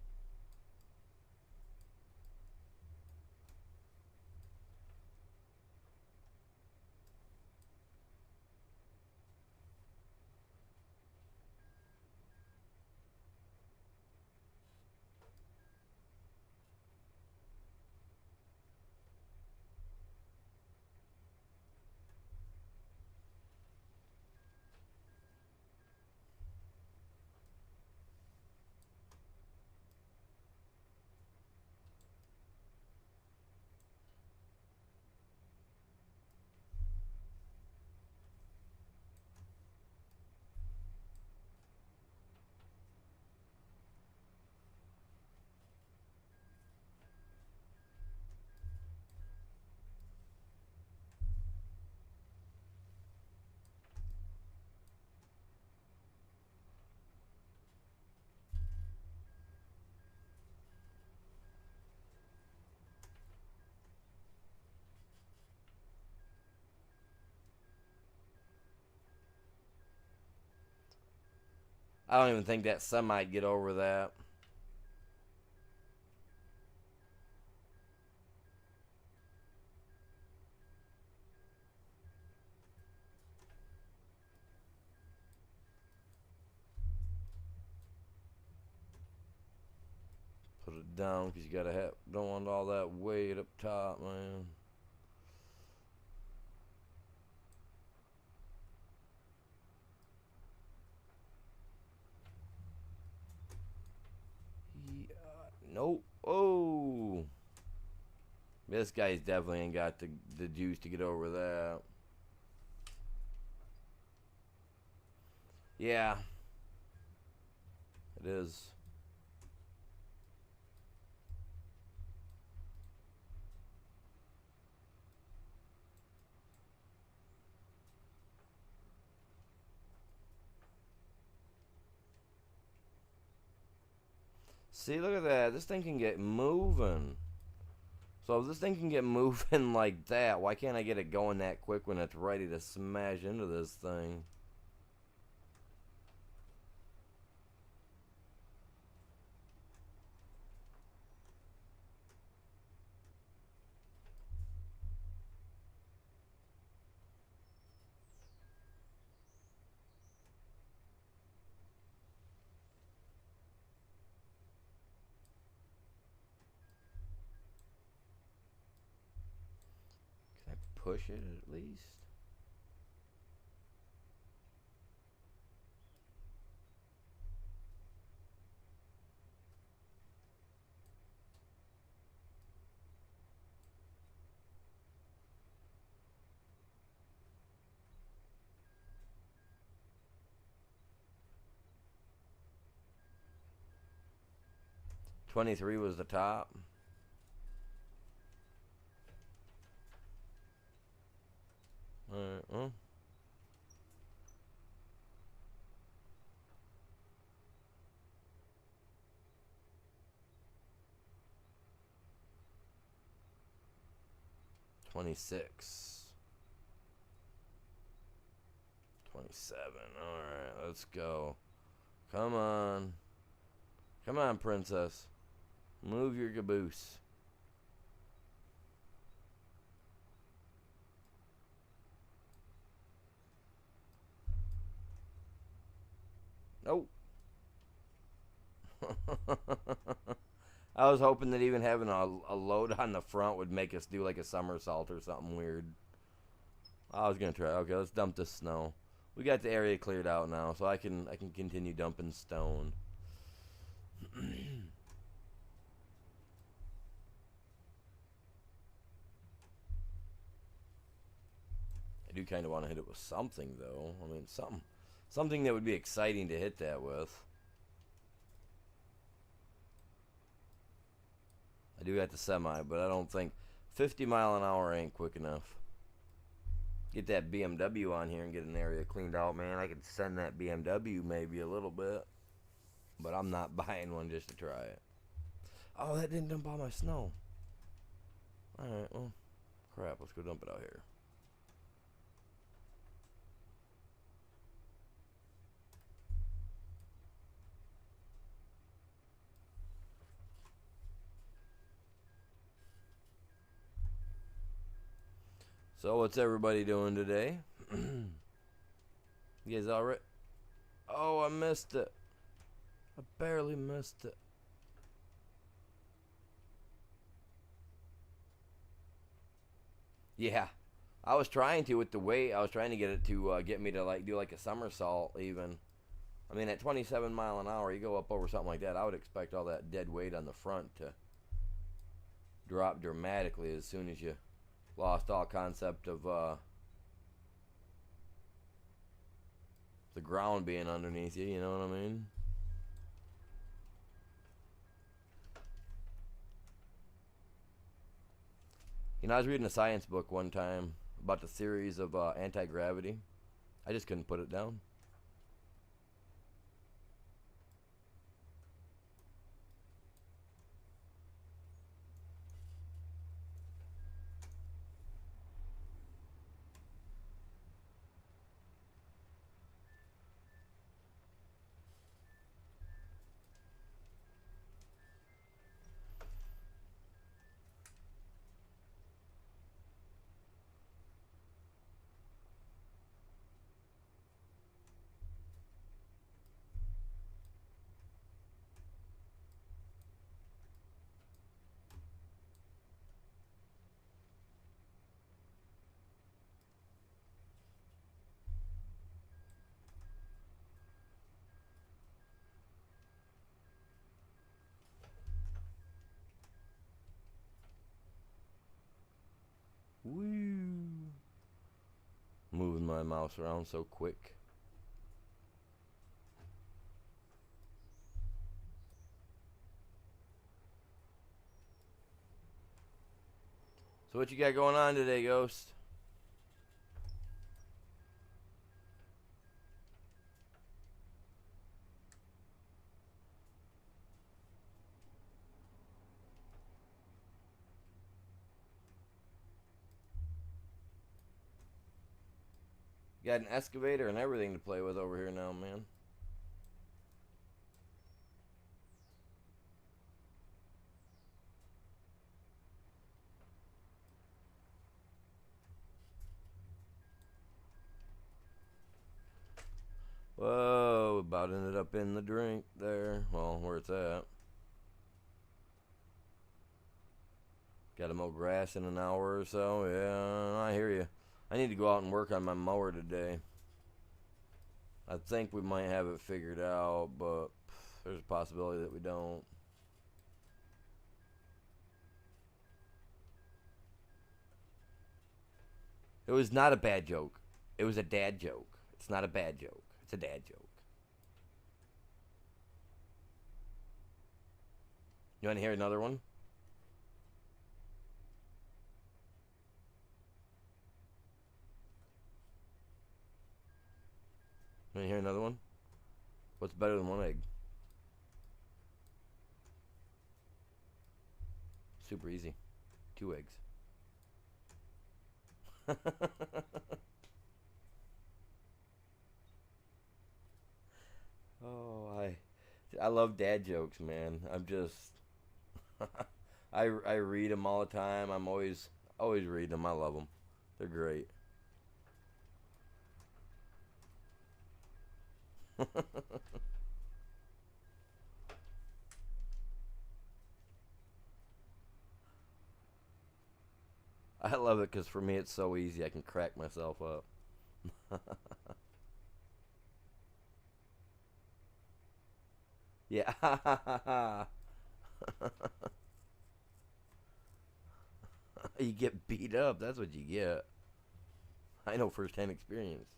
I don't even think that semi'd get over that. Put it down because you gotta have, don't want all that weight up top, man. Nope. Oh. This guy's definitely ain't got the juice to get over that. Yeah. It is. See, look at that. This thing can get moving. So if this thing can get moving like that, why can't I get it going that quick when it's ready to smash into this thing? Can I push it at least? $23 was the top. Alright, well. $26. $27. Alright, let's go. Come on. Come on, princess. Move your caboose. Nope. I was hoping that even having a load on the front would make us do like a somersault or something weird. I was gonna try. Okay, let's dump this snow. We got the area cleared out now, so I can continue dumping stone. I do kind of want to hit it with something, though. I mean, something that would be exciting to hit that with. I do got the semi, but I don't think 50 mile an hour ain't quick enough. Get that BMW on here and get an area cleaned out, man. I could send that BMW maybe a little bit, but I'm not buying one just to try it. Oh, that didn't dump all my snow. Alright, well, crap. Let's go dump it out here. So, what's everybody doing today? You guys alright? Oh, I missed it. I barely missed it. Yeah. I was trying to with the weight. I was trying to get it to get me to like do like a somersault even. I mean, at 27 mile an hour, you go up over something like that. I would expect all that dead weight on the front to drop dramatically as soon as you lost all concept of the ground being underneath you. You know what I mean? You know, I was reading a science book one time about the theories of anti-gravity. I just couldn't put it down. my mouse around so quick. So what you got going on today, Ghost? Got an excavator and everything to play with over here now, man. Whoa, about ended up in the drink there. Well, where it's at. Got to mow grass in an hour or so. Yeah, I hear you. I need to go out and work on my mower today. I think we might have it figured out, but there's a possibility that we don't. It was not a bad joke. It was a dad joke. It's not a bad joke. It's a dad joke. You want to hear another one? You want to hear another one? What's better than one egg? Super easy. 2 eggs. Oh, I love dad jokes, man. I'm just I read them all the time. I'm always reading them. I love them. They're great. I love it because for me it's so easy. I can crack myself up. Yeah. You get beat up. That's what you get. I know firsthand experience.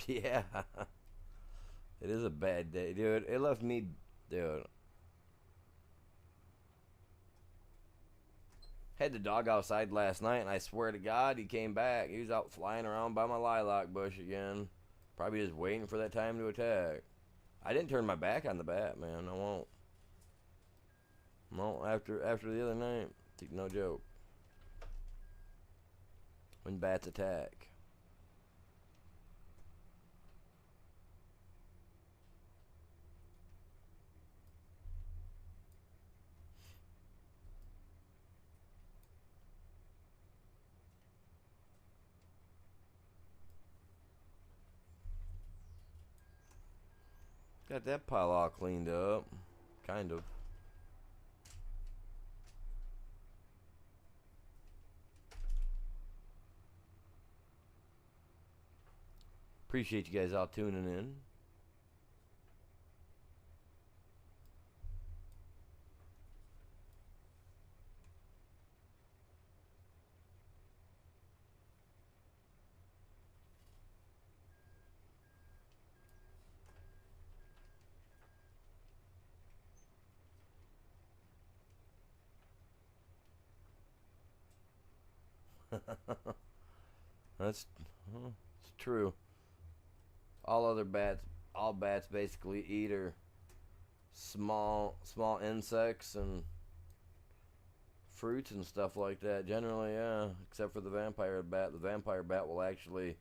Yeah. It is a bad day, dude. It left me, dude. Had the dog outside last night, and I swear to God, he came back. He was out flying around by my lilac bush again. Probably just waiting for that time to attack. I didn't turn my back on the bat, man. I won't. No, after the other night, no joke. When bats attack. Got that pile all cleaned up. Kind of. Appreciate you guys all tuning in. That's it's true. All bats basically eat are small insects and fruits and stuff like that. Generally, yeah, except for the vampire bat. The vampire bat will actually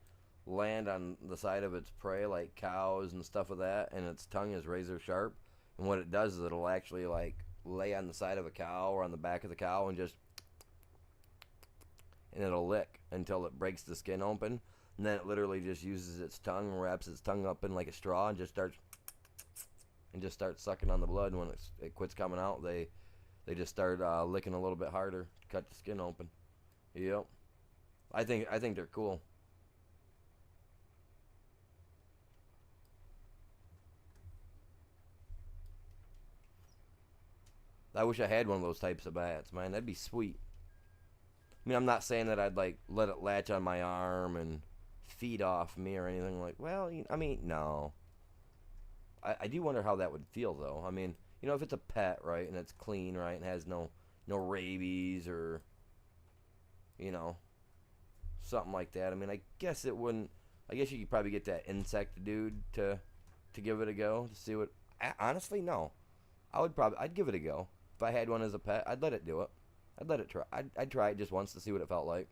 land on the side of its prey, like cows and stuff of that, and its tongue is razor sharp. And what it does is it'll actually like lay on the side of a cow or on the back of the cow and it'll lick until it breaks the skin open. And then it literally just uses its tongue, wraps its tongue up in like a straw, and just starts sucking on the blood. And when it quits coming out, they just start licking a little bit harder, cut the skin open. Yep. I think they're cool. I wish I had one of those types of bats, man. That'd be sweet. I mean, I'm not saying that I'd like let it latch on my arm and feed off me or anything like. Well, I mean, no. I do wonder how that would feel though. I mean, if it's a pet, right, and it's clean, right, and has no rabies or you know something like that. I mean, I guess it wouldn't. I guess you could probably get that insect dude to give it a go to see what. Honestly, no. I'd give it a go if I had one as a pet. I'd let it do it. I'd let it try. I'd try it just once to see what it felt like.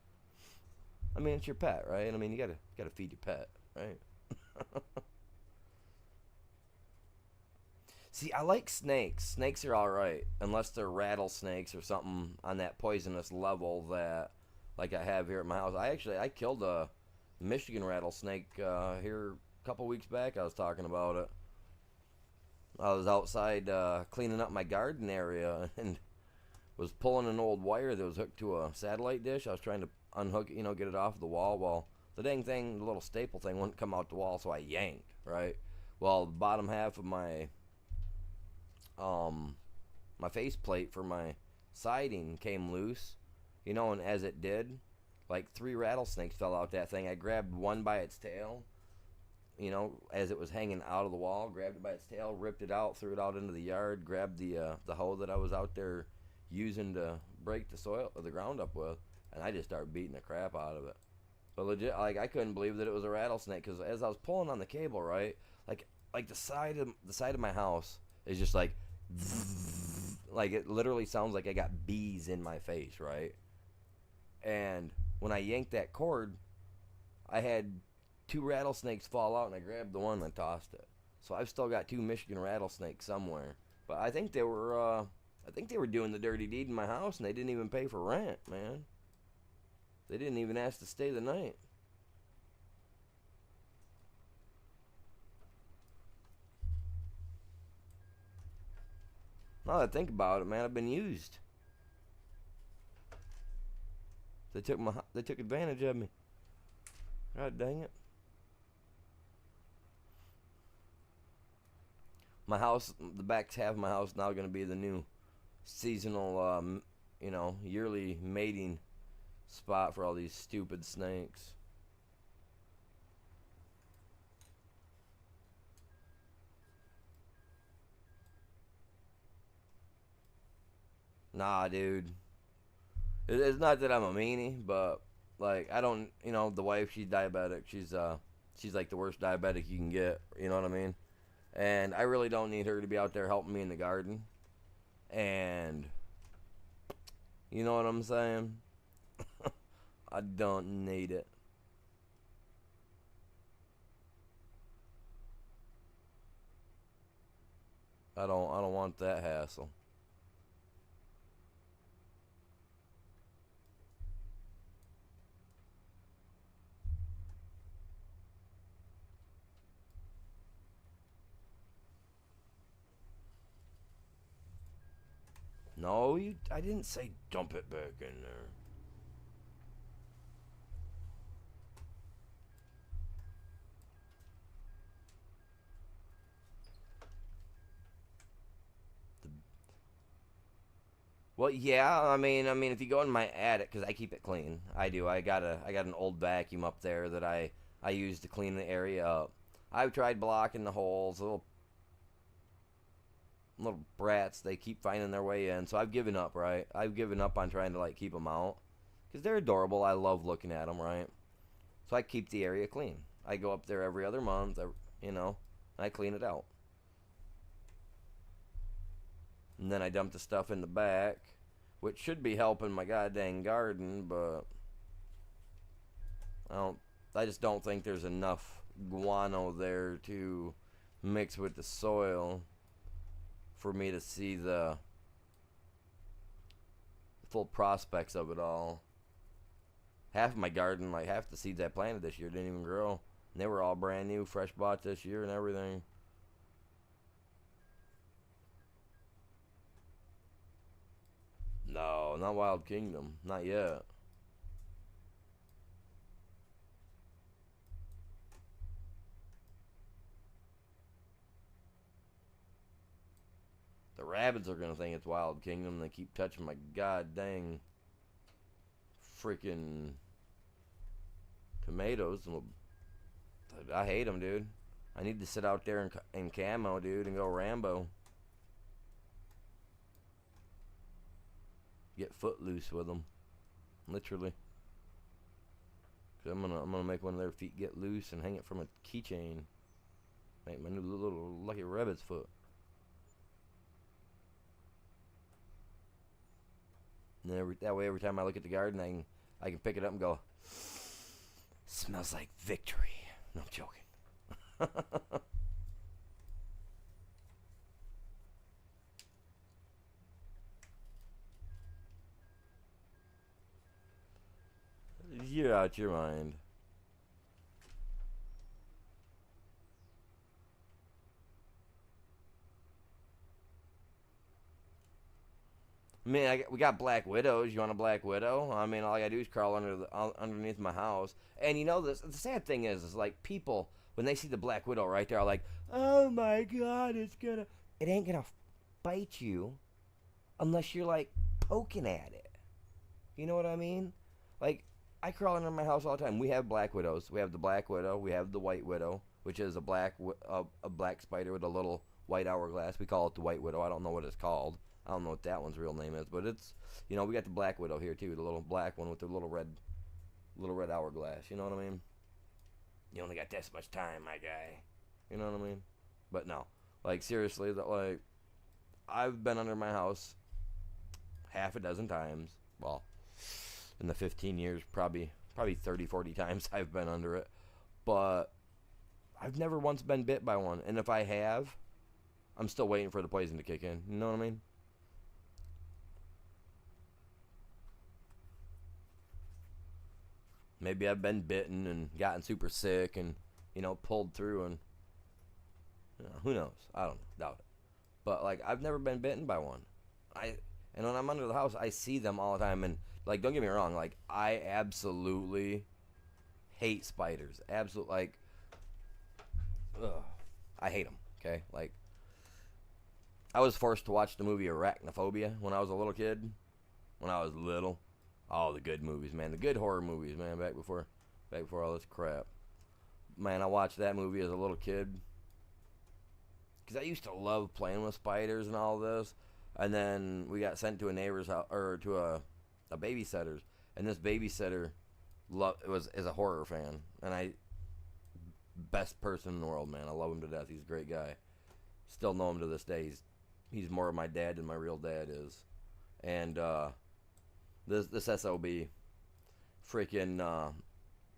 I mean, it's your pet, right? I mean, you gotta feed your pet, right? See, I like snakes. Snakes are all right, unless they're rattlesnakes or something on that poisonous level that, like I have here at my house. I killed a Michigan rattlesnake here a couple weeks back. I was talking about it. I was outside cleaning up my garden area and was pulling an old wire that was hooked to a satellite dish. I was trying to unhook it, get it off the wall. Well, the dang thing, the little staple thing, wouldn't come out the wall, so I yanked, right? Well, the bottom half of my faceplate for my siding came loose, and as it did, like 3 rattlesnakes fell out that thing. I grabbed one by its tail, as it was hanging out of the wall, grabbed it by its tail, ripped it out, threw it out into the yard, grabbed the hoe that I was out there using to break the soil or the ground up with, and I just started beating the crap out of it. But legit, like I couldn't believe that it was a rattlesnake because as I was pulling on the cable, right, like the side of my house is just like, like it literally sounds like I got bees in my face, right? And when I yanked that cord, I had 2 rattlesnakes fall out, and I grabbed the one and tossed it. So I've still got 2 Michigan rattlesnakes somewhere. But I think they were doing the dirty deed in my house, and they didn't even pay for rent, man. They didn't even ask to stay the night. Now that I think about it, man, I've been used. They took advantage of me. God dang it. My house, the back half of my house, now going to be the new seasonal, yearly mating spot for all these stupid snakes. Nah, dude. It's not that I'm a meanie, but like I don't, the wife, she's diabetic. She's like the worst diabetic you can get. You know what I mean? And I really don't need her to be out there helping me in the garden. And you know what I'm saying? I don't need it. I don't want that hassle. No, I didn't say dump it back in there. The, well, yeah, I mean, if you go in my attic, because I keep it clean, I do. I got an old vacuum up there that I use to clean the area up. I've tried blocking the holes, little brats. They keep finding their way in, so I've given up. Right, I've given up on trying to like keep them out, because they're adorable. I love looking at them. Right, so I keep the area clean. I go up there every other month. You know, I clean it out, and then I dump the stuff in the back, which should be helping my goddamn garden, but I don't. I just don't think there's enough guano there to mix with the soil for me to see the full prospects of it all half of my garden, like half the seeds I planted this year didn't even grow. And they were all brand new, fresh bought this year and everything. No, not Wild Kingdom. Not yet. The rabbits are gonna think it's Wild Kingdom. They keep touching my god dang freaking tomatoes. I hate them, dude. I need to sit out there in camo, dude, and go Rambo. Get footloose with them, literally. Cause I'm gonna make one of their feet get loose and hang it from a keychain. Make my new little lucky rabbit's foot. And that way, every time I look at the garden, I can pick it up and go, smells like victory. No, I'm joking. You're out your mind. I mean, we got Black Widows. You want a Black Widow? I mean, all I gotta do is crawl underneath my house. And you know, the sad thing is like people, when they see the Black Widow right there, are like, oh my god, it ain't gonna bite you unless you're like poking at it. You know what I mean? Like, I crawl under my house all the time. We have Black Widows. We have the Black Widow. We have the White Widow, which is a black spider with a little white hourglass. We call it the White Widow. I don't know what it's called. I don't know what that one's real name is, but it's, you know, we got the Black Widow here too, the little black one with the little red hourglass. You know what I mean? You only got this much time, my guy. You know what I mean? But no, like seriously, like I've been under my house half a dozen times. Well, in the 15 years, probably 30, 40 times I've been under it, but I've never once been bit by one. And if I have, I'm still waiting for the poison to kick in. You know what I mean? Maybe I've been bitten and gotten super sick and, you know, pulled through and, you know, who knows? I don't know. Doubt it. But, like, I've never been bitten by one. And when I'm under the house, I see them all the time. And, like, don't get me wrong. Like, I absolutely hate spiders. Absolutely, like, ugh. I hate them, okay? Like, I was forced to watch the movie Arachnophobia when I was a little kid. When I was little. Oh, the good movies, man. The good horror movies, man, back before all this crap. Man, I watched that movie as a little kid. Because I used to love playing with spiders and all this. And then we got sent to a neighbor's house, or to a babysitter's. And this babysitter is a horror fan. And best person in the world, man. I love him to death. He's a great guy. Still know him to this day. He's more of my dad than my real dad is. And, this SOB freaking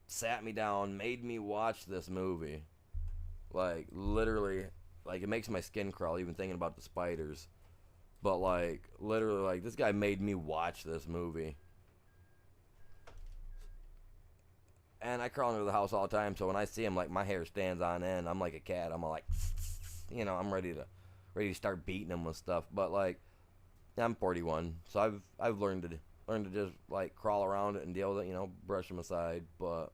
sat me down, made me watch this movie. Like, literally, like, it makes my skin crawl even thinking about the spiders. But, like, literally, like, this guy made me watch this movie. And I crawl into the house all the time, so when I see him, like, my hair stands on end. I'm like a cat. I'm all like, you know, I'm ready to start beating him with stuff. But, like, I'm 41, so I've learned to just, like, crawl around it and deal with it, you know, brush them aside, but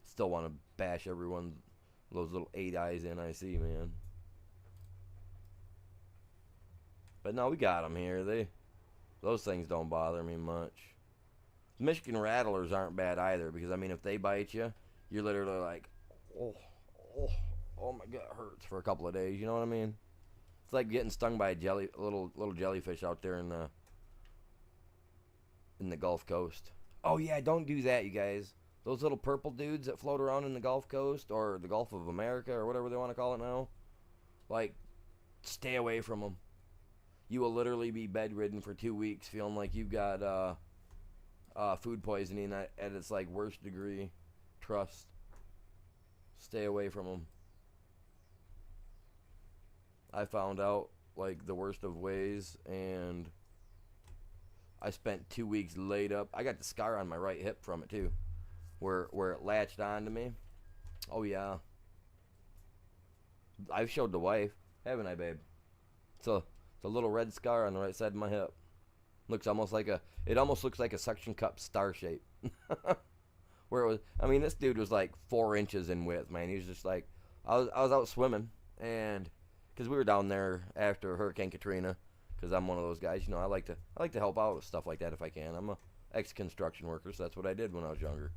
still want to bash everyone's, those little 8 eyes in I see, man. But no, we got them here. Those things don't bother me much. Michigan rattlers aren't bad either, because, I mean, if they bite you, you're literally like, oh my God, it hurts for a couple of days, you know what I mean? It's like getting stung by a little jellyfish out there in the Gulf Coast. Oh yeah, don't do that, you guys. Those little purple dudes that float around in the Gulf Coast or the Gulf of America or whatever they want to call it now. Like, stay away from them. You will literally be bedridden for 2 weeks feeling like you've got food poisoning at its, like, worst degree. Trust. Stay away from them. I found out, like, the worst of ways, and I spent 2 weeks laid up. I got the scar on my right hip from it too, where it latched onto me. Oh yeah, I've showed the wife, haven't I, babe? It's a little red scar on the right side of my hip. Looks almost like a. It almost looks like a suction cup star shape. Where it was. I mean, this dude was like 4 inches in width, man. He was just like. I was out swimming, and because we were down there after Hurricane Katrina, because I'm one of those guys. You know, I like to help out with stuff like that if I can. I'm a ex construction worker, so that's what I did when I was younger.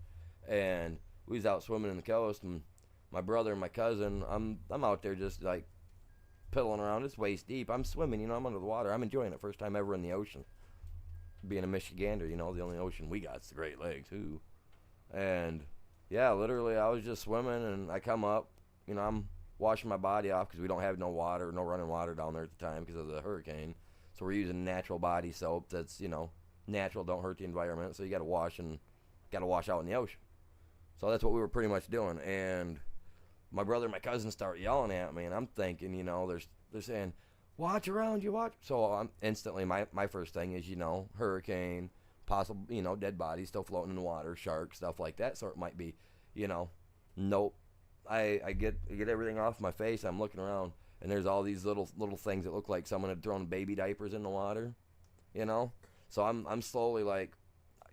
And we was out swimming in the coast, and my brother and my cousin. I'm out there just like piddling around. It's waist deep. I'm swimming. You know, I'm under the water. I'm enjoying it. First time ever in the ocean. Being a Michigander, you know, the only ocean we got is the Great Lakes. Ooh. And yeah, literally, I was just swimming, and I come up. You know, I'm washing my body off because we don't have no water, no running water down there at the time because of the hurricane. So we're using natural body soap that's, you know, natural, don't hurt the environment. So you got to wash out in the ocean. So that's what we were pretty much doing. And my brother and my cousin start yelling at me, and I'm thinking, you know, they're saying, "Watch around you, watch." So I'm instantly my first thing is, you know, hurricane, possible, you know, dead bodies still floating in the water, sharks, stuff like that. So it might be, you know, nope. I get everything off my face. I'm looking around, and there's all these little things that look like someone had thrown baby diapers in the water, you know. So I'm slowly like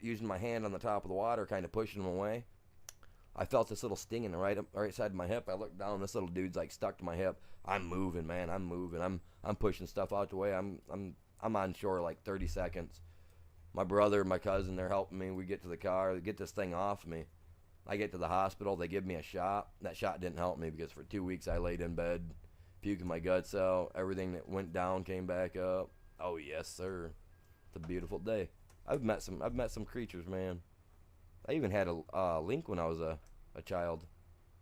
using my hand on the top of the water, kind of pushing them away. I felt this little sting in the right side of my hip. I looked down. This little dude's like stuck to my hip. I'm moving, man. I'm moving. I'm pushing stuff out the way. I'm on shore like 30 seconds. My brother, my cousin, they're helping me. We get to the car. They get this thing off me. I get to the hospital. They give me a shot. That shot didn't help me because for 2 weeks I laid in bed, puking my guts out. Everything that went down came back up. Oh yes, sir. It's a beautiful day. I've met some creatures, man. I even had a link when I was a child,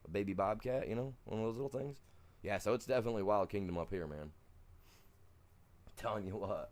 a baby bobcat. You know, one of those little things. Yeah, so it's definitely Wild Kingdom up here, man. I'm telling you what.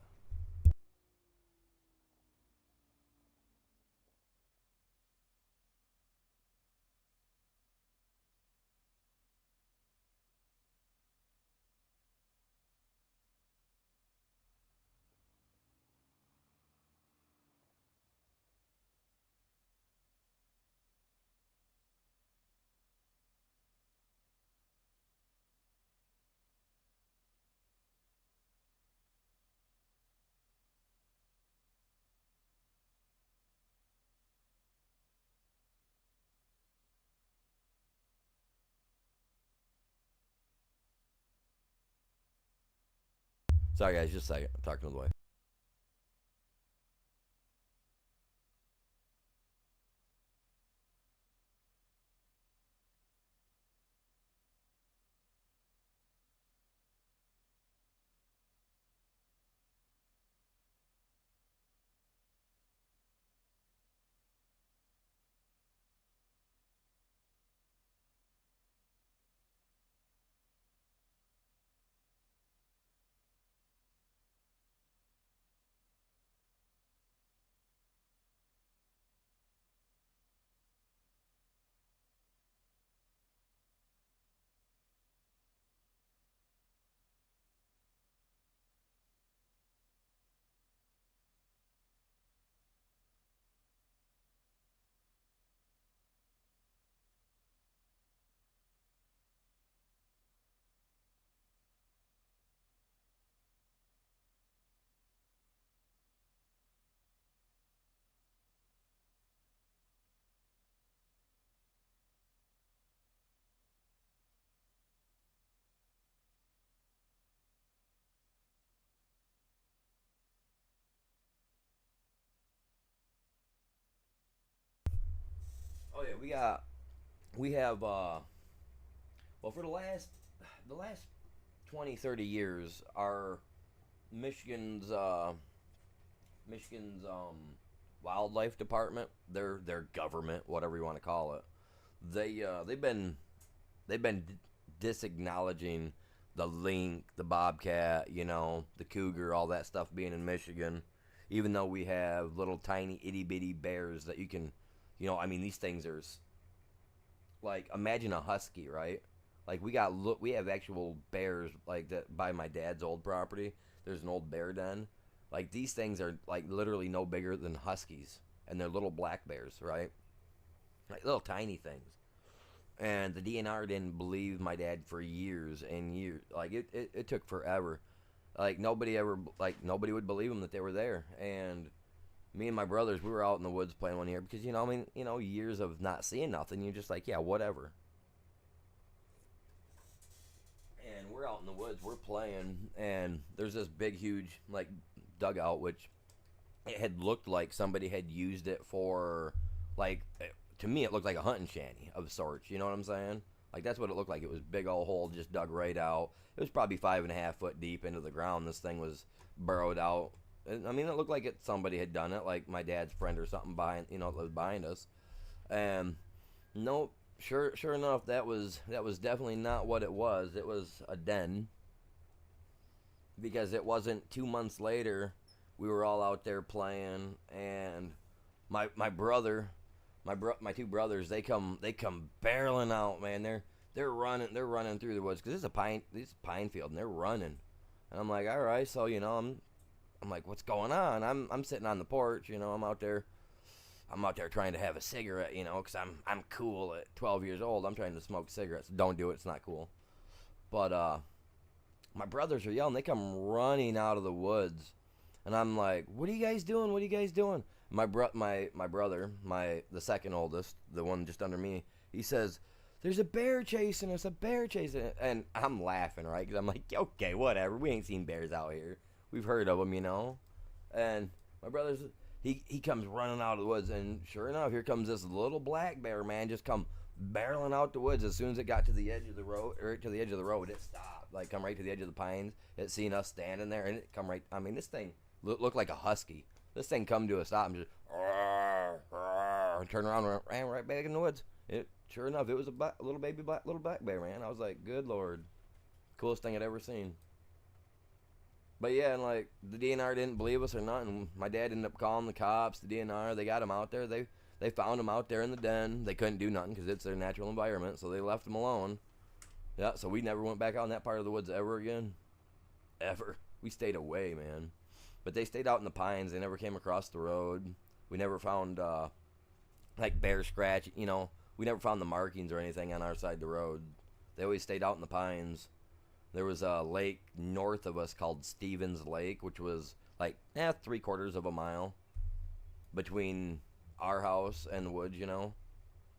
Sorry, guys, just a second. I'm talking to the wife. Oh yeah, we have well, for the last 20, 30 years, our Michigan's uh Michigan's wildlife department, their government, whatever you want to call it, they've been disacknowledging the link, the bobcat, you know, the cougar, all that stuff being in Michigan, even though we have little tiny itty bitty bears that you can, you know, I mean, these things are like, imagine a husky, right? Like we have actual bears like that by my dad's old property. There's an old bear den. Like these things are like literally no bigger than huskies, and they're little black bears, right? Like little tiny things. And the DNR didn't believe my dad for years and years. Like it took forever. Like nobody would believe them that they were there. And me and my brothers, we were out in the woods playing one year because years of not seeing nothing. You're just like, yeah, whatever. And we're out in the woods, we're playing, and there's this big, huge like dugout, which it had looked like somebody had used it for, like, to me, it looked like a hunting shanty of sorts. You know what I'm saying? Like that's what it looked like. It was big old hole just dug right out. It was probably 5.5 foot deep into the ground. This thing was burrowed out. I mean, it looked like somebody had done it, like my dad's friend or something that was behind us. And nope, sure enough, that was definitely not what it was. It was a den, because it wasn't 2 months later. We were all out there playing, and my brother, my two brothers, they come barreling out, man. They're running through the woods because this is a pine field, and they're running. And I'm like, all right, so I'm like, what's going on? I'm sitting on the porch, I'm out there trying to have a cigarette, because I'm cool at 12 years old. I'm trying to smoke cigarettes. Don't do it. It's not cool. But my brothers are yelling. They come running out of the woods, and I'm like, "What are you guys doing? What are you guys doing?" My brother, the second oldest, the one just under me, he says, "There's a bear chasing us. A bear chasing us." And I'm laughing, right? Because I'm like, "Okay, whatever. We ain't seen bears out here. We've heard of them. And my brother's he comes running out of the woods, and sure enough, here comes this little black bear, man, just come barreling out the woods. As soon as it got to the edge of the road, it stopped. Like, come right to the edge of the pines. It seen us standing there, and it come right. I mean, this thing looked like a husky. This thing come to a stop and just and turn around and ran right back in the woods. Sure enough, it was a little black bear, man. I was like, good lord, coolest thing I'd ever seen. But yeah, and like the DNR didn't believe us or nothing. My dad ended up calling the cops, the DNR. They got him out there. They found him out there in the den. They couldn't do nothing because it's their natural environment, so they left him alone. Yeah, so we never went back out in that part of the woods ever again. Ever. We stayed away, man. But they stayed out in the pines. They never came across the road. We never found like bear scratch. We never found the markings or anything on our side of the road. They always stayed out in the pines. There was a lake north of us called Stevens Lake, which was like 3/4 of a mile between our house and the woods.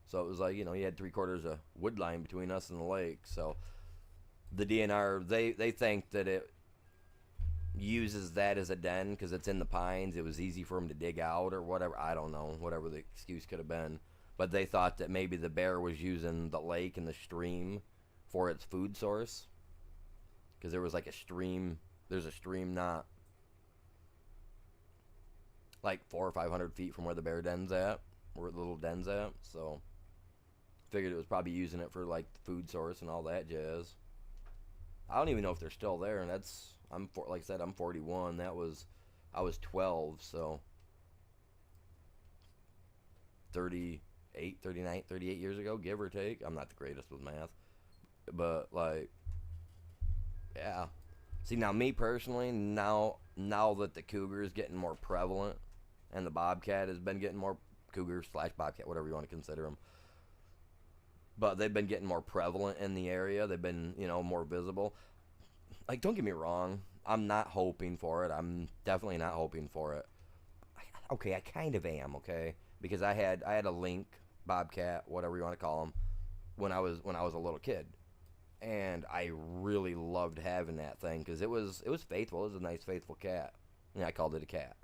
So it was like, you had 3/4 of wood line between us and the lake. So the DNR, they think that it uses that as a den because it's in the pines. It was easy for them to dig out or whatever. I don't know, whatever the excuse could have been. But they thought that maybe the bear was using the lake and the stream for its food source. Because there was like a stream. There's a stream not like 400 or 500 feet from where the bear den's at, where the little den's at. So figured it was probably using it for like the food source and all that jazz. I don't even know if they're still there, and like I said, I'm 41. I was 12, so 38, 39, 38 years ago, give or take. I'm not the greatest with math, but like, yeah. See, now me personally, now that the cougar is getting more prevalent, and the bobcat has been getting more cougar slash bobcat, whatever you want to consider them. But they've been getting more prevalent in the area. They've been, more visible. Like, don't get me wrong. I'm not hoping for it. I'm definitely not hoping for it. Okay, I kind of am, okay? Because I had a link, bobcat, whatever you want to call them, when I was a little kid. And I really loved having that thing because it was faithful. It was a nice, faithful cat. And I called it a cat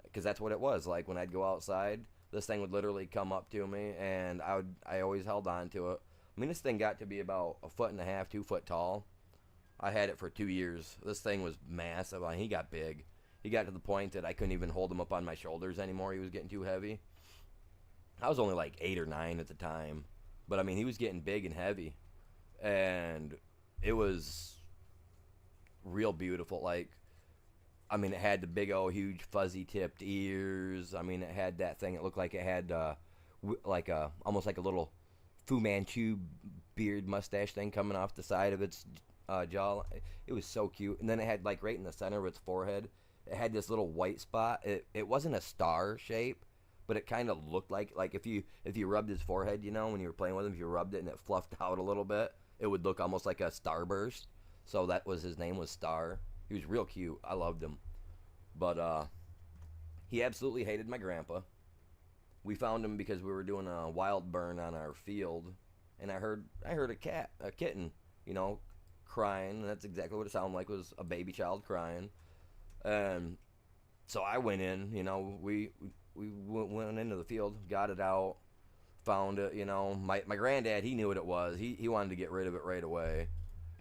because that's what it was. Like, when I'd go outside, this thing would literally come up to me, and I always held on to it. I mean, this thing got to be about 1.5 feet, 2 foot tall. I had it for 2 years. This thing was massive. I mean, he got big. He got to the point that I couldn't even hold him up on my shoulders anymore. He was getting too heavy. I was only like 8 or 9 at the time, but I mean, he was getting big and heavy, and it was real beautiful. Like, I mean, it had the big old huge fuzzy tipped ears. I mean, it had that thing. It looked like it had almost like a little Fu Manchu beard mustache thing coming off the side of its jaw. It was so cute. And then it had, like, right in the center of its forehead, It had this little white spot. It wasn't a star shape, but it kind of looked like if you rubbed his forehead, you know, when you were playing with him, if you rubbed it and it fluffed out a little bit, it would look almost like a starburst. So that was his name was Star. He was real cute. I loved him, but he absolutely hated my grandpa. We found him because we were doing a wild burn on our field, and I heard a kitten, you know, crying. And that's exactly what it sounded like, was a baby child crying. And so I went in, you know, we went into the field, got it out, found it, you know. My granddad, he knew what it was. He wanted to get rid of it right away.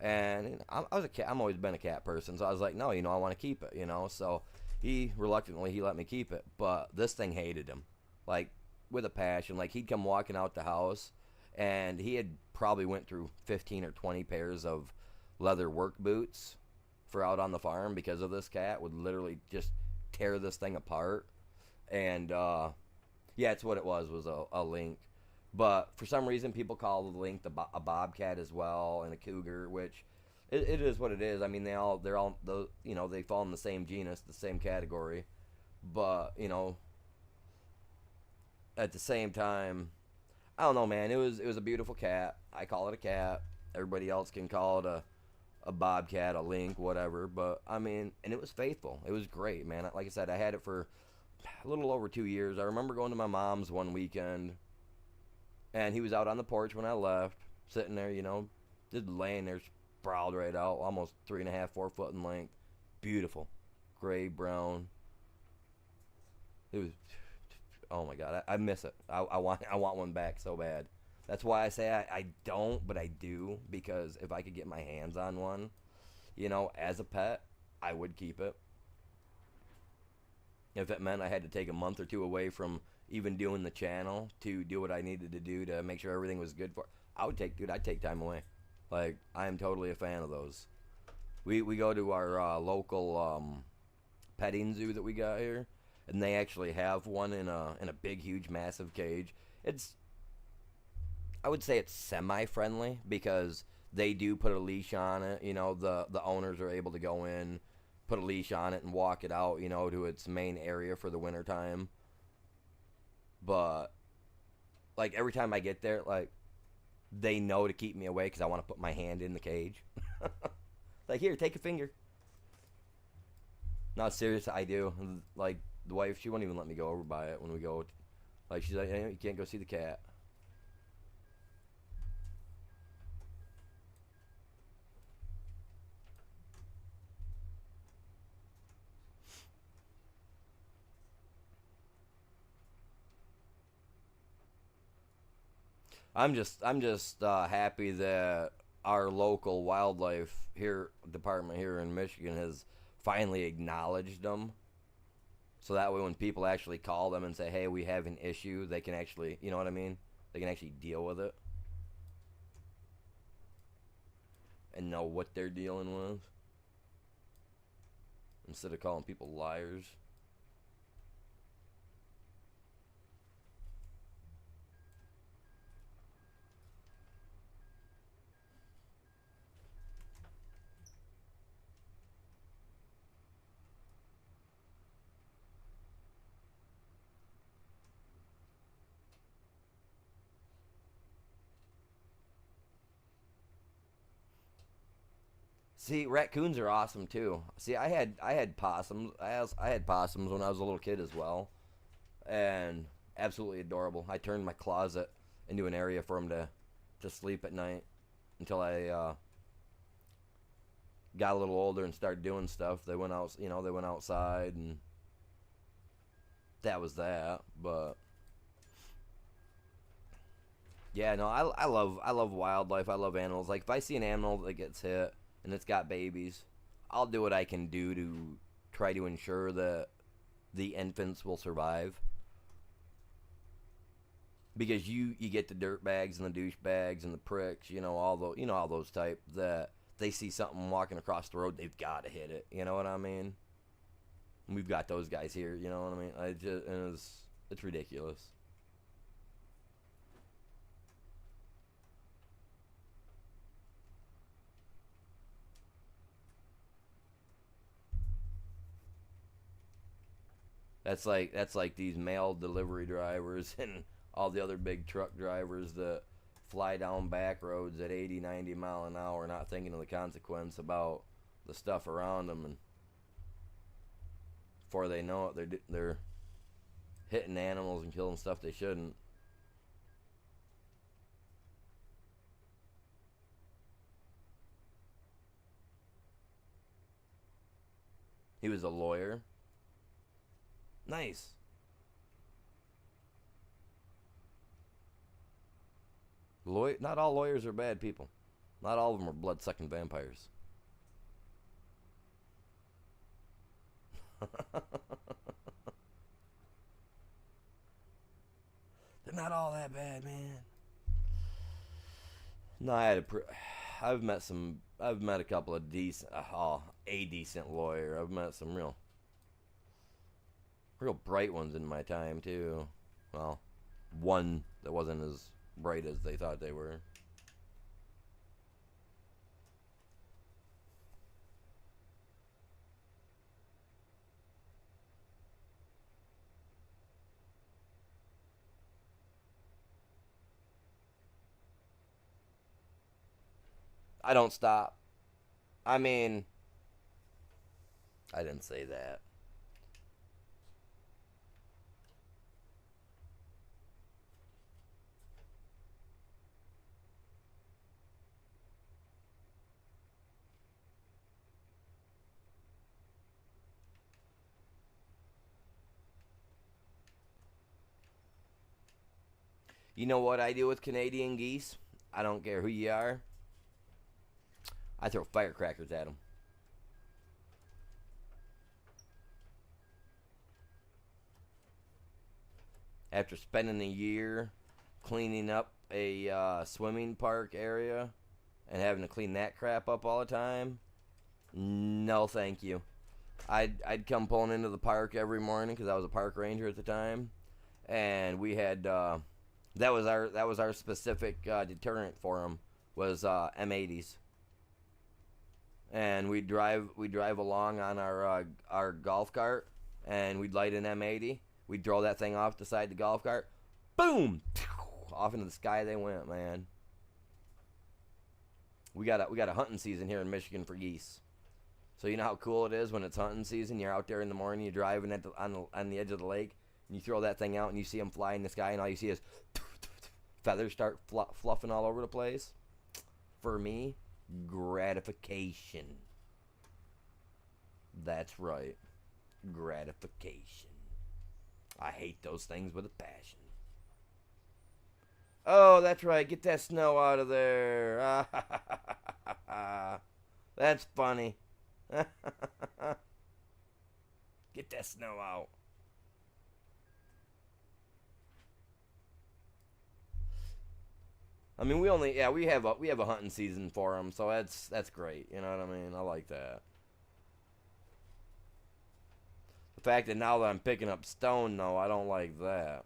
And you know, I was a cat. I'm always been a cat person, so I was like, no, you know, I want to keep it, you know. So he reluctantly he let me keep it, but this thing hated him, like with a passion. Like he'd come walking out the house, and he had probably went through 15 or 20 pairs of leather work boots for out on the farm because of this cat. Would literally just tear this thing apart. And yeah, it's what it was a link. But for some reason, people call the link a bobcat as well, and a cougar, which it is what it is. I mean, they're all you know, they fall in the same genus, the same category. But you know, at the same time, I don't know, man. It was a beautiful cat. I call it a cat. Everybody else can call it a bobcat, a link, whatever. But I mean, and it was faithful. It was great, man. Like I said, I had it for a little over 2 years. I remember going to my mom's one weekend, and he was out on the porch when I left, sitting there, you know, just laying there, sprawled right out, almost 3.5, 4 foot in length. Beautiful, gray brown. It was, oh my god, I miss it. I want one back so bad. That's why I say I don't, but I do, because if I could get my hands on one, you know, as a pet, I would keep it. If it meant I had to take a month or two away from even doing the channel to do what I needed to do to make sure everything was good for, I'd take time away. Like, I am totally a fan of those. We go to our local petting zoo that we got here, and they actually have one in a big, huge, massive cage. It's, I would say it's semi-friendly because they do put a leash on it. You know, the owners are able to go in, put a leash on it, and walk it out, you know, to its main area for the wintertime. But like every time I get there, like they know to keep me away because I want to put my hand in the cage. Like, here, take a finger. Not serious, I do. Like the wife, she won't even let me go over by it when we go. Like she's like, hey, you can't go see the cat. I'm just happy that our local wildlife here department here in Michigan has finally acknowledged them. So that way, when people actually call them and say, "Hey, we have an issue," they can actually, you know what I mean? They can actually deal with it and know what they're dealing with instead of calling people liars. See, raccoons are awesome too. See, I had possums. I had possums when I was a little kid as well, and absolutely adorable. I turned my closet into an area for them to sleep at night until I got a little older and started doing stuff. They went out, you know, they went outside, and that was that. But yeah, no, I love wildlife. I love animals. Like if I see an animal that gets hit and it's got babies, I'll do what I can do to try to ensure that the infants will survive. Because you get the dirt bags and the douchebags and the pricks, all those type that they see something walking across the road, they've got to hit it. You know what I mean? We've got those guys here. You know what I mean? And it's ridiculous. That's like these mail delivery drivers and all the other big truck drivers that fly down back roads at 80, 90 mile an hour, not thinking of the consequence about the stuff around them, and before they know it, they're hitting animals and killing stuff they shouldn't. He was a lawyer. Nice. Not all lawyers are bad people. Not all of them are blood-sucking vampires. They're not all that bad, man. No, I've met some. I've met a couple of a decent lawyer. I've met some real bright ones in my time too. Well, one that wasn't as bright as they thought they were. I don't stop. I mean, I didn't say that. You know what I do with Canadian geese? I don't care who you are. I throw firecrackers at them. After spending a year cleaning up a swimming park area and having to clean that crap up all the time, no thank you. I'd come pulling into the park every morning because I was a park ranger at the time, and we had that was our specific deterrent for them was M80s, and we'd drive along on our golf cart, and we'd light an M80. We'd throw that thing off the side of the golf cart, boom, off into the sky they went, man. We got a hunting season here in Michigan for geese. So you know how cool it is when it's hunting season. You're out there in the morning, you're driving on the edge of the lake, and you throw that thing out, and you see them fly in the sky, and all you see is feathers start fluffing all over the place. For me, gratification. That's right, gratification. I hate those things with a passion. Oh, that's right. Get that snow out of there. That's funny. Get that snow out. I mean, we have a hunting season for them, so that's great. You know what I mean? I like that. The fact that now that I'm picking up stone, though, I don't like that.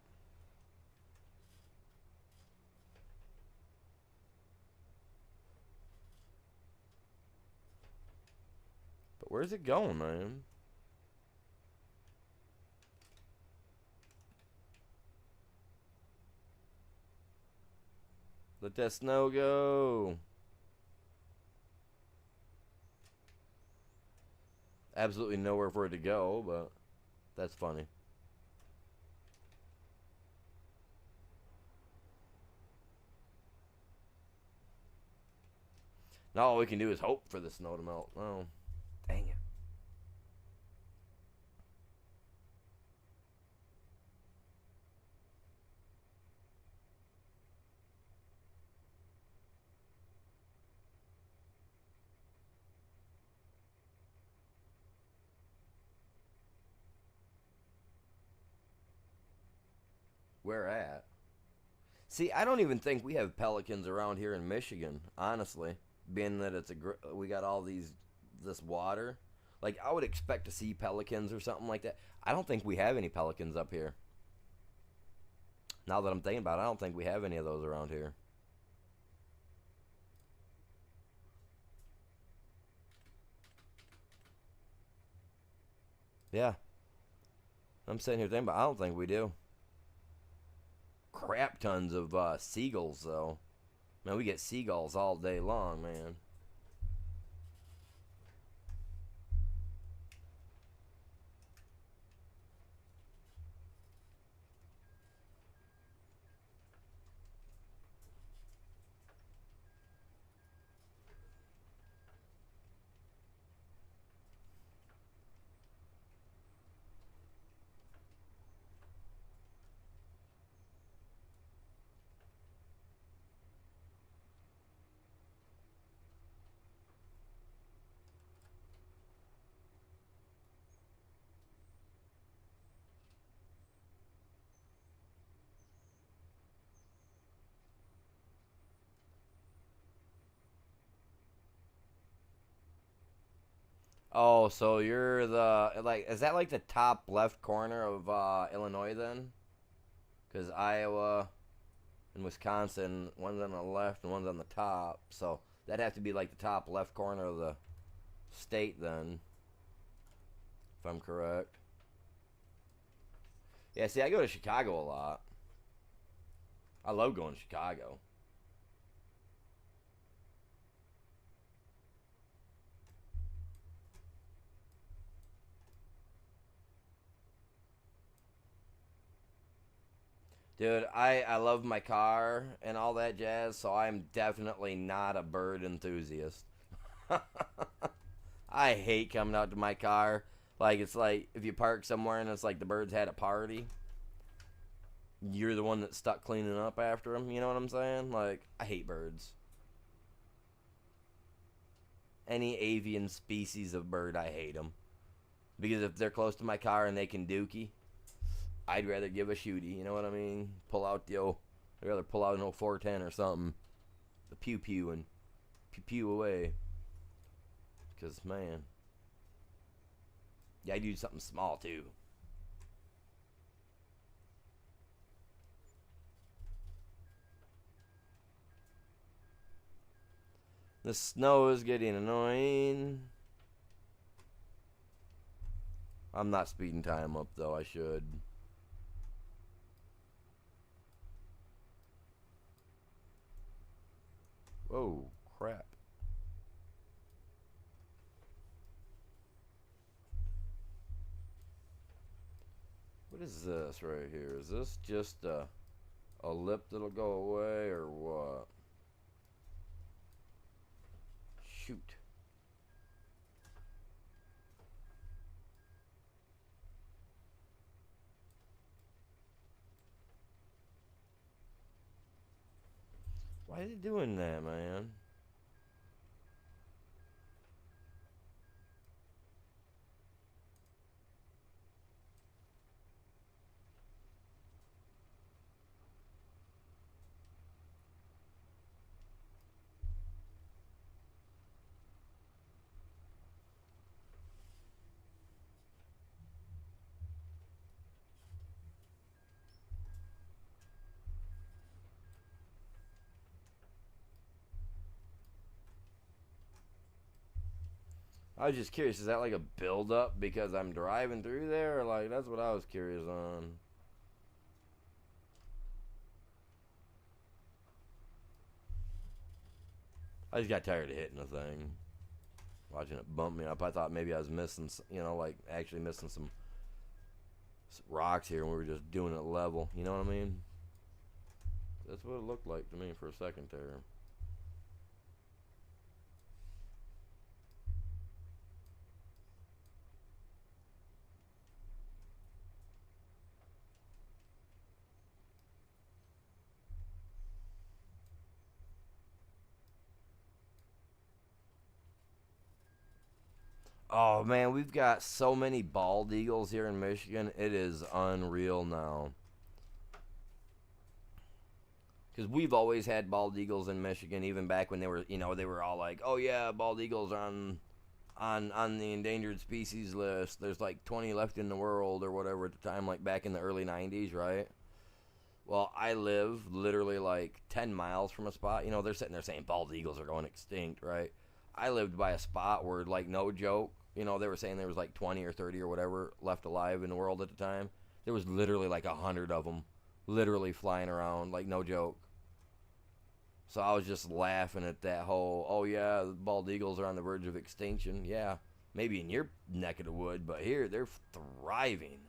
But where's it going, man? Let that snow go. Absolutely nowhere for it to go, but that's funny. Now all we can do is hope for the snow to melt. Oh, dang it. Where at? See, I don't even think we have pelicans around here in Michigan, honestly. Being that we got all this water. Like I would expect to see pelicans or something like that. I don't think we have any pelicans up here. Now that I'm thinking about it, I don't think we have any of those around here. Yeah. I'm sitting here thinking, but I don't think we do. Crap tons of seagulls, though. Man, we get seagulls all day long, man. Oh, so you're the like is that like the top left corner of Illinois then? Because Iowa and Wisconsin, one's on the left and one's on the top, so that'd have to be like the top left corner of the state then, if I'm correct. Yeah, see, I go to Chicago a lot. I love going to Chicago. Dude, I love my car and all that jazz, so I'm definitely not a bird enthusiast. I hate coming out to my car. Like, it's like if you park somewhere and it's like the birds had a party, you're the one that's stuck cleaning up after them. You know what I'm saying? Like, I hate birds. Any avian species of bird, I hate them. Because if they're close to my car and they can dookie, I'd rather give a shooty. You know what I mean? Pull out the old, I'd rather pull out an old 410 or something. The pew pew and pew pew away. Because, man. Yeah, I do something small too. The snow is getting annoying. I'm not speeding time up though, I should. Whoa, crap. What is this right here? Is this just a lip that'll go away or what? Shoot. Why is it doing that, man? I was just curious, is that like a build up because I'm driving through there? Or like, that's what I was curious on. I just got tired of hitting the thing. Watching it bump me up. I thought maybe I was missing, like actually missing some rocks here and we were just doing it level. You know what I mean? That's what it looked like to me for a second there. Oh man, we've got so many bald eagles here in Michigan. It is unreal now. Because we've always had bald eagles in Michigan, even back when they were all like, "Oh yeah, bald eagles are on the endangered species list. There's like 20 left in the world or whatever at the time, like back in the early '90s, right?" Well, I live literally like 10 miles from a spot. They're sitting there saying bald eagles are going extinct, right? I lived by a spot where, like, no joke, They were saying there was like 20 or 30 or whatever left alive in the world at the time. There was literally like 100 of them, literally flying around, like no joke. So I was just laughing at that whole, oh yeah, the bald eagles are on the verge of extinction. Yeah, maybe in your neck of the wood, but here they're thriving.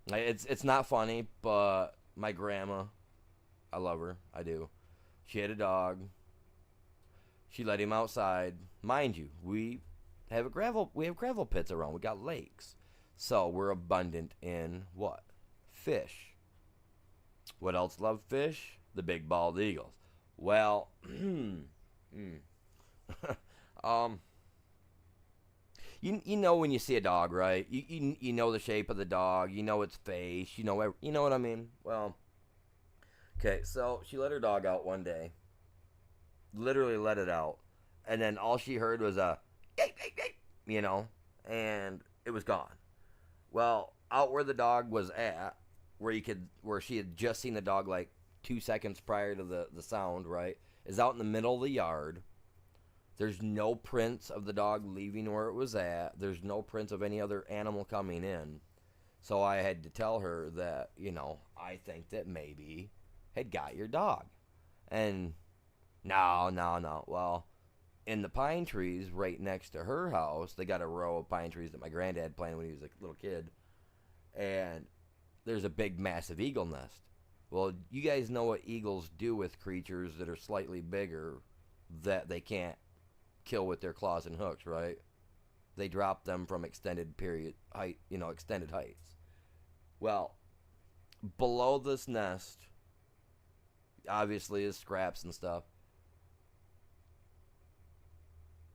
Like, it's not funny, but my grandma, I love her, I do. She had a dog. She let him outside. Mind you, we have gravel pits around. We got lakes. So we're abundant in what? Fish. What else love fish? The big bald eagles. Well, um, you know when you see a dog, right? You know the shape of the dog. You know its face. You know what I mean. Well, okay. So she let her dog out one day. Literally let it out, and then all she heard was a, you know, and it was gone. Well, out where the dog was at, where she had just seen the dog like 2 seconds prior to the sound, right, is out in the middle of the yard. There's no prints of the dog leaving where it was at. There's no prints of any other animal coming in. So I had to tell her that, I think that maybe had got your dog. And no, no, no. Well, in the pine trees right next to her house, they got a row of pine trees that my granddad planted when he was a little kid. And there's a big, massive eagle nest. Well, you guys know what eagles do with creatures that are slightly bigger that they can't kill with their claws and hooks, right? They drop them from extended heights. Well, below this nest, obviously, is scraps and stuff.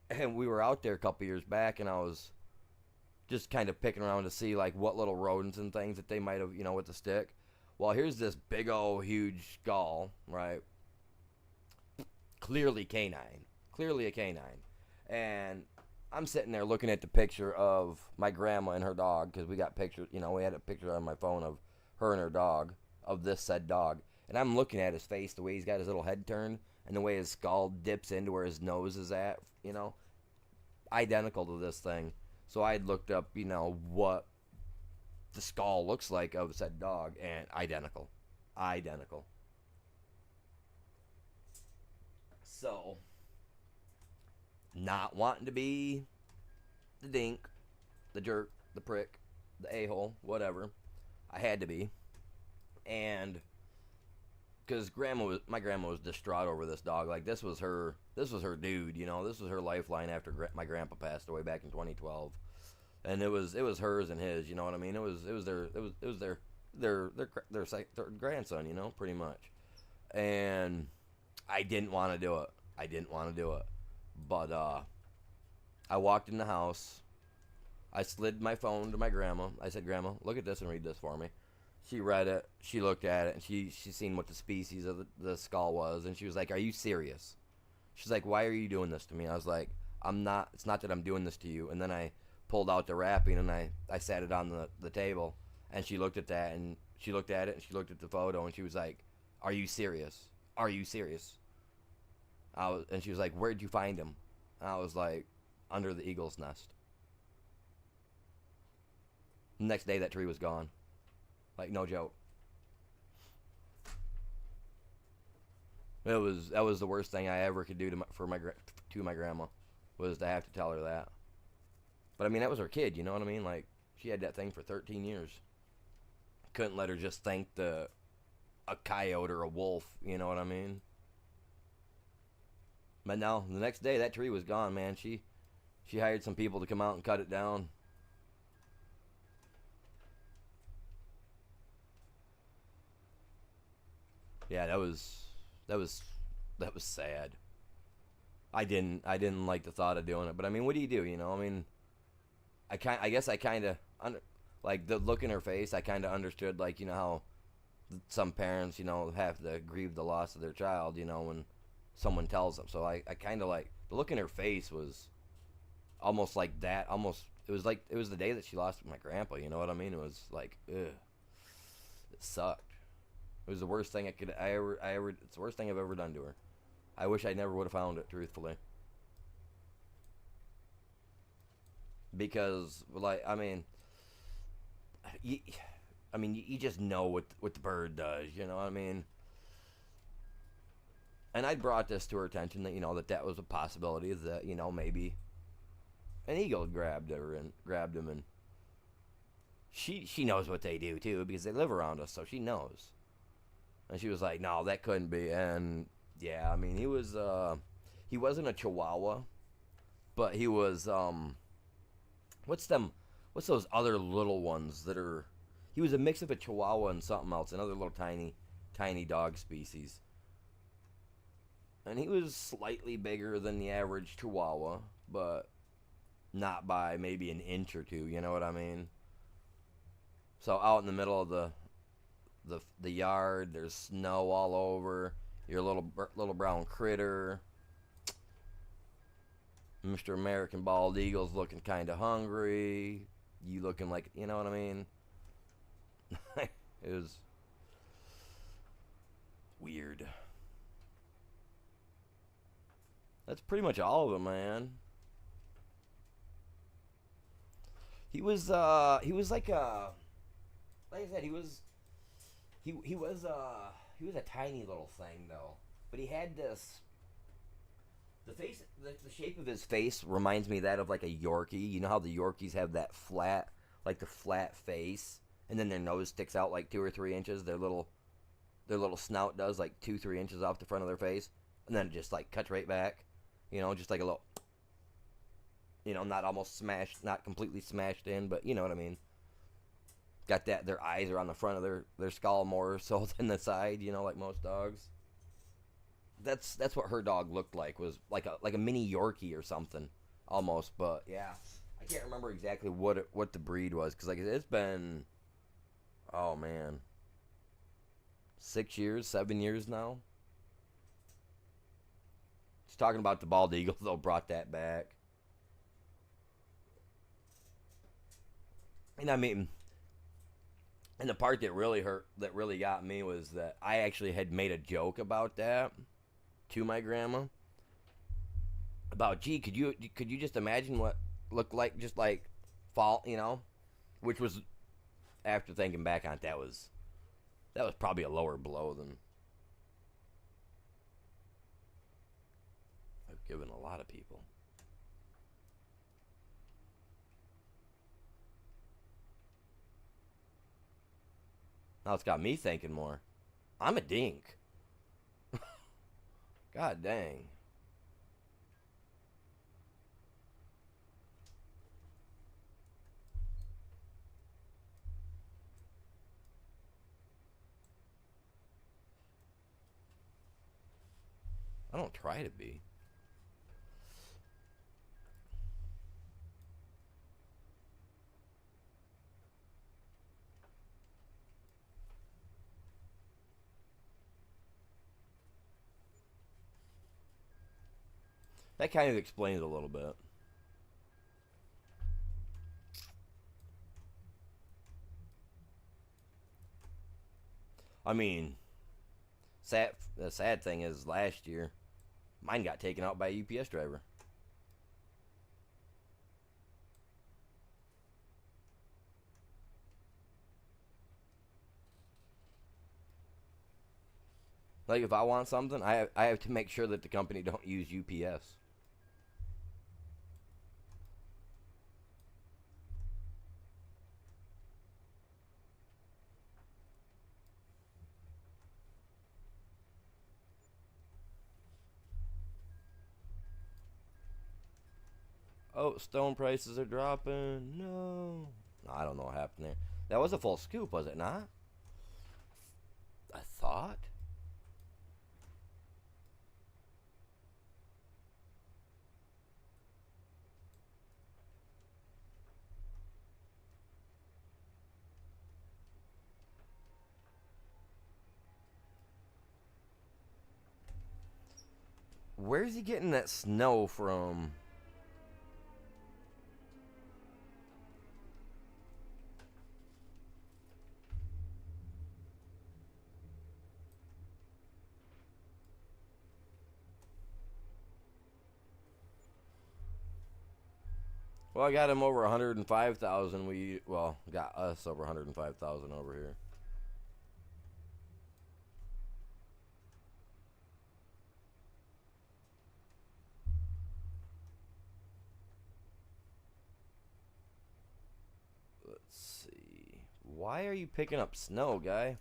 And we were out there a couple years back, and I was just kind of picking around to see like what little rodents and things that they might have, with the stick. Well, here's this big old huge skull, right? Clearly canine. Clearly a canine. And I'm sitting there looking at the picture of my grandma and her dog, because we got pictures, we had a picture on my phone of her and her dog, of this said dog. And I'm looking at his face, the way he's got his little head turned, and the way his skull dips into where his nose is at, identical to this thing. So I had looked up, what the skull looks like of said dog, and identical. Identical. So, not wanting to be the dink, the jerk, the prick, the a-hole, whatever, I had to be. And because my grandma was distraught over this dog. Like, this was her dude, this was her lifeline after my grandpa passed away back in 2012. And it was hers and his, you know what I mean? It was their grandson, pretty much. And I didn't want to do it. But I walked in the house. I slid my phone to my grandma. I said, "Grandma, look at this and read this for me." She read it. She looked at it, and she seen what the species of the skull was, and she was like, "Are you serious?" She's like, "Why are you doing this to me?" I was like, "I'm not. It's not that I'm doing this to you." And then I pulled out the wrapping, and I sat it on the table, and she looked at that, and she looked at it, and she looked at the photo, and she was like, "Are you serious? Are you serious?" And she was like, "Where'd you find him?" And I was like, "Under the eagle's nest." The next day, that tree was gone. Like, no joke. That was the worst thing I ever could do to my grandma, was to have to tell her that. But I mean, that was her kid, you know what I mean? Like, she had that thing for 13 years. Couldn't let her just think a coyote or a wolf, you know what I mean? But no, the next day that tree was gone, man. She hired some people to come out and cut it down. Yeah, that was sad. I didn't like the thought of doing it, but I mean, what do you do? I mean, I guess I kind of like the look in her face. I kind of understood, like, how some parents, have to grieve the loss of their child, when someone tells them. So I kind of like the look in her face was almost like that. Almost it was like it was the day that she lost my grandpa. You know what I mean? It was like, ugh, it sucked. It was the worst thing I ever. It's the worst thing I've ever done to her. I wish I never would have found it, truthfully. because, like, you, you just know what the bird does. You know what I mean? And I brought this to her attention that that was a possibility that maybe an eagle grabbed him, and she knows what they do too because they live around us, so she knows. And she was like, "No, that couldn't be." And yeah, I mean, he wasn't a Chihuahua, but he was what's them? What's those other little ones that are? He was a mix of a Chihuahua and something else, another little tiny dog species. And he was slightly bigger than the average Chihuahua, but not by maybe an inch or two. You know what I mean? So out in the middle of the yard, there's snow all over. Your little brown critter, Mr. American Bald Eagle's looking kind of hungry. You looking like, you know what I mean? It was weird. That's pretty much all of them, man. He was like I said, he was a tiny little thing though. But he had this the face the shape of his face reminds me of that of like a Yorkie. You know how the Yorkies have that flat like the flat face and then their nose sticks out like 2 or 3 inches. Their little snout does like 2 3 inches off the front of their face, and then it just like cuts right back. Just like a little, not almost smashed, not completely smashed in, but you know what I mean. Got that. Their eyes are on the front of their skull more so than the side. Like most dogs. That's what her dog looked like. Was like a mini Yorkie or something, almost. But yeah, I can't remember exactly what the breed was because like it's been, oh man, 6 years, 7 years now. Just talking about the bald eagle though brought that back. And I mean, and the part that really hurt, that really got me, was that I actually had made a joke about that to my grandma about, gee, could you just imagine what looked like just like fall, which was, after thinking back on it, that was probably a lower blow than I've given a lot of people. Now it's got me thinking more. I'm a dink. God dang. I don't try to be. That kind of explains a little bit. I mean, the sad thing is last year, mine got taken out by a UPS driver. Like if I want something, I have to make sure that the company don't use UPS. Oh, stone prices are dropping. No. I don't know what happened there. That was a full scoop, was it not? I thought. Where's he getting that snow from? Well, I got him over 105,000. Well, got us over 105,000 over here. Let's see. Why are you picking up snow, guy?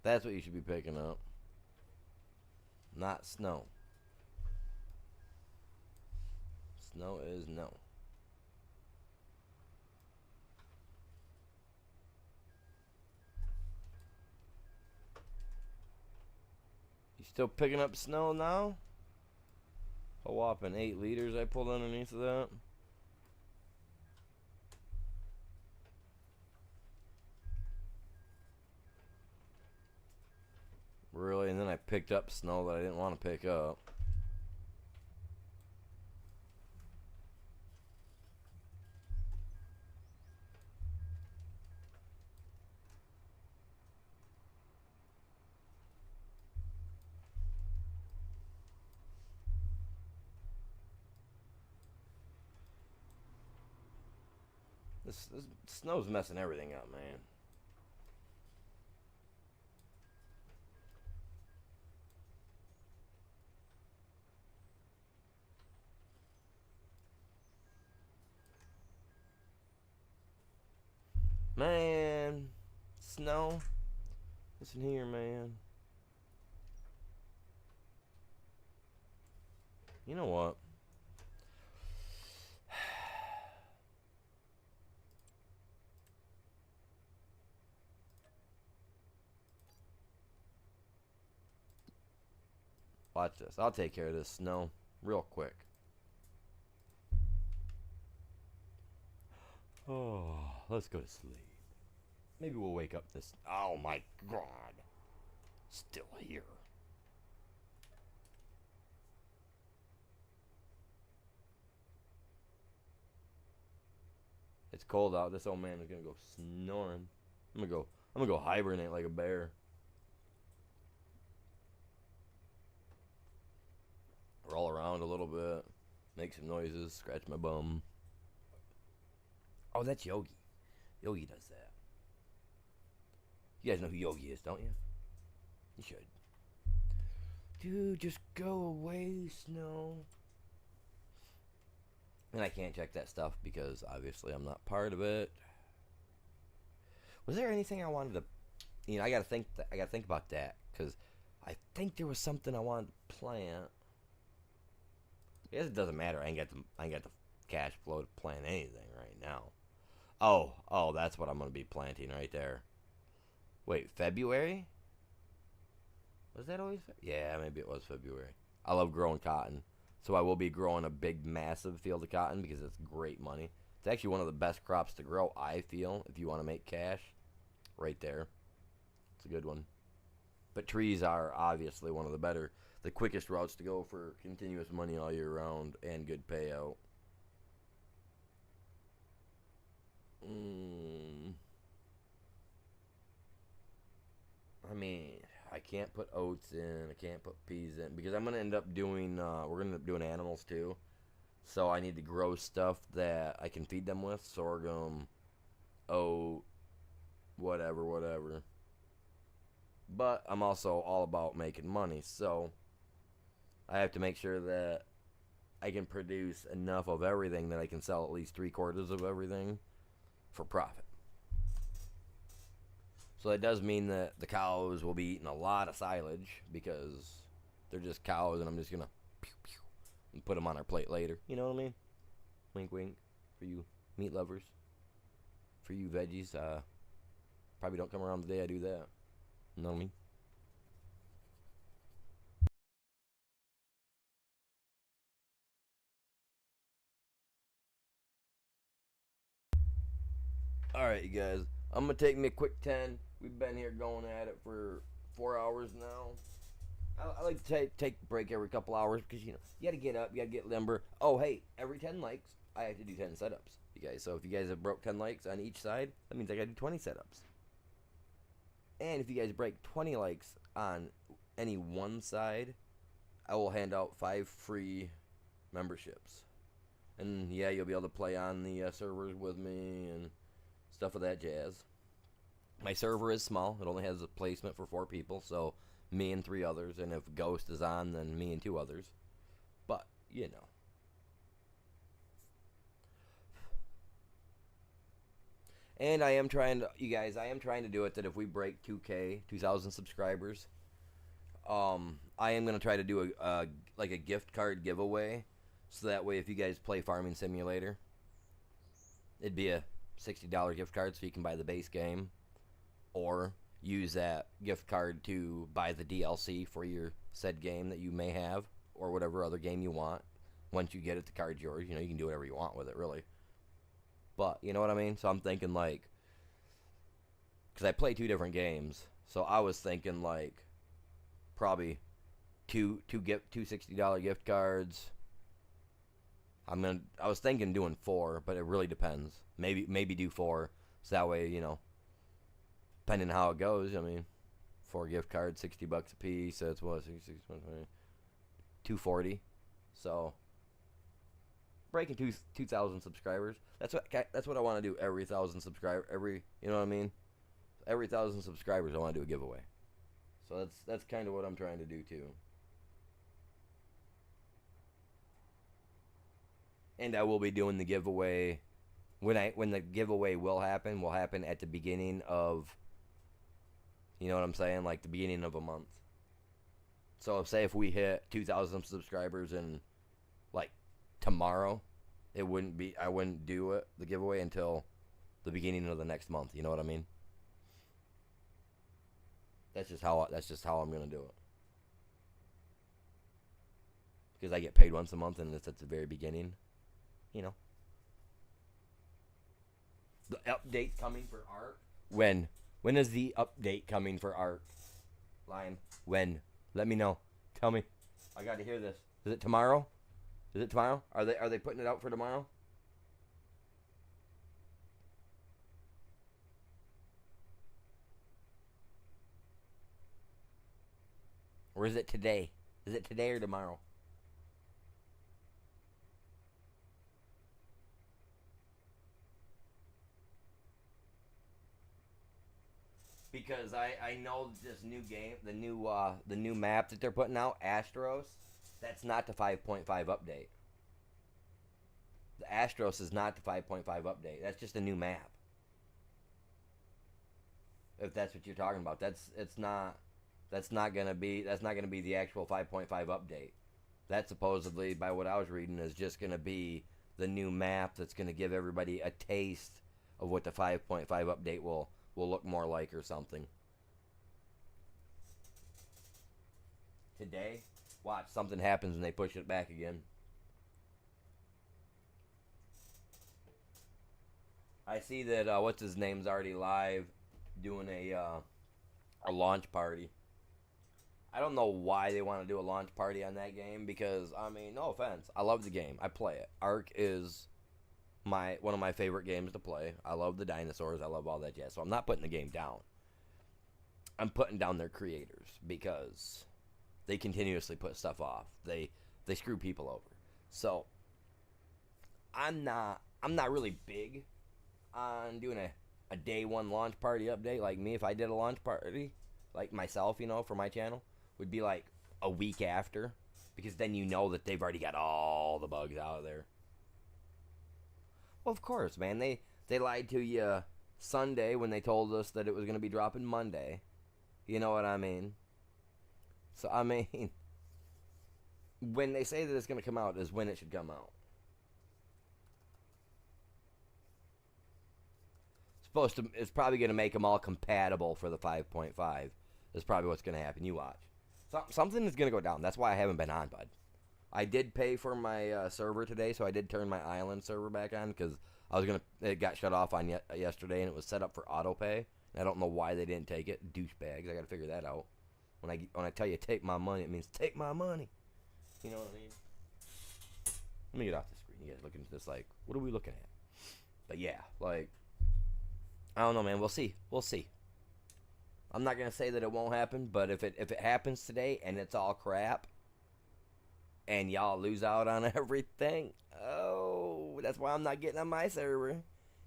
That's what you should be picking up. Not snow. Snow is no. You still picking up snow now? A whopping 8 liters I pulled underneath of that. Really? And then I picked up snow that I didn't want to pick up. This snow's messing everything up, man. Man, snow. Listen here, man. You know what? Watch this. I'll take care of this snow real quick. Oh, let's go to sleep. Maybe we'll wake up this. Oh my God. Still here. It's cold out. This old man is gonna go snoring. I'm gonna go hibernate like a bear. Roll around a little bit, make some noises, scratch my bum. Oh, that's Yogi. Yogi does that. You guys know who Yogi is, don't you? You should. Dude, just go away, Snow. And I can't check that stuff because obviously I'm not part of it. Was there anything I wanted to, I gotta think about that because I think there was something I wanted to plant. I guess it doesn't matter. I ain't got the cash flow to plant anything right now. Oh, that's what I'm gonna be planting right there. Wait, February? Was that always? Yeah, maybe it was February. I love growing cotton, so I will be growing a big, massive field of cotton because it's great money. It's actually one of the best crops to grow, I feel, if you want to make cash. Right there. It's a good one. But trees are obviously one of the quickest routes to go for continuous money all year round and good payout. I mean, I can't put oats in. I can't put peas in because I'm gonna end up doing. We're gonna end up doing animals too, so I need to grow stuff that I can feed them with: sorghum, oat, whatever. But I'm also all about making money, so I have to make sure that I can produce enough of everything that I can sell at least 3/4 of everything for profit. So that does mean that the cows will be eating a lot of silage because they're just cows, and I'm just gonna pew, pew, and put them on our plate later. You know what I mean? Wink, wink. For you meat lovers, for you veggies, probably don't come around the day I do that. You know what I mean? All right, you guys. I'm gonna take me a quick 10. We've been here going at it for 4 hours now. I like to take a break every couple hours because you gotta get up, you gotta get limber. Oh hey, every 10 likes, I have to do 10 setups, you guys. So if you guys have broke 10 likes on each side, that means I gotta do 20 setups. And if you guys break 20 likes on any one side, I will hand out 5 free memberships. And yeah, you'll be able to play on the servers with me and stuff of that jazz. My server is small. It only has a placement for 4 people, so me and 3 others. And if Ghost is on, then me and 2 others. But, you know. And I am trying to, you guys, I am trying to do it that if we break 2K, 2,000 subscribers, I am going to try to do like a gift card giveaway. So that way if you guys play Farming Simulator, it'd be a $60 gift card so you can buy the base game. Or use that gift card to buy the DLC for your said game that you may have. Or whatever other game you want. Once you get it, the card's yours. You can do whatever you want with it, really. But, you know what I mean? So I'm thinking like, because I play 2 different games. So I was thinking like, probably two $60 gift cards. I was thinking doing 4, but it really depends. Maybe do 4, so that way, depending on how it goes. I mean, 4 gift cards, $60 a piece. So it's what, 66, 240. So breaking 2,000 subscribers. That's what I want to do every 1,000 subscribers. You know what I mean? Every 1,000 subscribers, I want to do a giveaway. So that's kind of what I'm trying to do too. And I will be doing the giveaway when the giveaway will happen at the beginning of, you know what I'm saying, like the beginning of a month. So say if we hit 2,000 subscribers in like tomorrow, I wouldn't do the giveaway until the beginning of the next month. You know what I mean? That's just how I'm gonna do it. Because I get paid once a month, and it's at the very beginning. The update coming for Ark. When is the update coming for Ark? Lion. When? Let me know. Tell me. I got to hear this. Is it tomorrow? Are they putting it out for tomorrow? Or is it today? Is it today or tomorrow? Because I know this new game, the new map that they're putting out, Astros, that's not the 5.5 update. The Astros is not the 5.5 update. That's just a new map. If that's what you're talking about, that's not gonna be the actual 5.5 update. That supposedly, by what I was reading, is just gonna be the new map that's gonna give everybody a taste of what the 5.5 update will look more like or something. Today, watch, something happens and they push it back again. I see that what's his name's already live doing a launch party. I don't know why they want to do a launch party on that game because, I mean, no offense, I love the game. I play it. Ark is one of my favorite games to play. I love the dinosaurs. I love all that jazz. So I'm not putting the game down. I'm putting down their creators because they continuously put stuff off. They screw people over. So I'm not really big on doing a day one launch party update. Like me, if I did a launch party, like myself, for my channel, would be like a week after, because then that they've already got all the bugs out of there. Well, of course, man. They lied to you Sunday when they told us that it was going to be dropping Monday. You know what I mean? So, I mean, when they say that it's going to come out is when it should come out. It's probably going to make them all compatible for the 5.5. That's probably what's going to happen. You watch. Something is going to go down. That's why I haven't been on, bud. I did pay for my server today, so I did turn my island server back on because it got shut off on yesterday, and it was set up for auto pay. And I don't know why they didn't take it. Douchebags. I got to figure that out. When I tell you take my money, it means take my money. You know what I mean? Let me get off the screen. You guys looking at this like, what are we looking at? But yeah, like, I don't know, man. We'll see. We'll see. I'm not gonna say that it won't happen, but if it happens today and it's all crap, and y'all lose out on everything, oh, that's why I'm not getting on my server.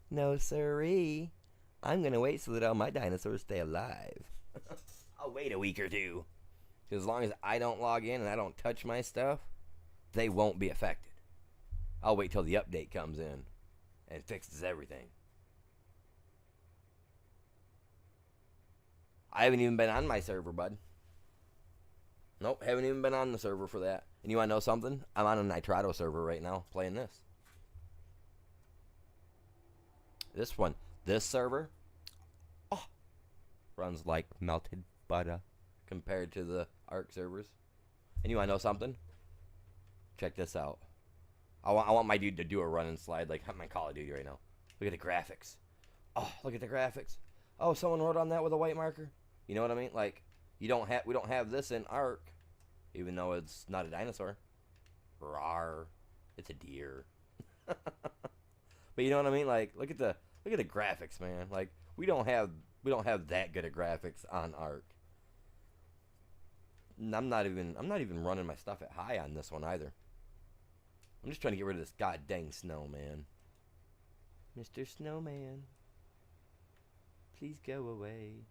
No siree. I'm gonna wait so that all my dinosaurs stay alive. I'll wait a week or two. As long as I don't log in and I don't touch my stuff, they won't be affected. I'll wait till the update comes in and fixes everything. I haven't even been on my server, bud. Nope, haven't even been on the server for that. And you want to know something? I'm on a Nitrado server right now playing this. This server, runs like melted butter compared to the Ark servers. And you want to know something? Check this out. I want my dude to do a run and slide like I'm on Call of Duty right now. Look at the graphics. Oh, look at the graphics. Oh, someone wrote on that with a white marker. You know what I mean? Like, we don't have this in Ark, even though it's not a dinosaur. Rawr. It's a deer. But you know what I mean? Like, look at the graphics, man. Like, we don't have that good of graphics on Ark. And I'm not even running my stuff at high on this one either. I'm just trying to get rid of this goddamn snowman. Mr. Snowman, please go away.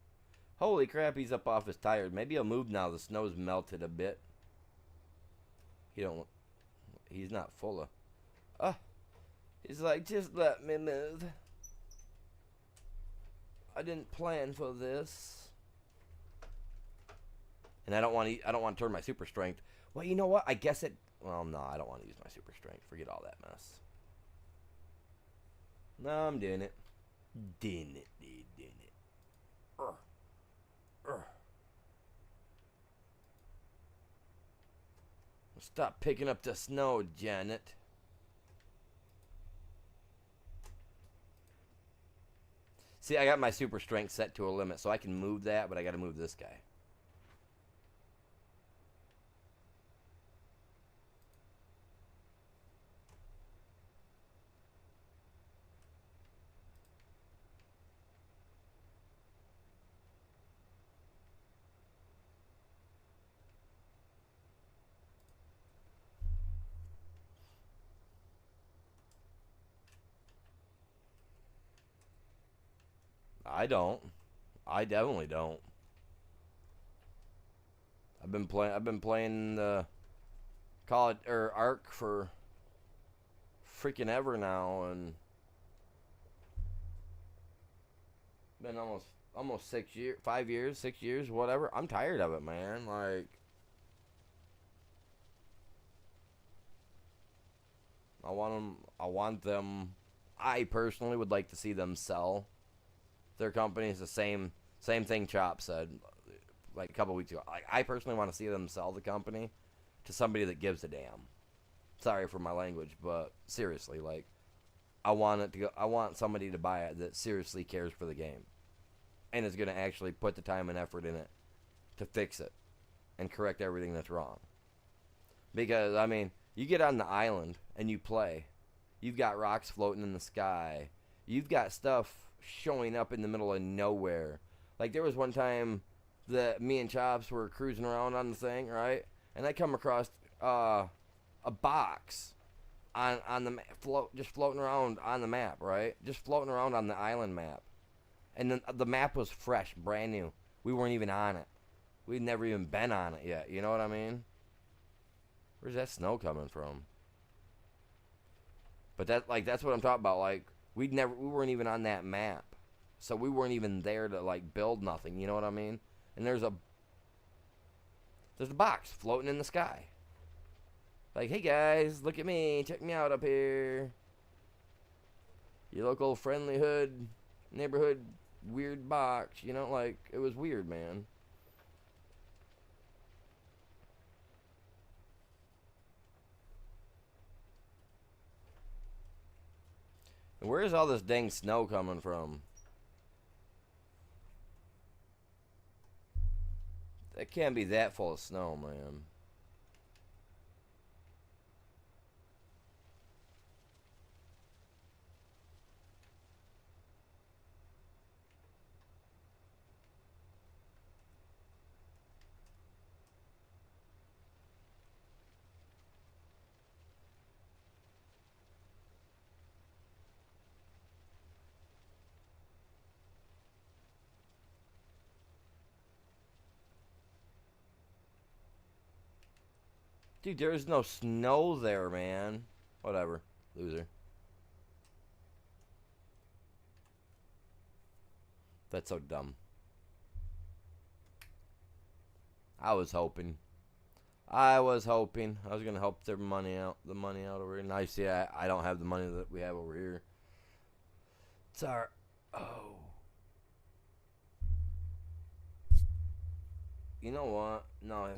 Holy crap, he's up off his tires. Maybe he'll move now. The snow's melted a bit. He's not full of... He's like, just let me move. I didn't plan for this. And I don't want to turn my super strength. Well, you know what? I guess it... Well, no, I don't want to use my super strength. Forget all that mess. No, I'm doing it. Doing it. Stop picking up the snow, Janet. See, I got my super strength set to a limit, so I can move that, but I got to move this guy. I don't. I definitely don't. I've been playing the Ark for freaking ever now, and been almost 6 years, 5 years, 6 years, whatever. I'm tired of it, man. Like, I want them. I personally would like to see them sell their company. Is the same thing Chop said like a couple weeks ago. Like, I personally want to see them sell the company to somebody that gives a damn. Sorry for my language, but seriously, like, I want somebody to buy it that seriously cares for the game and is going to actually put the time and effort in it to fix it and correct everything that's wrong. Because, I mean, you get on the island and you play. You've got rocks floating in the sky. You've got stuff showing up in the middle of nowhere. Like, there was one time that me and Chops were cruising around on the thing, right? And I come across a box on the just floating around on the map, right? Just floating around on the island map. And then the map was fresh, brand new. We weren't even on it. We'd never even been on it yet. You know what I mean? Where's that snow coming from? But that's what I'm talking about. Like, we weren't even on that map. So we weren't even there to like build nothing. You know what I mean? And there's a box floating in the sky. Like, hey guys, look at me, check me out up here. Your local friendly hood, neighborhood, weird box. You know, like it was weird, man. And where is all this dang snow coming from? That can't be that full of snow, man. Dude, there's no snow there, man. Whatever. Loser. That's so dumb. I was hoping. I was hoping. I was gonna help their money out. The money out over here. Now you see, I don't have the money that we have over here. It's our. Oh. You know what? No,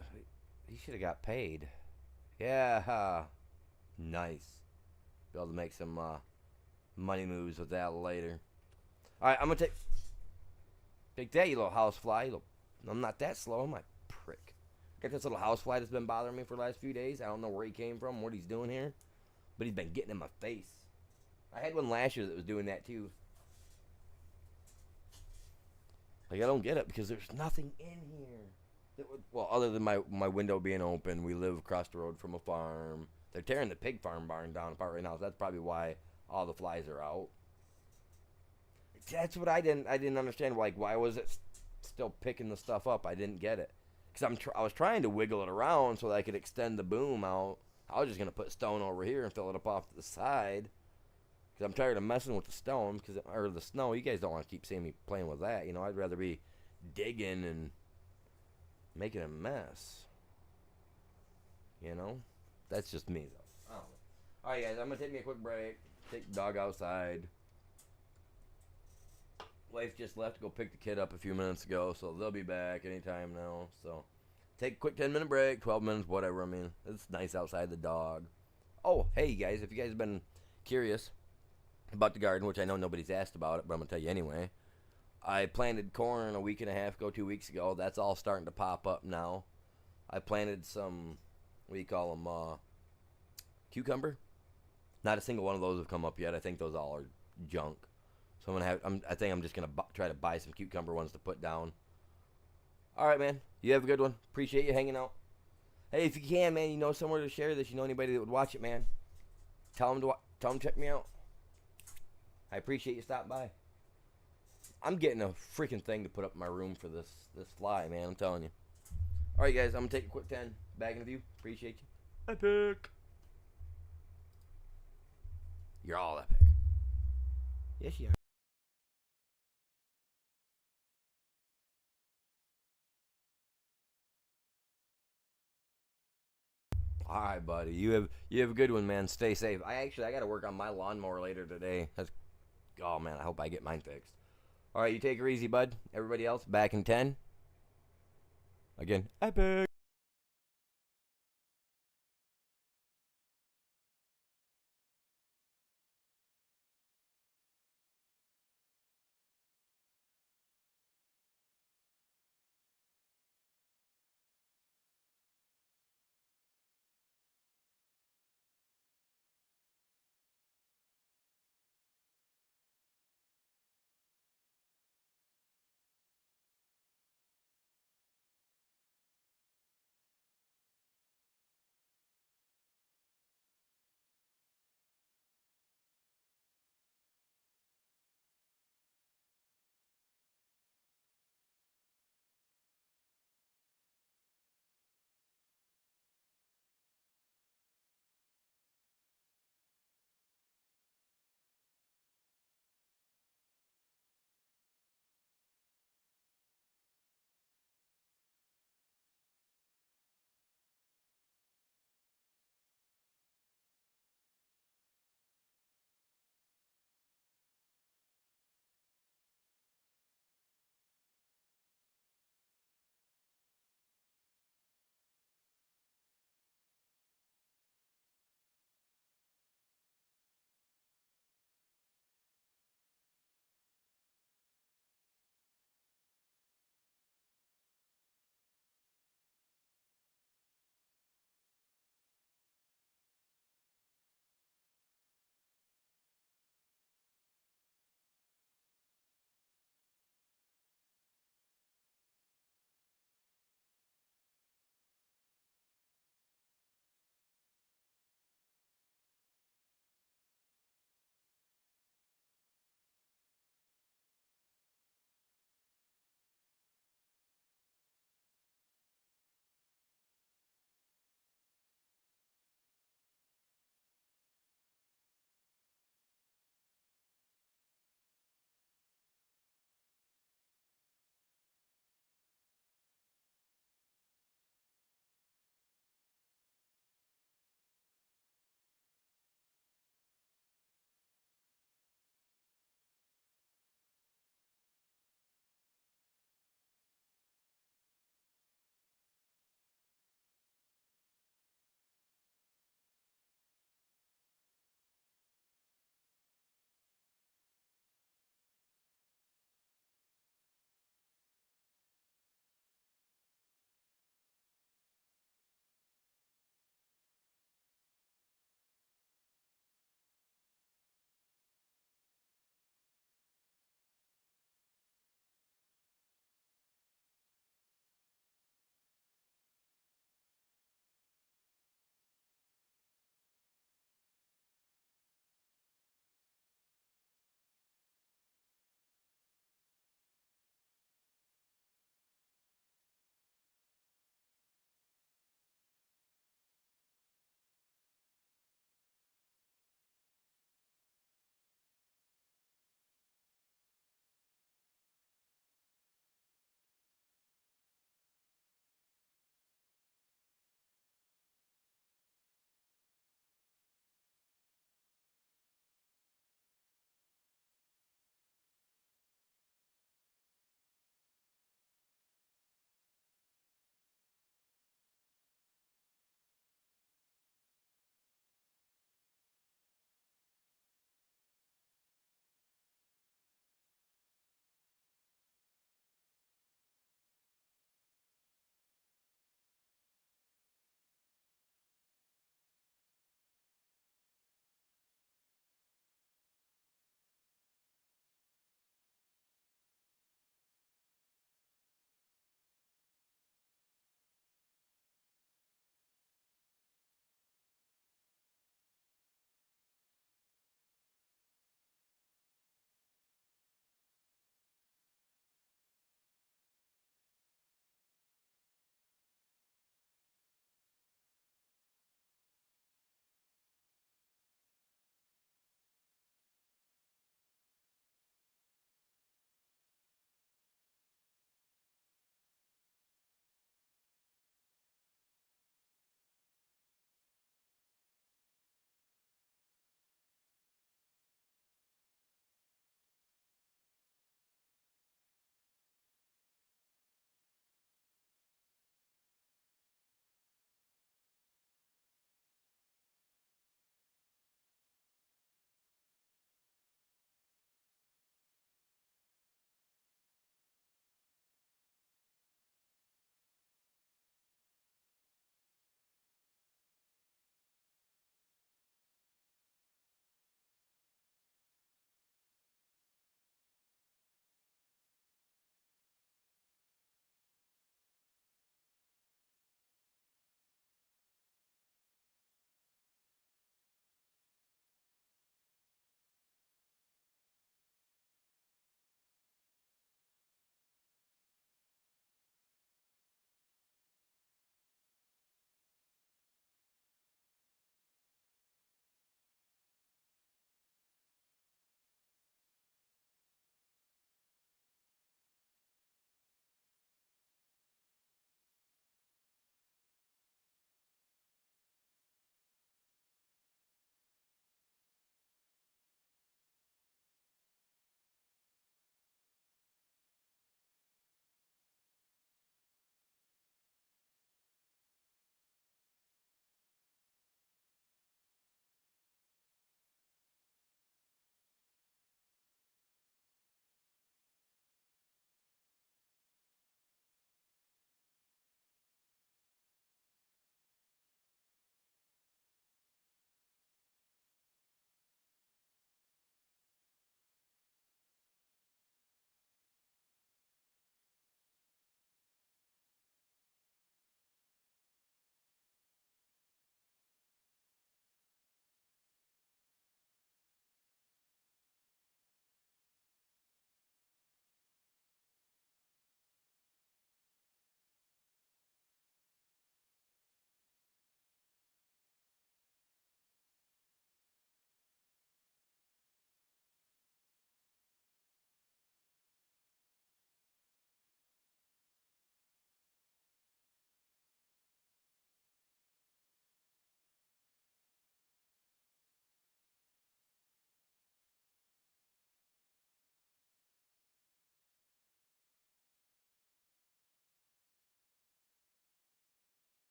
he should have got paid. Yeah. Nice. Be able to make some money moves with that later. All right, I'm gonna take that, you little housefly. I'm not that slow. I'm a prick. Got this little housefly that's been bothering me for the last few days. I don't know where he came from, what he's doing here, but he's been getting in my face. I had one last year that was doing that too. Like I don't get it because there's nothing in here. That would, well, other than my window being open, we live across the road from a farm. They're tearing the pig farm barn down apart right now. So that's probably why all the flies are out. That's what I didn't understand. Like why was it still picking the stuff up? I didn't get it because I was trying to wiggle it around so that I could extend the boom out. I was just gonna put stone over here and fill it up off to the side because I'm tired of messing with the stone or the snow. You guys don't want to keep seeing me playing with that. You know, I'd rather be digging and making a mess. You know, that's just me though. Oh. All right, guys, I'm gonna take me a quick break. Take the dog outside. Wife just left to go pick the kid up a few minutes ago, so they'll be back anytime now. So take a quick 10-minute break, 12 minutes, whatever. I mean, it's nice outside the dog. Oh, hey guys, if you guys have been curious about the garden, which I know nobody's asked about it, but I'm gonna tell you anyway. I planted corn a week and a half ago, 2 weeks ago. That's all starting to pop up now. I planted some, what do you call them, cucumber. Not a single one of those have come up yet. I think those all are junk. So I think I'm just gonna try to buy some cucumber ones to put down. All right, man. You have a good one. Appreciate you hanging out. Hey, if you can, man, you know somewhere to share this. You know anybody that would watch it, man. Tell them to check me out. I appreciate you stopping by. I'm getting a freaking thing to put up in my room for this fly, man. I'm telling you. All right, guys. I'm gonna take a quick 10. Back in the view. Appreciate you. Epic. You're all epic. Yes, you are. All right, buddy. You have a good one, man. Stay safe. I got to work on my lawnmower later today. Oh man, I hope I get mine fixed. All right, you take her easy, bud. Everybody else, back in 10. Again, epic.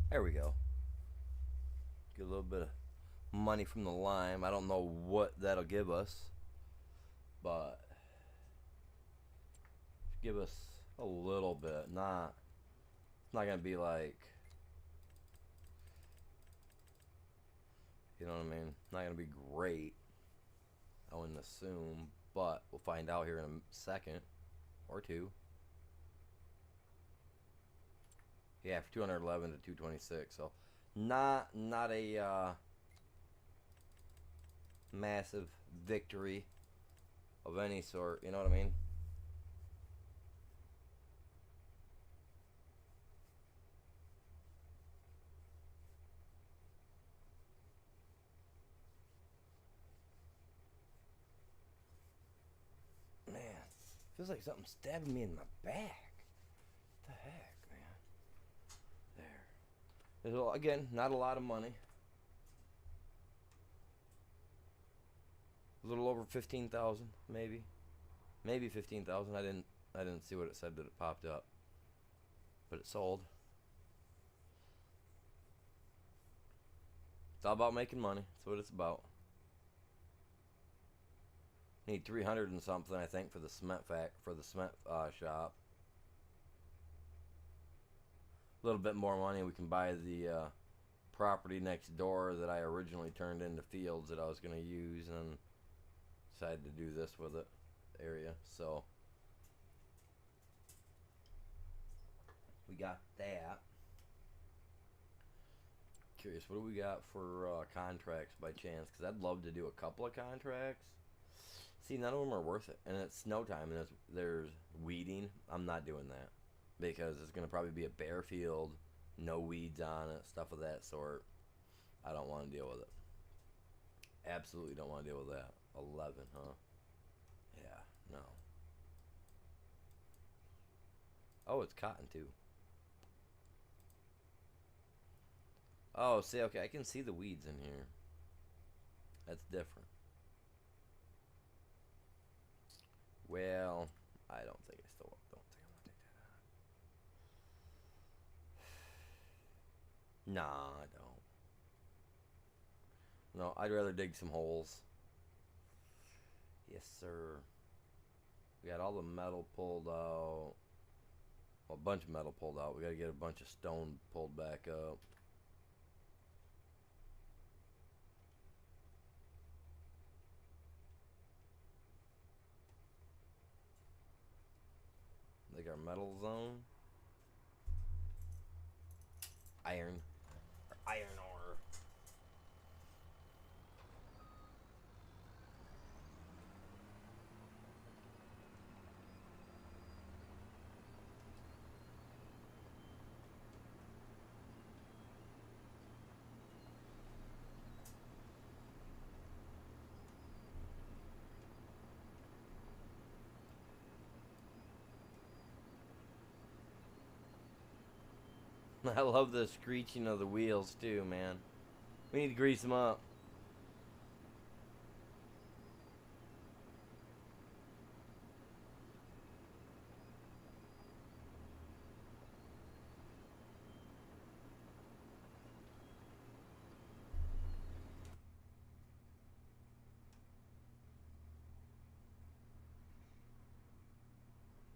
There we go. Get a little bit of money from the lime. I don't know what that'll give us, but give us a little bit. It's not gonna be like, you know what I mean? Not gonna be great, I wouldn't assume, but we'll find out here in a second or two. Yeah, for 211 to 226. So not a massive victory of any sort. You know what I mean? Man, feels like something stabbing me in my back. What the heck, man? There. There's, again, not a lot of money. A little over 15,000, maybe. Maybe 15,000. I didn't see what it said that it popped up. But it sold. It's all about making money. That's what it's about. Need 300 and something, I think, for the cement shop. A little bit more money, we can buy the property next door that I originally turned into fields that I was going to use, and decided to do this with it area. So we got that. Curious, what do we got for contracts by chance? Because I'd love to do a couple of contracts. See, none of them are worth it, and it's snow time, and there's weeding. I'm not doing that because it's gonna probably be a bare field, no weeds on it, stuff of that sort. I don't want to deal with it. Absolutely don't want to deal with that. 11, huh? Yeah, no. Oh, it's cotton too. Oh, see, okay, I can see the weeds in here. That's different. Well, I don't think I still don't think I'm gonna take that on. Nah, I don't. No, I'd rather dig some holes. Yes, sir. We got all the metal pulled out. Well, a bunch of metal pulled out. We gotta get a bunch of stone pulled back up. Like our metal zone. Iron. Or iron ore. I love the screeching of the wheels too, man. We need to grease them up.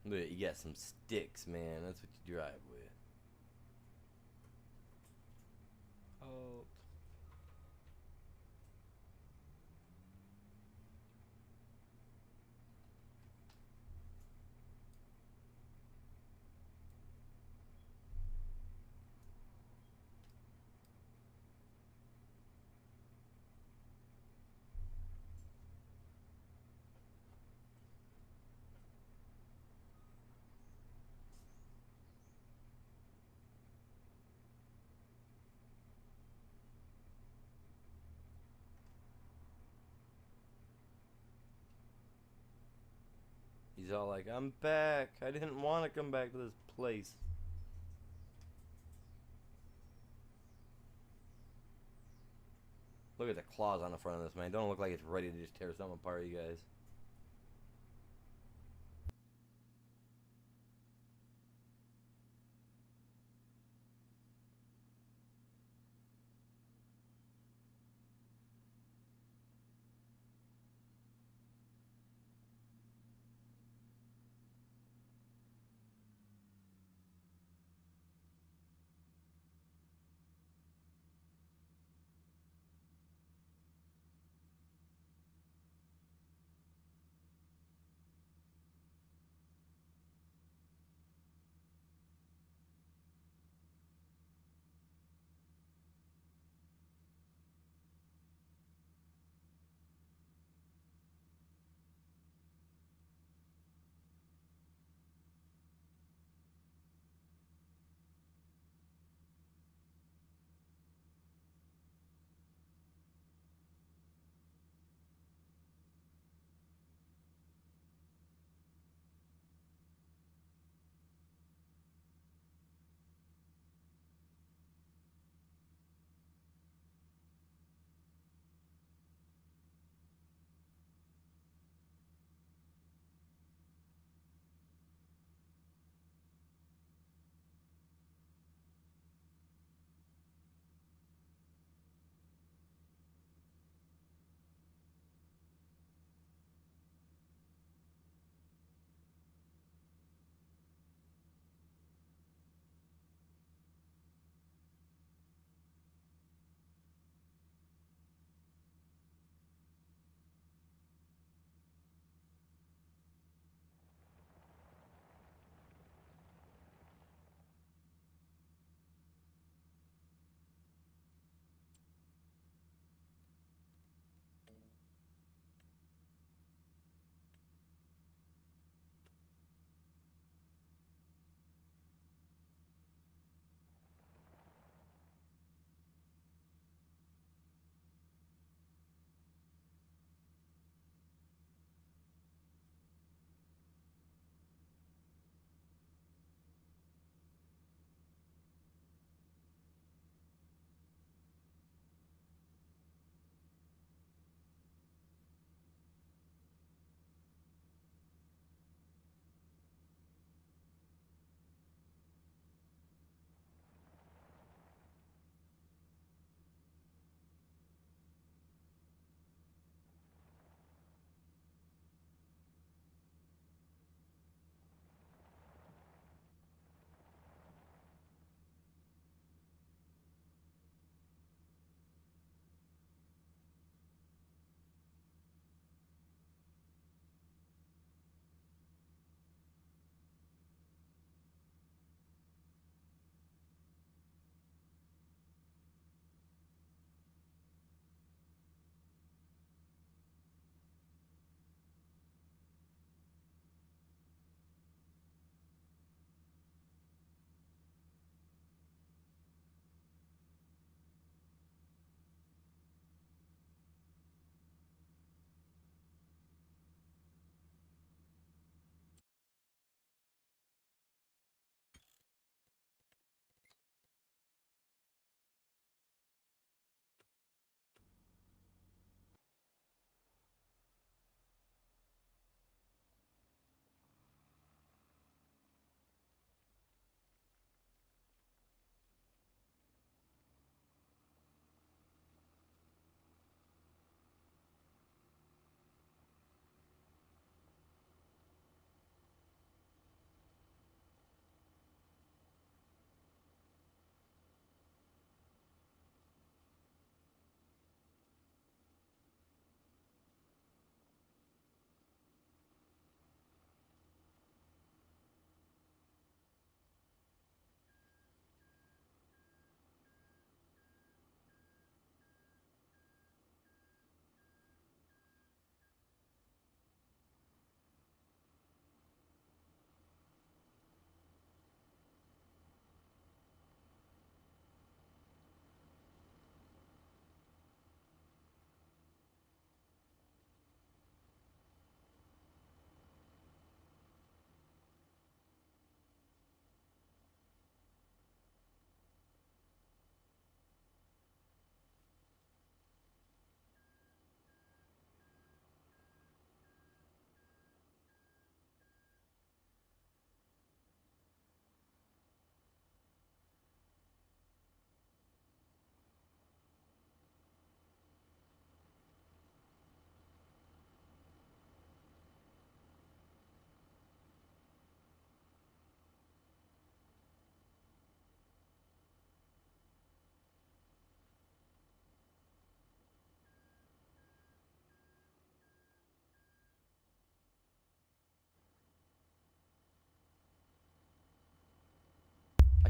Look, you got some sticks, man. That's what you drive with. Oh. He's all like, I'm back. I didn't want to come back to this place. Look at the claws on the front of this, man. Don't look like it's ready to just tear something apart, you guys.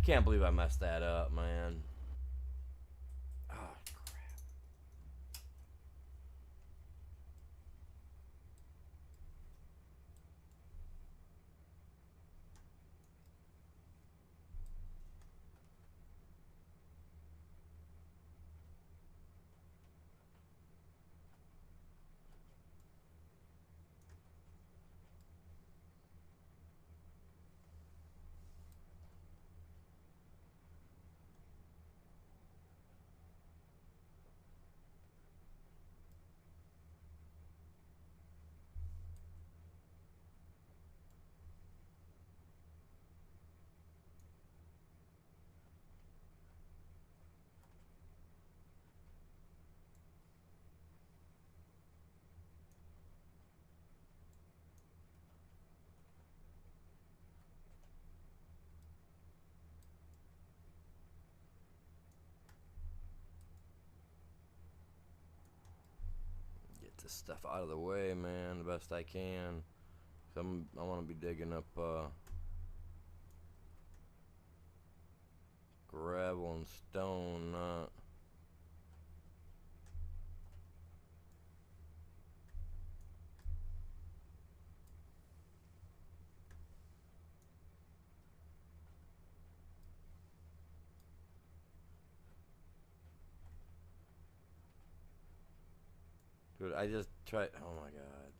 I can't believe I messed that up, man. Oh, get this stuff out of the way, man, the best I can. I want to be digging up gravel and stone, not. Dude, I just tried. Oh my god.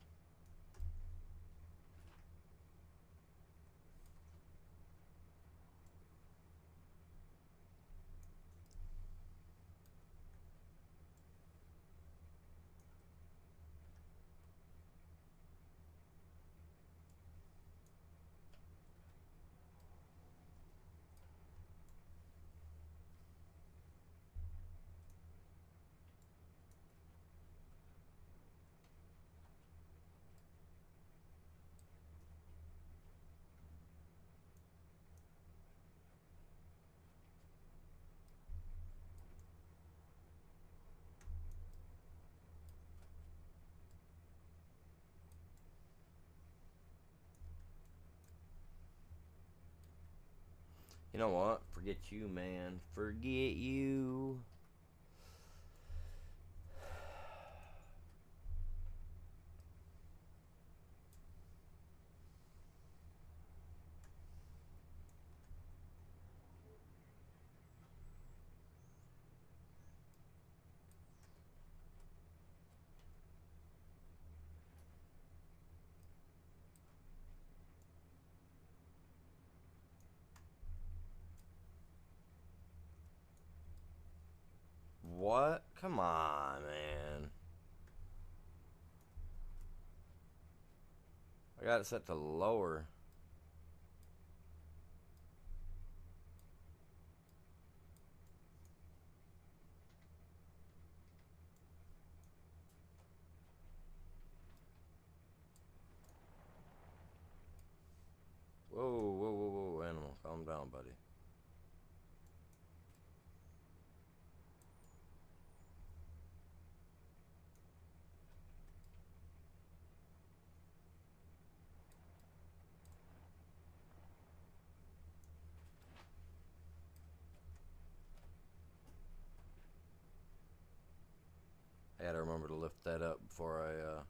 You know what? Forget you, man. Forget you. What? Come on, man. I got it set to lower. Whoa, whoa, whoa, whoa, animal. Calm down, buddy. I gotta remember to lift that up before I,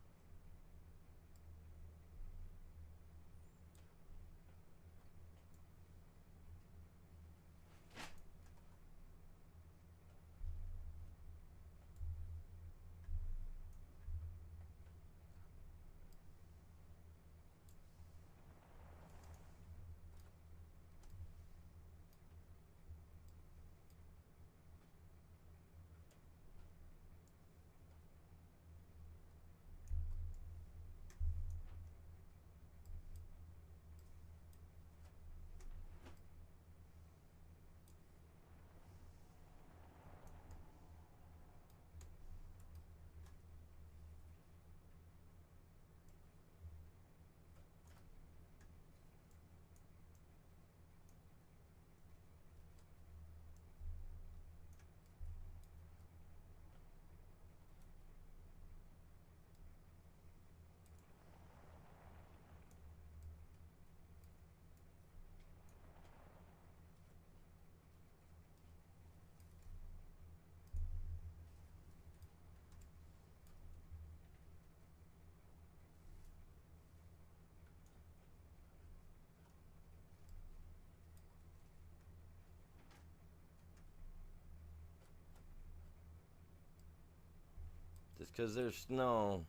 Just 'cause there's snow,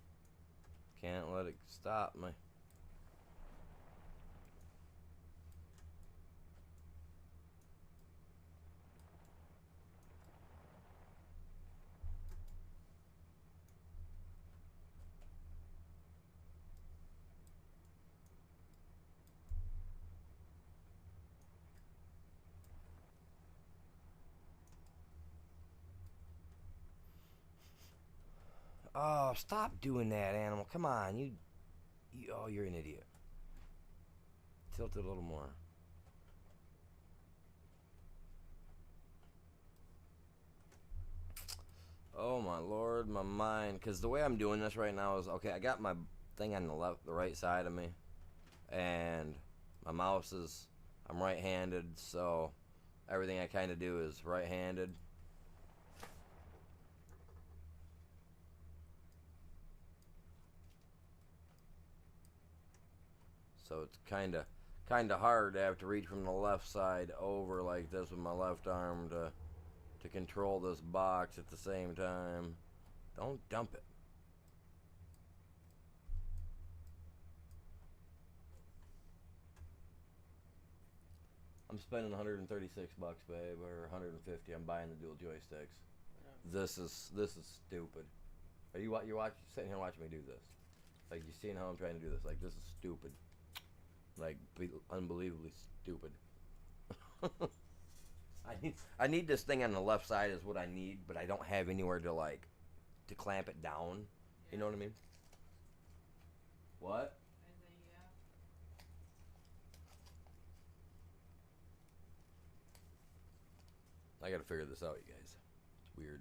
can't let it stop me. Oh, stop doing that, animal. Come on, oh, you're an idiot. Tilt it a little more. Oh my lord, my mind. Because the way I'm doing this right now is, okay, I got my thing on the right side of me, and my mouse is, I'm right-handed, so everything I kind of do is right-handed. So it's kind of hard to have to reach from the left side over like this with my left arm to control this box at the same time. Don't dump it. I'm spending 136 bucks, babe, or 150. I'm buying the dual joysticks. This is stupid. Are you sitting here watching me do this? Like, you seeing how I'm trying to do this? Like, this is stupid. Like, unbelievably stupid. I need this thing on the left side is what I need, but I don't have anywhere to clamp it down. Yeah. You know what I mean? What? I say yeah. I gotta figure this out, you guys. It's weird.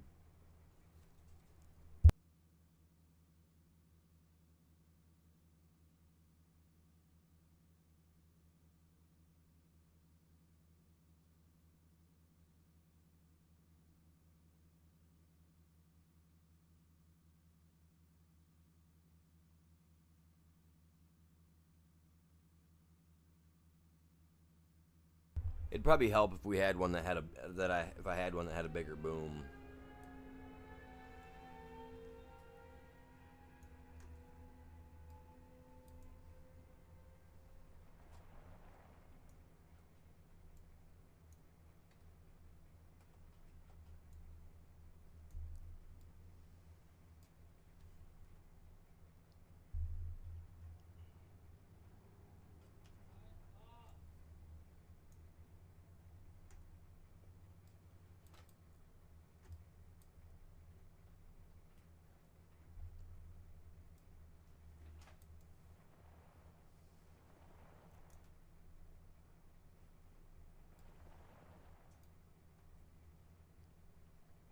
It'd probably help if we had one that had if I had one that had a bigger boom.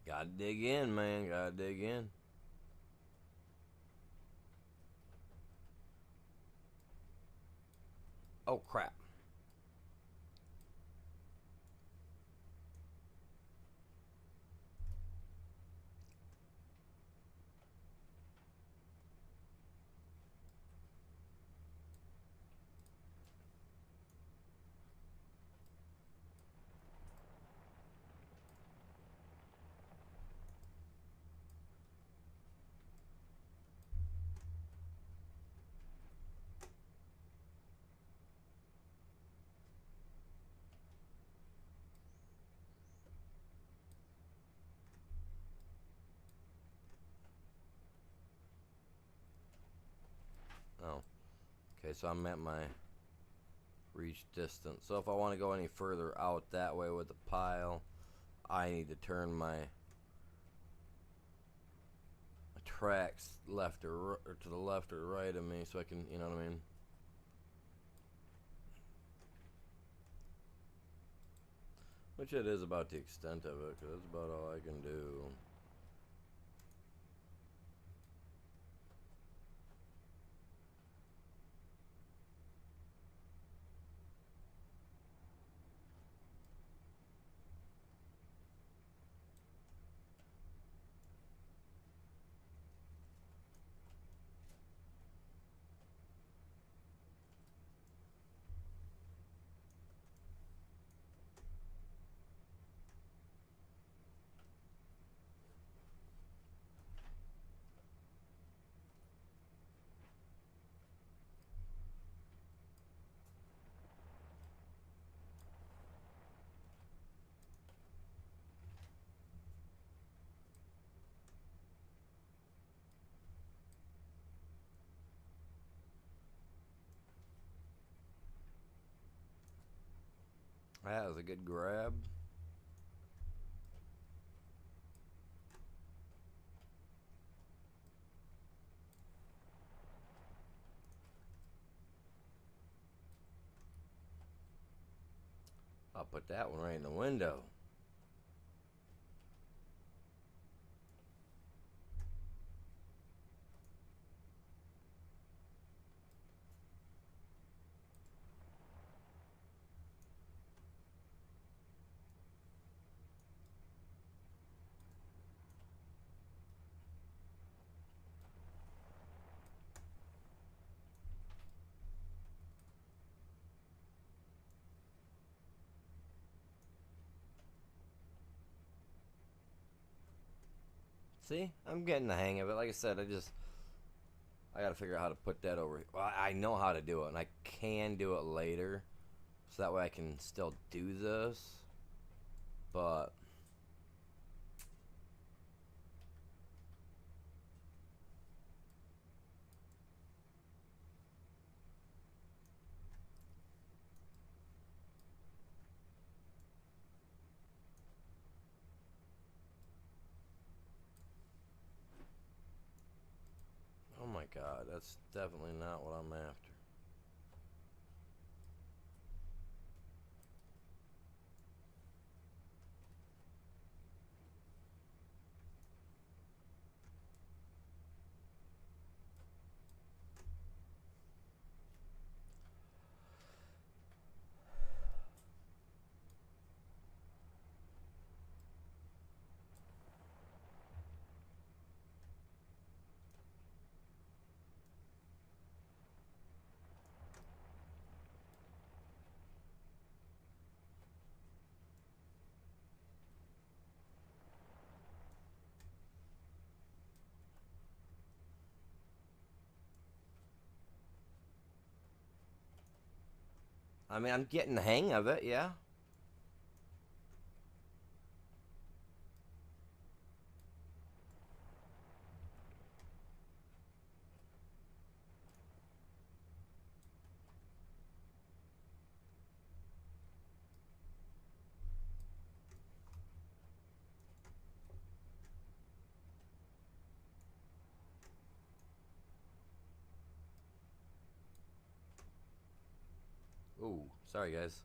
Gotta dig in, man. Gotta dig in. Oh, crap. Oh. Okay, so I'm at my reach distance. So if I want to go any further out that way with the pile, I need to turn my tracks left or to the left or right of me so I can, you know what I mean? Which it is about the extent of it, because that's about all I can do. That was a good grab. I'll put that one right in the window. See, I'm getting the hang of it. Like I said, I gotta figure out how to put that over. Well, I know how to do it, and I can do it later, so that way I can still do this. But oh my god, that's definitely not what I'm after. I mean, I'm getting the hang of it, yeah. Ooh, sorry guys.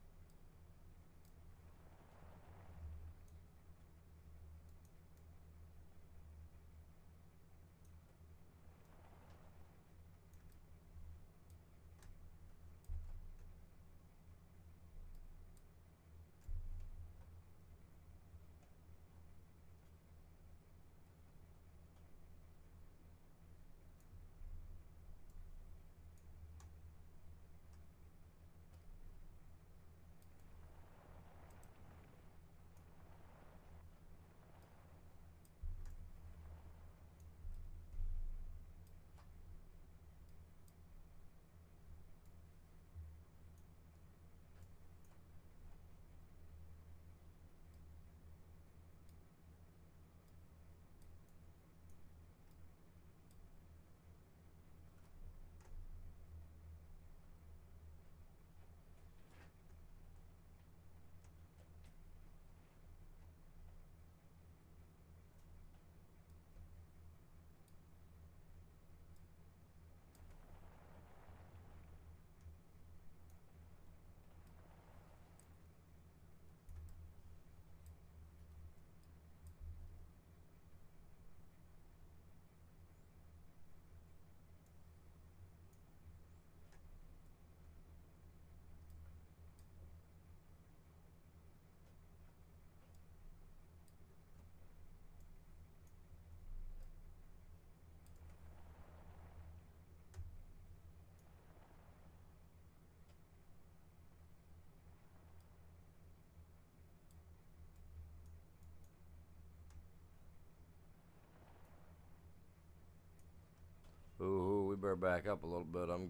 Ooh, we better back up a little bit. I'm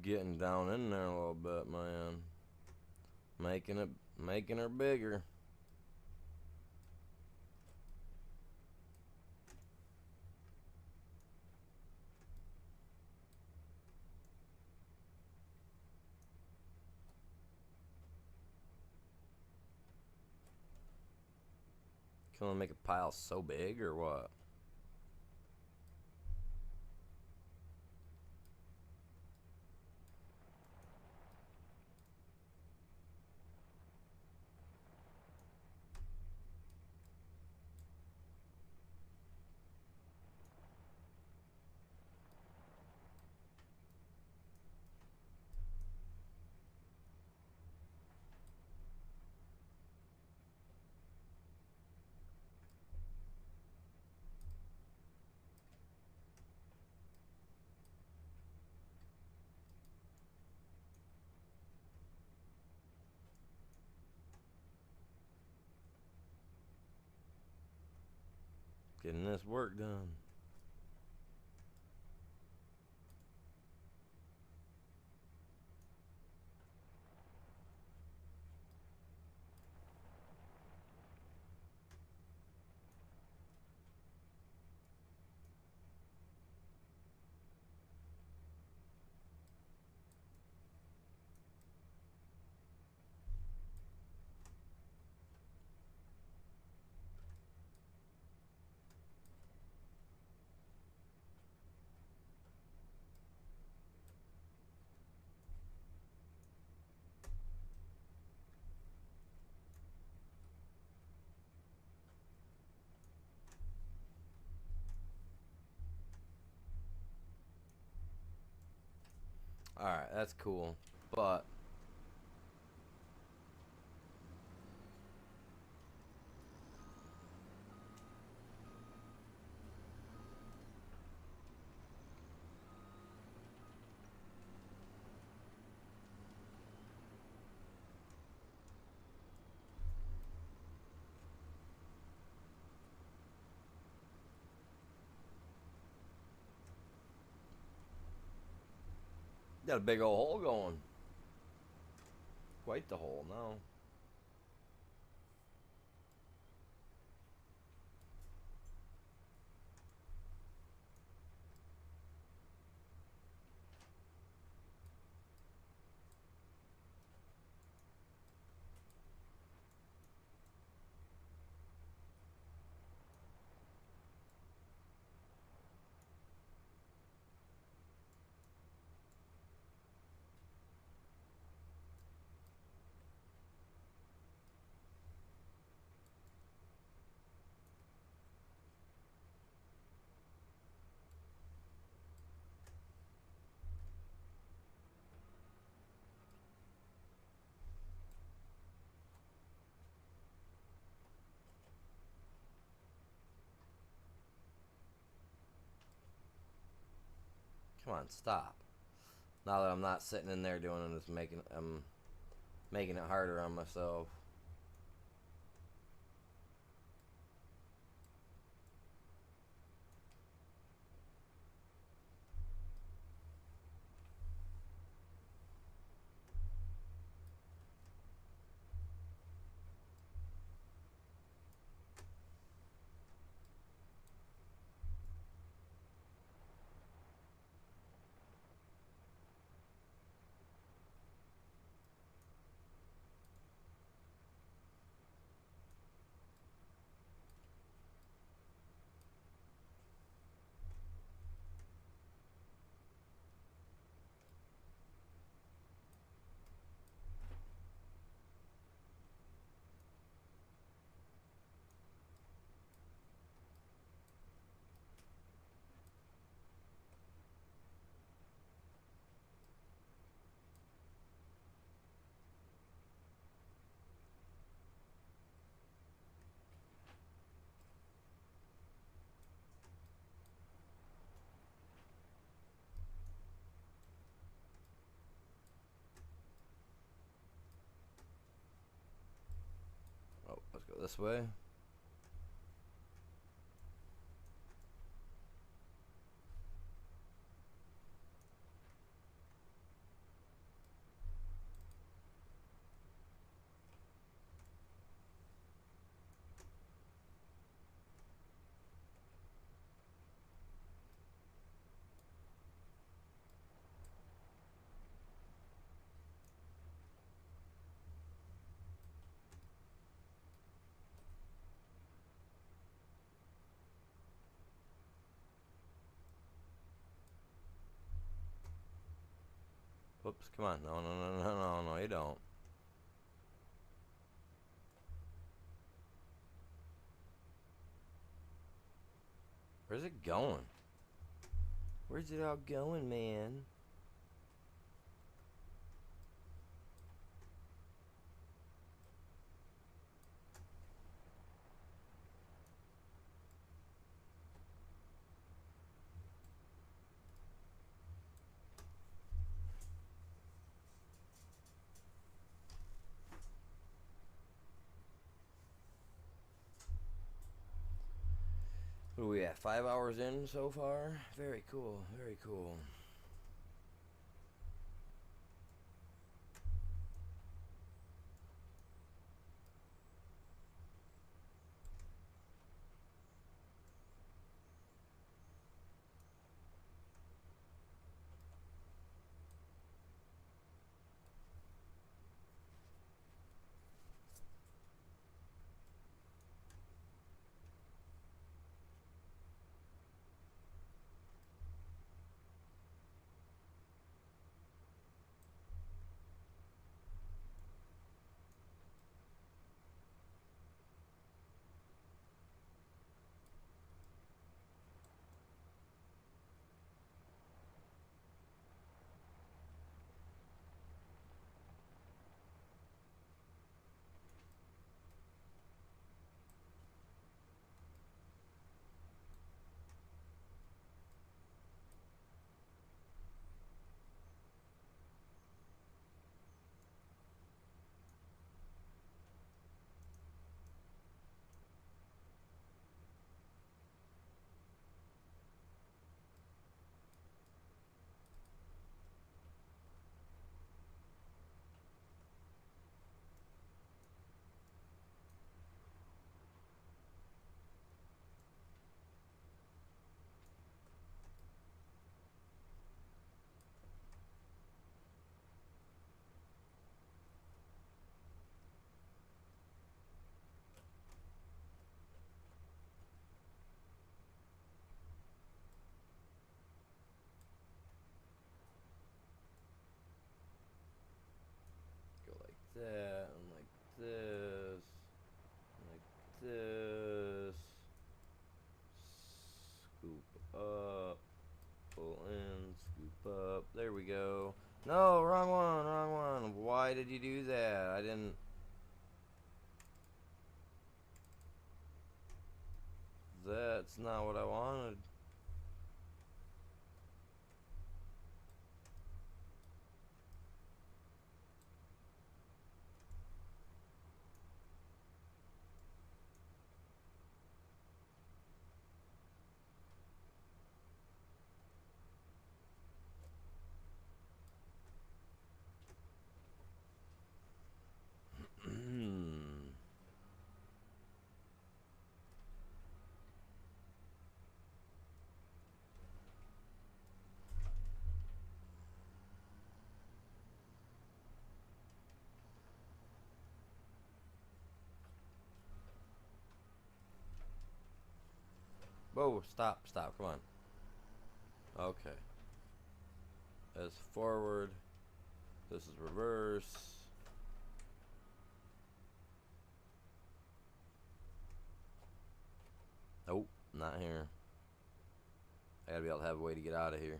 getting down in there a little bit, man. Making her bigger. Can only make a pile so big, or what? Getting this work done. Alright, that's cool. But got a big old hole going. Quite the hole now. Come on, stop. Now that I'm not sitting in there doing it, I'm making it harder on myself. Oh, let's go this way. Whoops, come on. No, no, no, no, no, no, you don't. Where's it going? Where's it all going, man? What are we at? 5 hours in so far? Very cool, very cool. Go like that, and like this, and like this. Scoop up, pull in, scoop up. There we go. No, wrong one, wrong one. Why did you do that? I didn't. That's not what I wanted. Whoa, stop, stop, come on. Okay. That's forward. This is reverse. Nope, not here. I gotta be able to have a way to get out of here.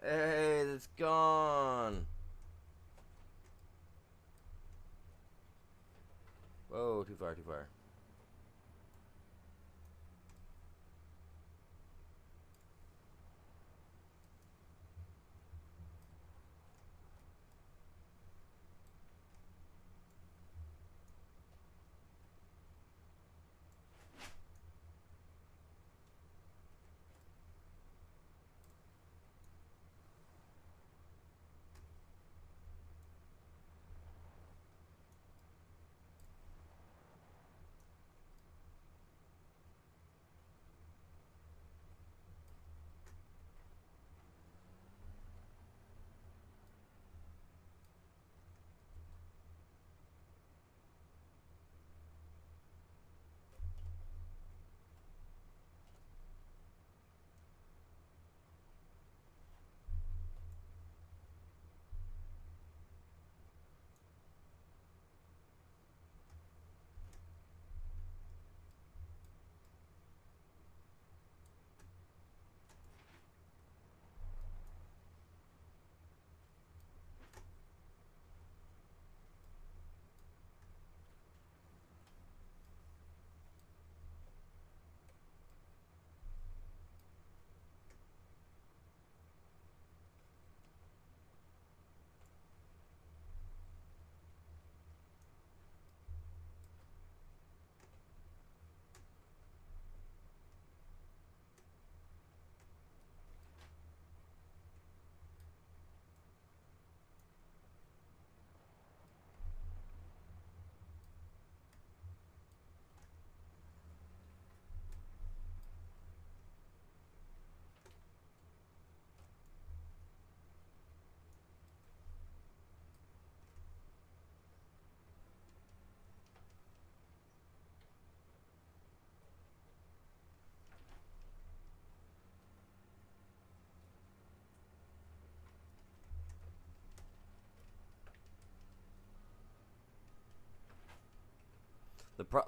Hey, it's gone. Whoa, too far, too far.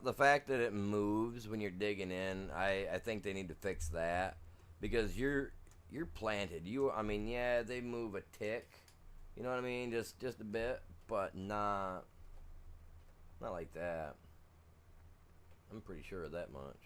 The fact that it moves when you're digging in, I think they need to fix that because you're planted. I mean, yeah, they move a tick, you know what I mean, just a bit, but not like that. I'm pretty sure of that much.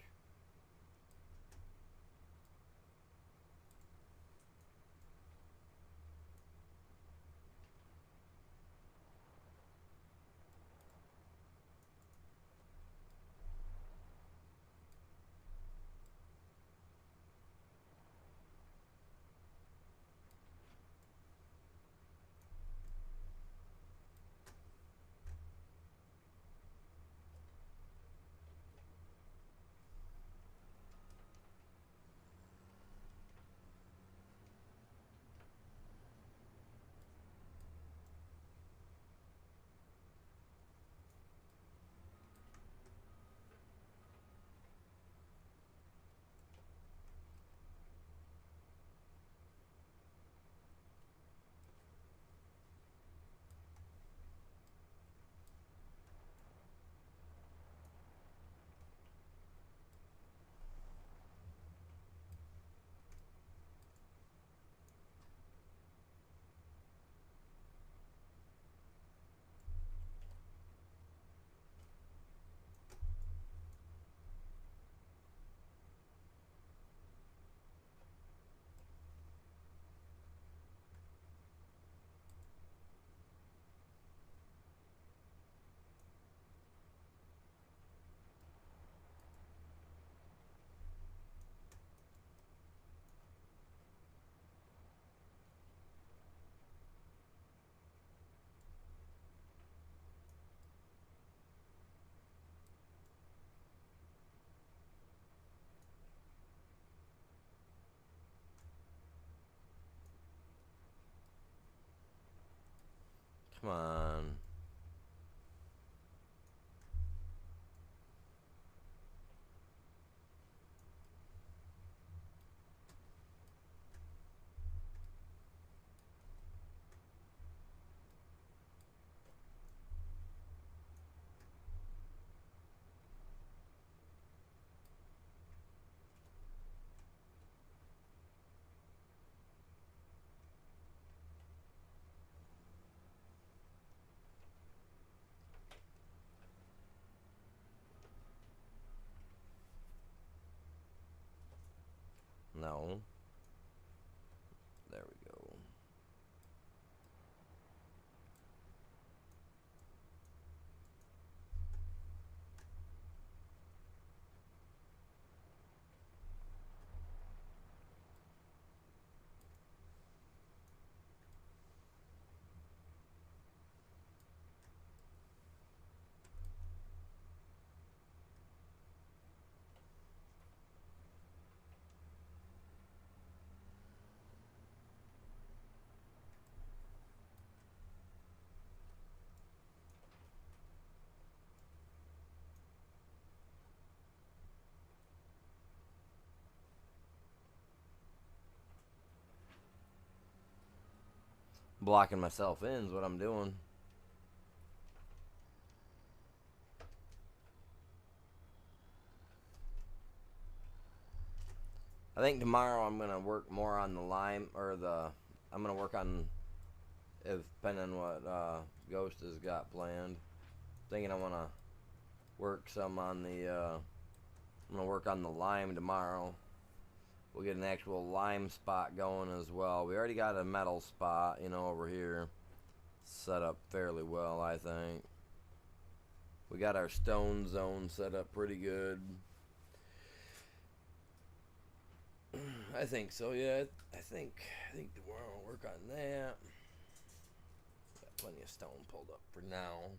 Come on. go. There we go. Blocking myself in is what I'm doing. I think tomorrow I'm gonna work more on the lime or the. I'm gonna work on, if depending on what Ghost has got planned. Thinking I wanna work some on the. I'm gonna work on the lime tomorrow. We'll get an actual lime spot going as well. We already got a metal spot, you know, over here, set up fairly well, I think. We got our stone zone set up pretty good. I think so, yeah. I think tomorrow I'll work on that. Got plenty of stone pulled up for now.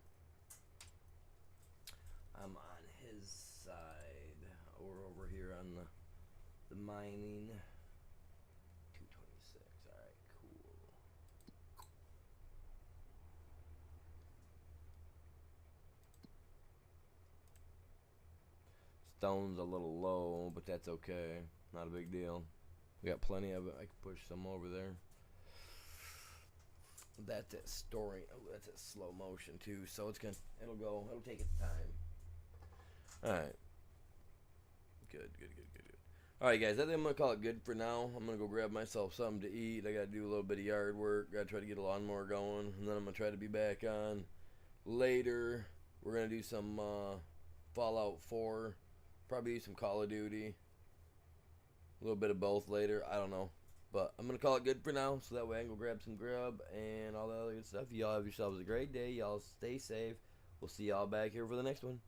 I'm on his side. We're over here on the mining. 226. Alright, cool. Stone's a little low, but that's okay. Not a big deal. We got plenty of it. I can push some over there. That's at storing. Oh, that's at slow motion too. So it'll take its time. All right. Good. All right, guys. I think I'm gonna call it good for now. I'm gonna go grab myself something to eat. I gotta do a little bit of yard work. Gotta try to get a lawnmower going, and then I'm gonna try to be back on later. We're gonna do some Fallout 4. Probably do some Call of Duty. A little bit of both later. I don't know. But I'm going to call it good for now, so that way I can go grab some grub and all that other good stuff. Y'all have yourselves a great day. Y'all stay safe. We'll see y'all back here for the next one.